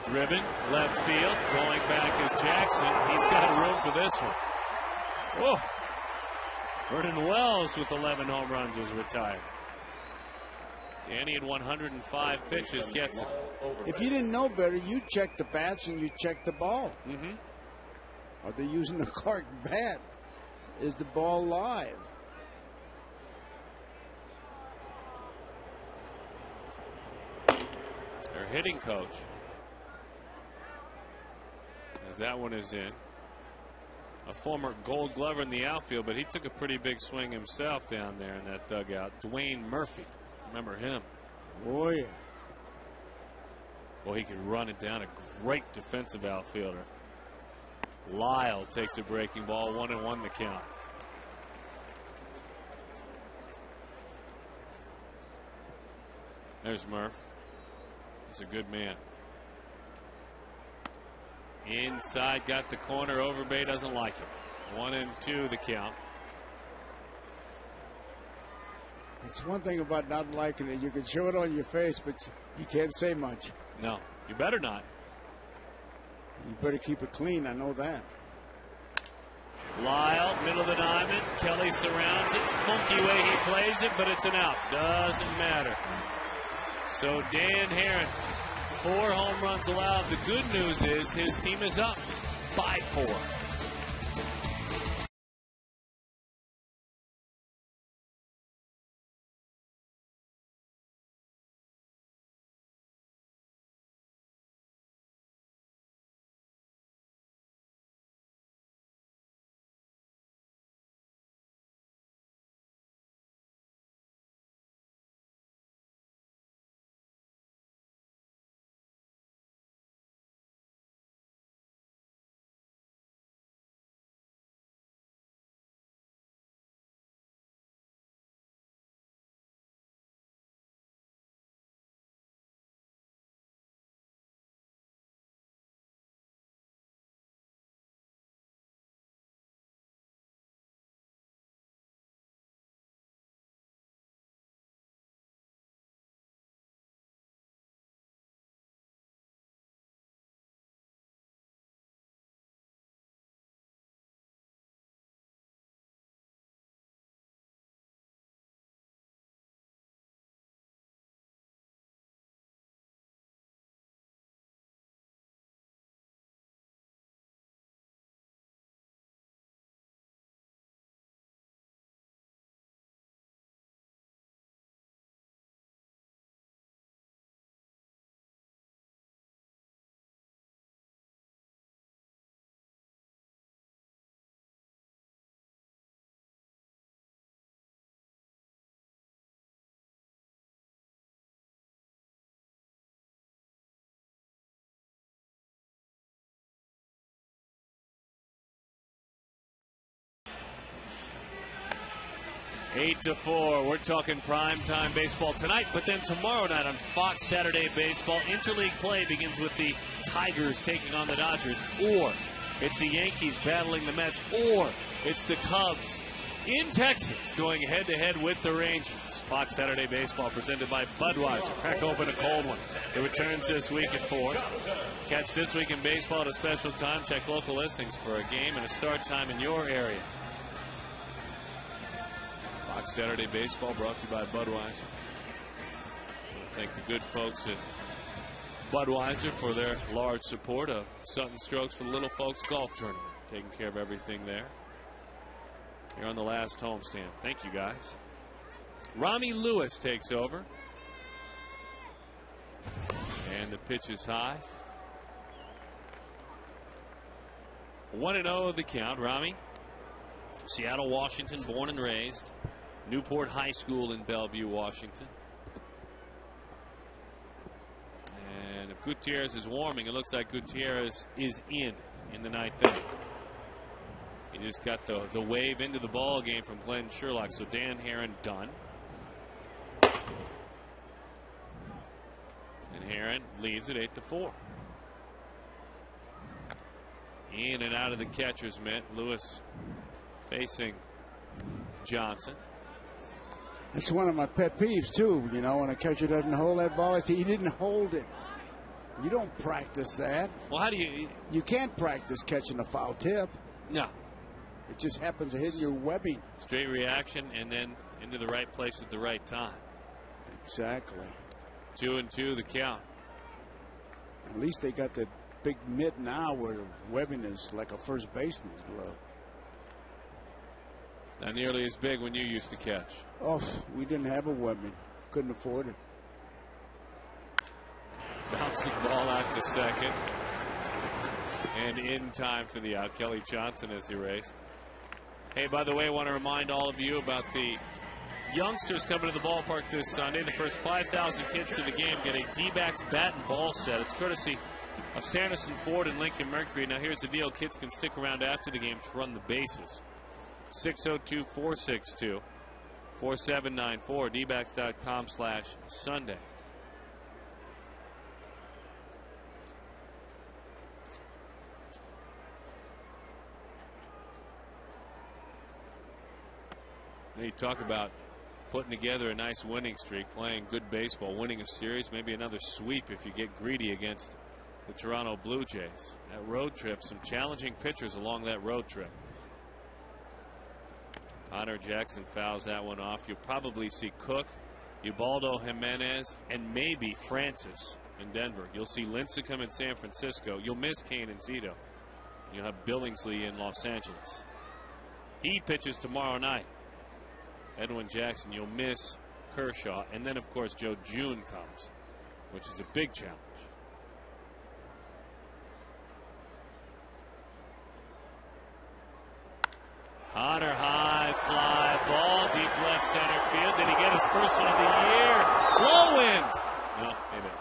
Driven, left field, going back is Jackson. He's got room for this one. Whoa. Vernon Wells with 11 home runs is retired. Danny in 105 pitches gets it. If you didn't know better, you'd check the bats and you'd check the ball. Mm-hmm. Are they using the correct bat? Is the ball live? Their hitting coach, as that one is in. A former Gold Glover in the outfield, but he took a pretty big swing himself down there in that dugout. Dwayne Murphy. Remember him? Oh, yeah. Well, he could run it down. A great defensive outfielder. Lyle takes a breaking ball. 1-1 the count. There's Murph. He's a good man. Inside, got the corner. Overbay doesn't like it. 1-2 the count. It's one thing about not liking it. You can show it on your face, but you can't say much. No, you better not. You better keep it clean. I know that. Lyle, middle of the diamond. Kelly surrounds it. Funky way he plays it, but it's an out. Doesn't matter. So Dan Herron, 4 home runs allowed. The good news is his team is up 5-4. Eight to 4. We're talking primetime baseball tonight, but then tomorrow night on Fox Saturday Baseball, interleague play begins with the Tigers taking on the Dodgers, or it's the Yankees battling the Mets, or it's the Cubs in Texas, going head-to-head with the Rangers. Fox Saturday Baseball presented by Budweiser. Crack open a cold one. It returns this week at 4. Catch This Week in Baseball at a special time. Check local listings for a game and a start time in your area. Fox Saturday Baseball brought to you by Budweiser. Thank the good folks at Budweiser for their large support of Sutton Strokes for the Little Folks Golf Tournament. Taking care of everything there. Here on the last homestand. Thank you, guys. Rami Lewis takes over. And the pitch is high. 1-0 the count. Rami, Seattle, Washington, born and raised. Newport High School in Bellevue, Washington. And if Gutierrez is warming, it looks like Gutierrez is in the ninth inning. He just got the wave into the ball game from Glenn Sherlock. So Dan Herron done. And Herron leads at 8-4. In and out of the catcher's mitt. Lewis facing Johnson. That's one of my pet peeves, too. You know, when a catcher doesn't hold that ball, I say he didn't hold it. You don't practice that. Well, how do you? You can't practice catching a foul tip. No. It just happens to hit your webbing. Straight reaction and then into the right place at the right time. Exactly. 2-2 the count. At least they got the big mitt now where the webbing is like a first baseman's glove. Not nearly as big when you used to catch. Oh, we didn't have a webbing. Couldn't afford it. Bouncing ball out to second. And in time for the out. Kelly Johnson is erased. Hey, by the way, I want to remind all of you about the youngsters coming to the ballpark this Sunday. The first 5,000 kids to the game get a D-backs bat and ball set. It's courtesy of Sanderson Ford and Lincoln Mercury. Now, here's the deal. Kids can stick around after the game to run the bases. 602-462-4794. dbacks.com/Sunday. You talk about putting together a nice winning streak, playing good baseball, winning a series, maybe another sweep if you get greedy against the Toronto Blue Jays. That road trip, some challenging pitchers along that road trip. Connor Jackson fouls that one off. You'll probably see Cook, Ubaldo Jimenez, and maybe Francis in Denver. You'll see Lincecum in San Francisco. You'll miss Kane and Zito. You'll have Billingsley in Los Angeles. He pitches tomorrow night. Edwin Jackson, you'll miss Kershaw. And then, of course, Joe June comes, which is a big challenge. Hunter, high fly ball, deep left center field. Did he get his first one of the year? Blow wind. No, he didn't.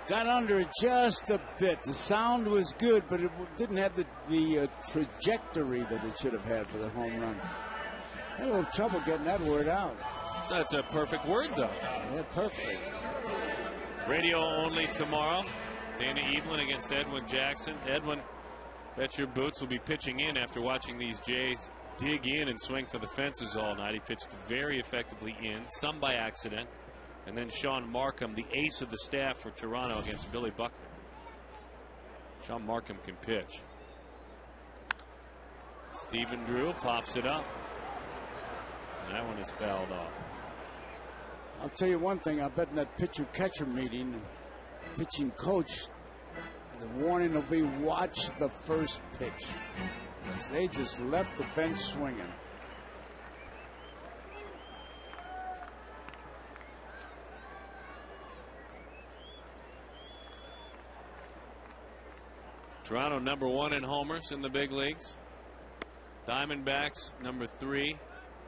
Got under it just a bit. The sound was good, but it didn't have the trajectory that it should have had for the home run. Had a little trouble getting that word out. That's a perfect word, though. Yeah, perfect. Radio only tomorrow. Dana Evelyn against Edwin Jackson. Edwin, bet your boots, will be pitching in after watching these Jays dig in and swing for the fences all night. He pitched very effectively in, some by accident. And then Sean Markham, the ace of the staff for Toronto, against Billy Buckner. Sean Markham can pitch. Stephen Drew pops it up. And that one is fouled off. I'll tell you one thing. I bet in that pitcher-catcher meeting, pitching coach, the warning will be watch the first pitch. Because they just left the bench swinging. Toronto #1 in homers in the big leagues. Diamondbacks #3.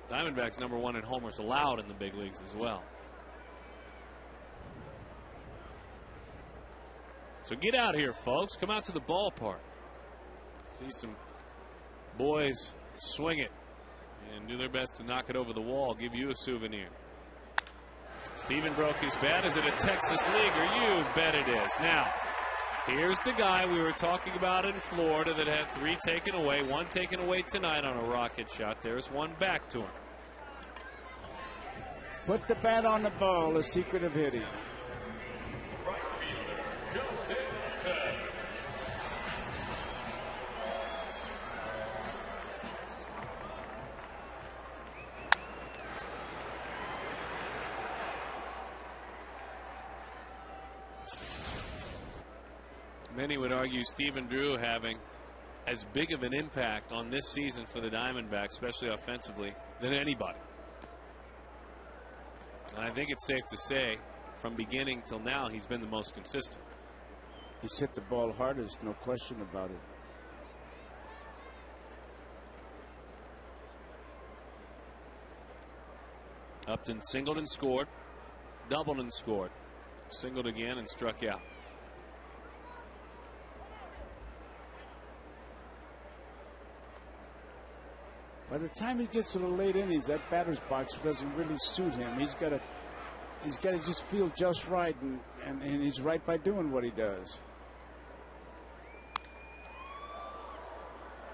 Diamondbacks #1 in homers allowed in the big leagues as well. So get out here, folks. Come out to the ballpark. See some boys swing it and do their best to knock it over the wall. Give you a souvenir. Steven broke his bat. Is it a Texas leaguer? You bet it is. Now, Here's the guy we were talking about in Florida that had 3 taken away, 1 taken away tonight on a rocket shot. There's 1 back to him. Put the bat on the ball, the secret of hitting. Many would argue Stephen Drew having as big of an impact on this season for the Diamondbacks, especially offensively, than anybody. And I think it's safe to say from beginning till now he's been the most consistent. He's hit the ball hardest, no question about it. Upton singled and scored, doubled and scored, singled again and struck out. By the time he gets to the late innings, that batter's box doesn't really suit him. He's got to just feel just right, and he's right by doing what he does.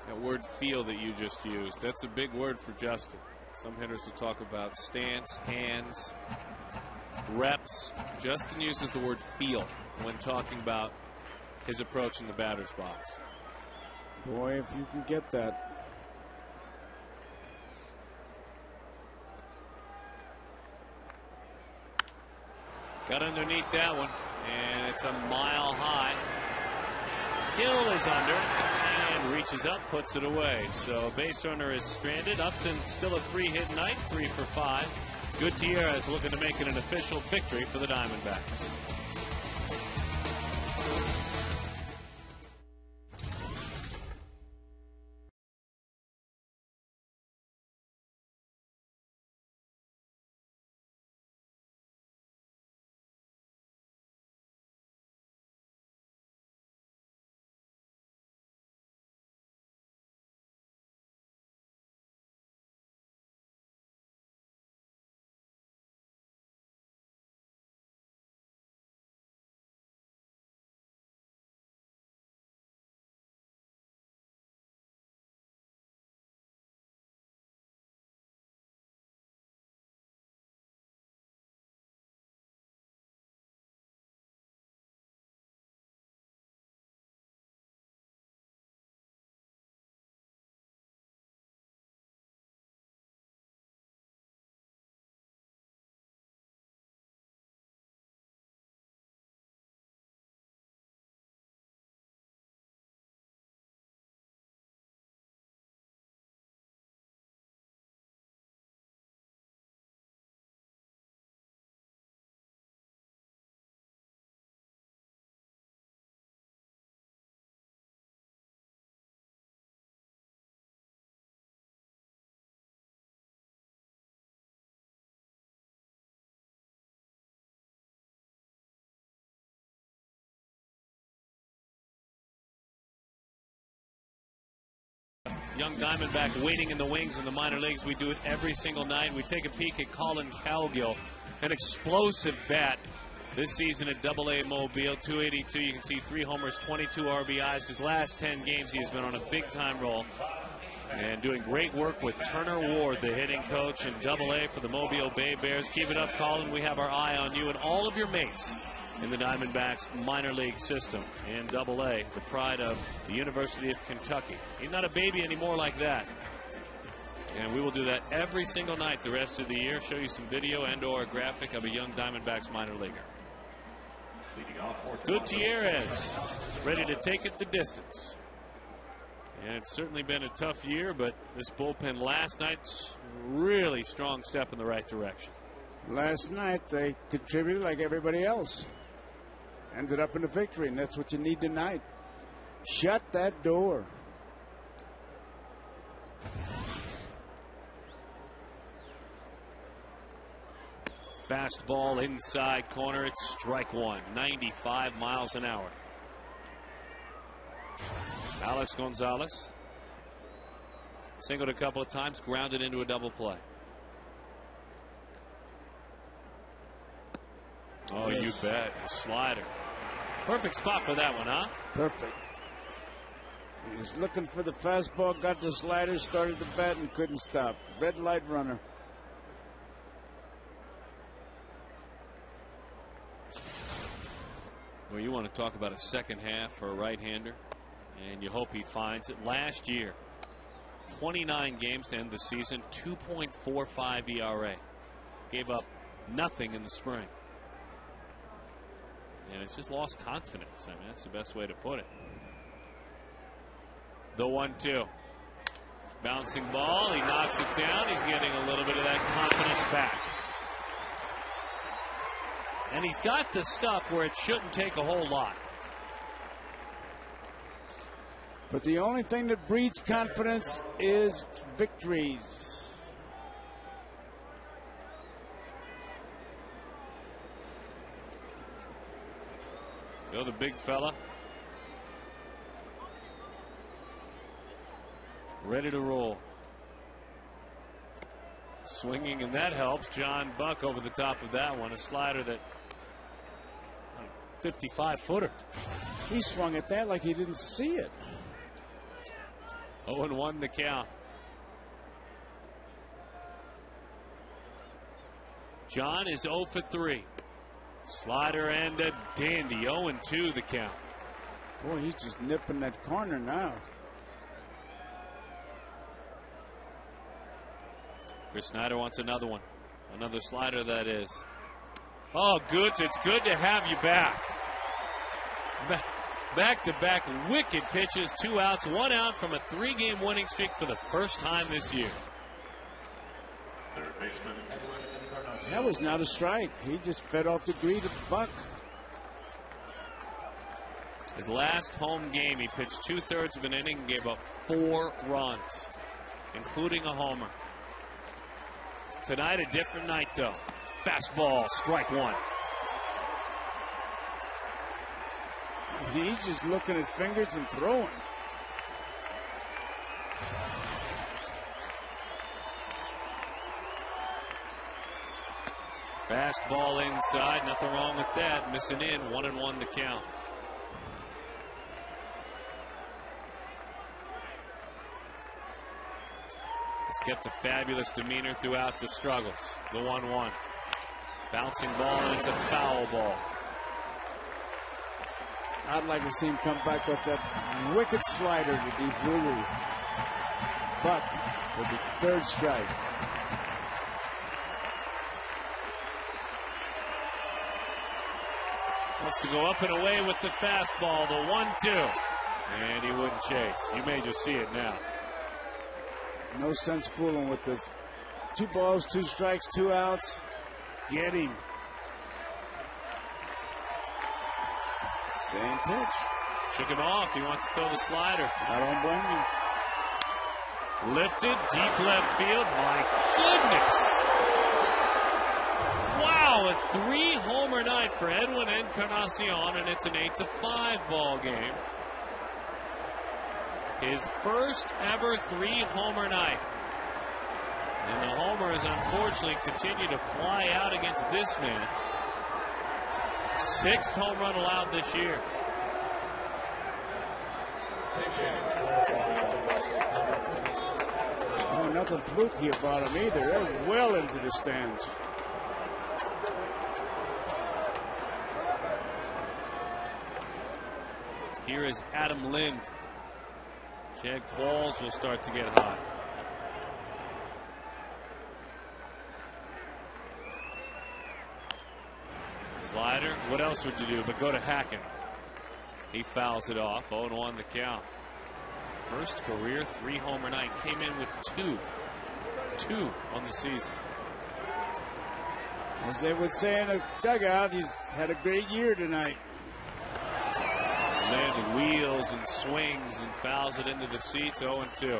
That word "feel" that you just used, that's a big word for Justin. Some hitters will talk about stance, hands, reps. Justin uses the word "feel" when talking about his approach in the batter's box. Boy, if you can get that. Got underneath that one, and it's a mile high. Hill is under and reaches up, puts it away. So base runner is stranded. Upton still a 3-hit night, 3 for 5. Gutierrez looking to make it an official victory for the Diamondbacks. Young Diamondback waiting in the wings in the minor leagues. We do it every single night. We take a peek at Colin Cowgill, an explosive bat this season at AA Mobile, 282. You can see 3 homers, 22 RBIs. His last 10 games, he has been on a big-time roll and doing great work with Turner Ward, the hitting coach in AA for the Mobile Bay Bears. Keep it up, Colin. We have our eye on you and all of your mates in the Diamondbacks minor league system in AA, the pride of the University of Kentucky. He's not a baby anymore like that. And we will do that every single night the rest of the year, show you some video and or a graphic of a young Diamondbacks minor leaguer. Gutierrez ready to take it the distance. And it's certainly been a tough year, but this bullpen last night's really strong step in the right direction. Last night they contributed like everybody else. Ended up in a victory, and that's what you need tonight. Shut that door. Fastball inside corner. It's strike one. 95 miles an hour. Alex Gonzalez singled a couple of times, grounded into a double play. Oh, yes. You bet. A slider. Perfect spot for that one, huh? Perfect. He was looking for the fastball, got the slider, started the bat, and couldn't stop. Red light runner. Well, you want to talk about a second half for a right-hander, and you hope he finds it. Last year, 29 games to end the season, 2.45 ERA. Gave up nothing in the spring. And it's just lost confidence. I mean, that's the best way to put it. The 1-2. Bouncing ball. He knocks it down. He's getting a little bit of that confidence back. And he's got the stuff where it shouldn't take a whole lot. But the only thing that breeds confidence is victories. So the big fella ready to roll. Swinging, and that helps. John Buck over the top of that one. A slider that 55-footer. He swung at that like he didn't see it. 0-1 the count. John is 0 for 3. Slider and a dandy. 0-2 the count. Boy, he's just nipping that corner now. Chris Snyder wants another one. Another slider, that is. Oh, good. It's good to have you back. Back-to-back wicked pitches. 2 outs, 1 out from a 3-game winning streak for the first time this year. That was not a strike. He just fed off the greed of Buck. His last home game, he pitched 2/3 of an inning and gave up 4 runs, including a homer. Tonight, a different night, though. Fastball, strike 1. He's just looking at fingers and throwing. Fastball inside, nothing wrong with that. Missing in, 1-1 the count. He's kept a fabulous demeanor throughout the struggles. The 1-1. Bouncing ball, and it's a foul ball. I'd like to see him come back with that wicked slider that he threw to Buck for the 3rd strike. Wants to go up and away with the fastball, the 1-2. And he wouldn't chase. You may just see it now. No sense fooling with this. 2 balls, 2 strikes, 2 outs. Get him. Same pitch. Shook him off. He wants to throw the slider. I don't blame him. Lifted, deep left field. My goodness. Wow, a 3-homer night for Edwin Encarnacion, and it's an 8-5 ball game. His first ever 3-homer night. And the homers unfortunately continue to fly out against this man. 6th home run allowed this year. Oh, nothing fluke here about him either. They're well into the stands. Here is Adam Lind. Chad Qualls will start to get hot. Slider. What else would you do but go to Hacken? He fouls it off. 0-1 the count. First career 3-homer night. Came in with 2 on the season. As they would say in a dugout, he's had a great year tonight. Lind wheels and swings and fouls it into the seats. 0-2.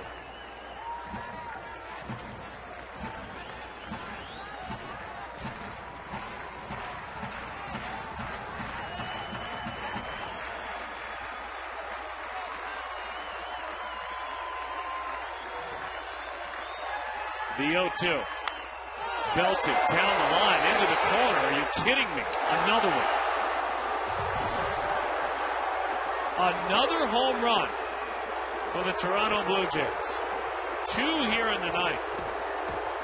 The 0-2. Belted down the line into the corner. Are you kidding me? Another one. Another home run for the Toronto Blue Jays. 2 here in the ninth.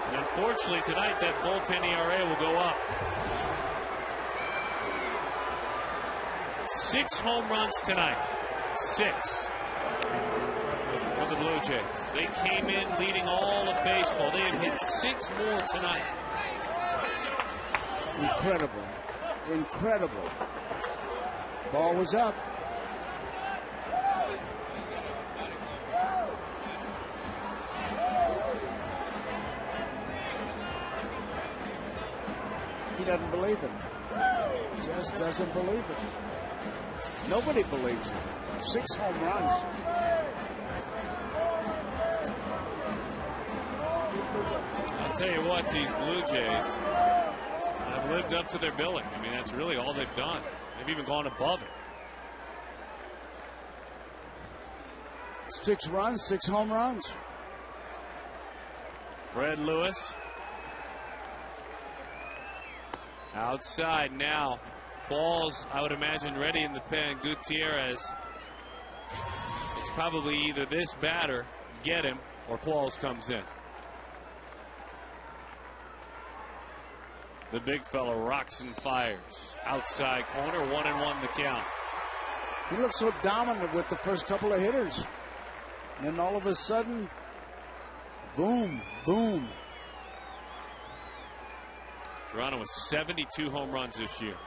And unfortunately tonight that bullpen ERA will go up. 6 home runs tonight. 6 for the Blue Jays. They came in leading all of baseball. They have hit 6 more tonight. Incredible. Incredible. Ball was up. He doesn't believe it. Just doesn't believe it. Nobody believes it. 6 home runs. I'll tell you what, these Blue Jays have lived up to their billing. I mean, that's really all they've done. They've even gone above it. 6 runs, 6 home runs. Fred Lewis. Outside now. Falls, I would imagine, ready in the pen. Gutierrez. It's probably either this batter, get him, or Qualls comes in. The big fella rocks and fires. Outside corner, 1-1 the count. He looked so dominant with the first couple of hitters. And then all of a sudden, boom, boom. Toronto with 72 home runs this year.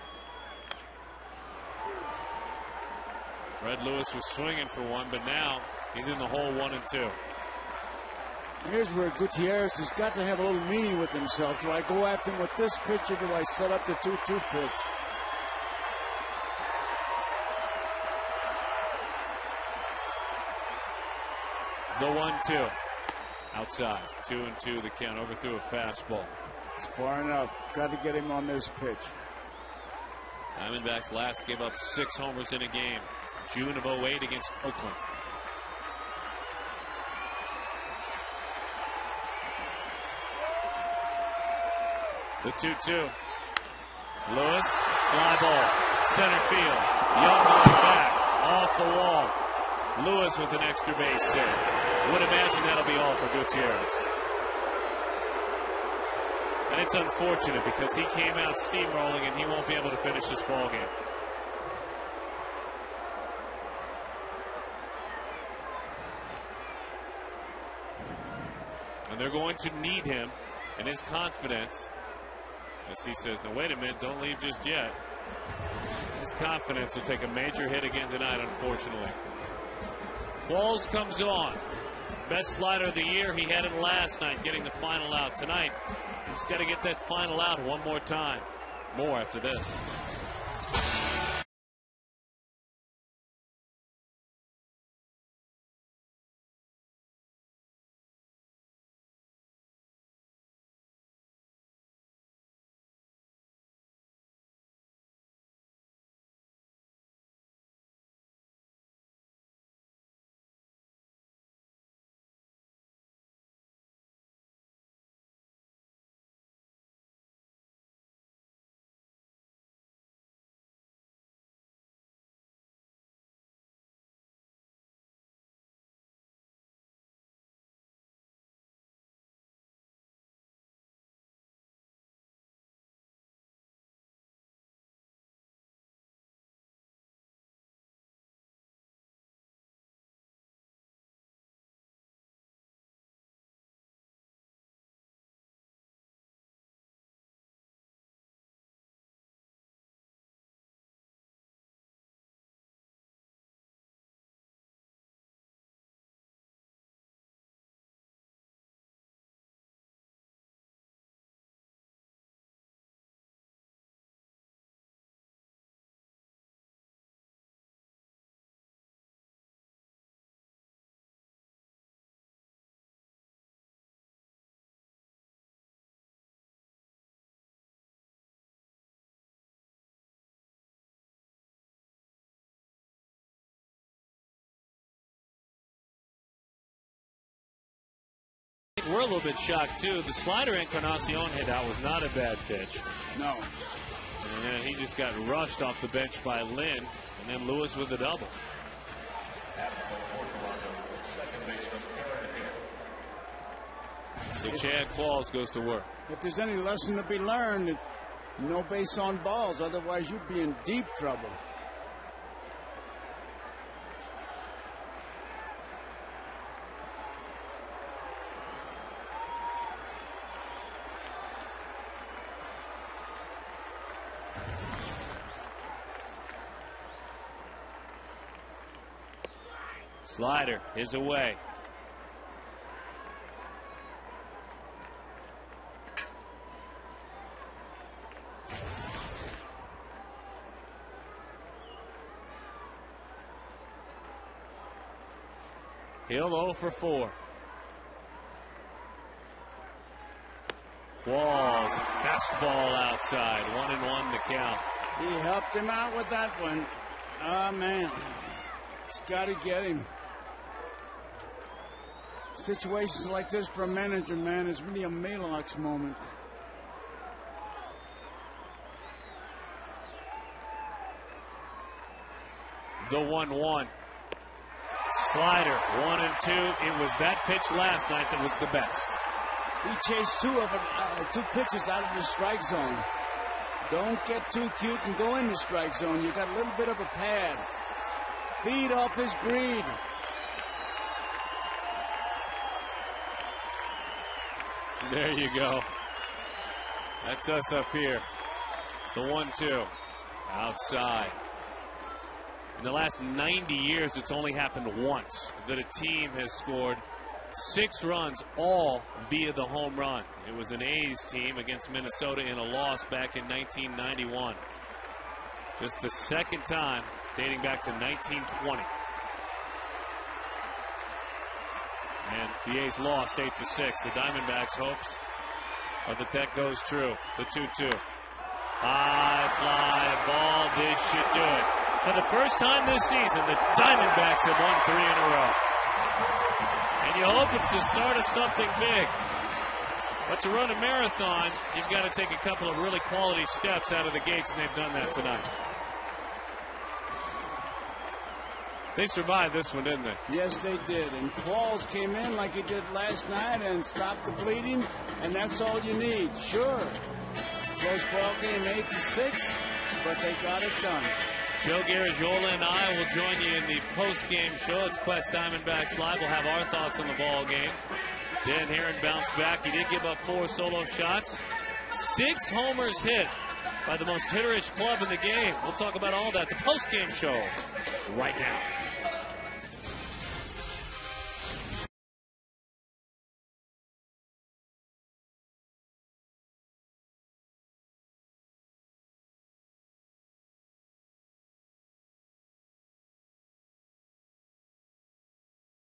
Fred Lewis was swinging for one, but now he's in the hole 1-2. Here's where Gutierrez has got to have a little meaning with himself. Do I go after him with this pitch, or do I set up the 2-2 pitch? The 1-2. Outside. 2-2 the count. Overthrew a fastball. It's far enough. Got to get him on this pitch. Diamondbacks last gave up 6 homers in a game. June of 08 against Oakland. The 2-2. Lewis, fly ball, center field. Young line back, off the wall. Lewis with an extra base hit. Would imagine that'll be all for Gutierrez. And it's unfortunate because he came out steamrolling and he won't be able to finish this ball game. And they're going to need him and his confidence. As he says, no, wait a minute, don't leave just yet. His confidence will take a major hit again tonight, unfortunately. Qualls comes on. Best slider of the year. He had it last night, getting the final out. Tonight, he's got to get that final out one more time. More after this. We're a little bit shocked, too. The slider Encarnacion hit out was not a bad pitch. No. And he just got rushed off the bench by Lynn, and then Lewis with a double. So Chad Qualls goes to work. If there's any lesson to be learned, no base on balls. Otherwise, you'd be in deep trouble. Slider is away. Hill 0 for 4. Qualls, fastball outside. 1-1 to count. He helped him out with that one. Oh, man. He's got to get him. Situations like this for a manager, man, is really a Maalox moment. The 1-1. Slider, 1 and 2. It was that pitch last night that was the best. He chased two pitches out of the strike zone. Don't get too cute and go in the strike zone. You got a little bit of a pad. Feed off his greed. There you go. That's us up here. The 1-2. Outside. In the last 90 years, it's only happened once that a team has scored 6 runs, all via the home run. It was an A's team against Minnesota in a loss back in 1991. Just the second time dating back to 1920. And the A's lost 8-6. The Diamondbacks' hopes are that goes true. The 2-2. High fly ball. This should do it. For the first time this season, the Diamondbacks have won 3 in a row. And you hope it's the start of something big. But to run a marathon, you've got to take a couple of really quality steps out of the gates, and they've done that tonight. They survived this one, didn't they? Yes, they did. And Qualls came in like he did last night and stopped the bleeding, and that's all you need. Sure, it's a close ball game, 8-6, but they got it done. Joe Garagiola and I will join you in the post-game show. It's Quest Diamondbacks Live. We'll have our thoughts on the ball game. Dan Herron bounced back. He did give up 4 solo shots. 6 homers hit by the most hitterish club in the game. We'll talk about all that. The post-game show right now.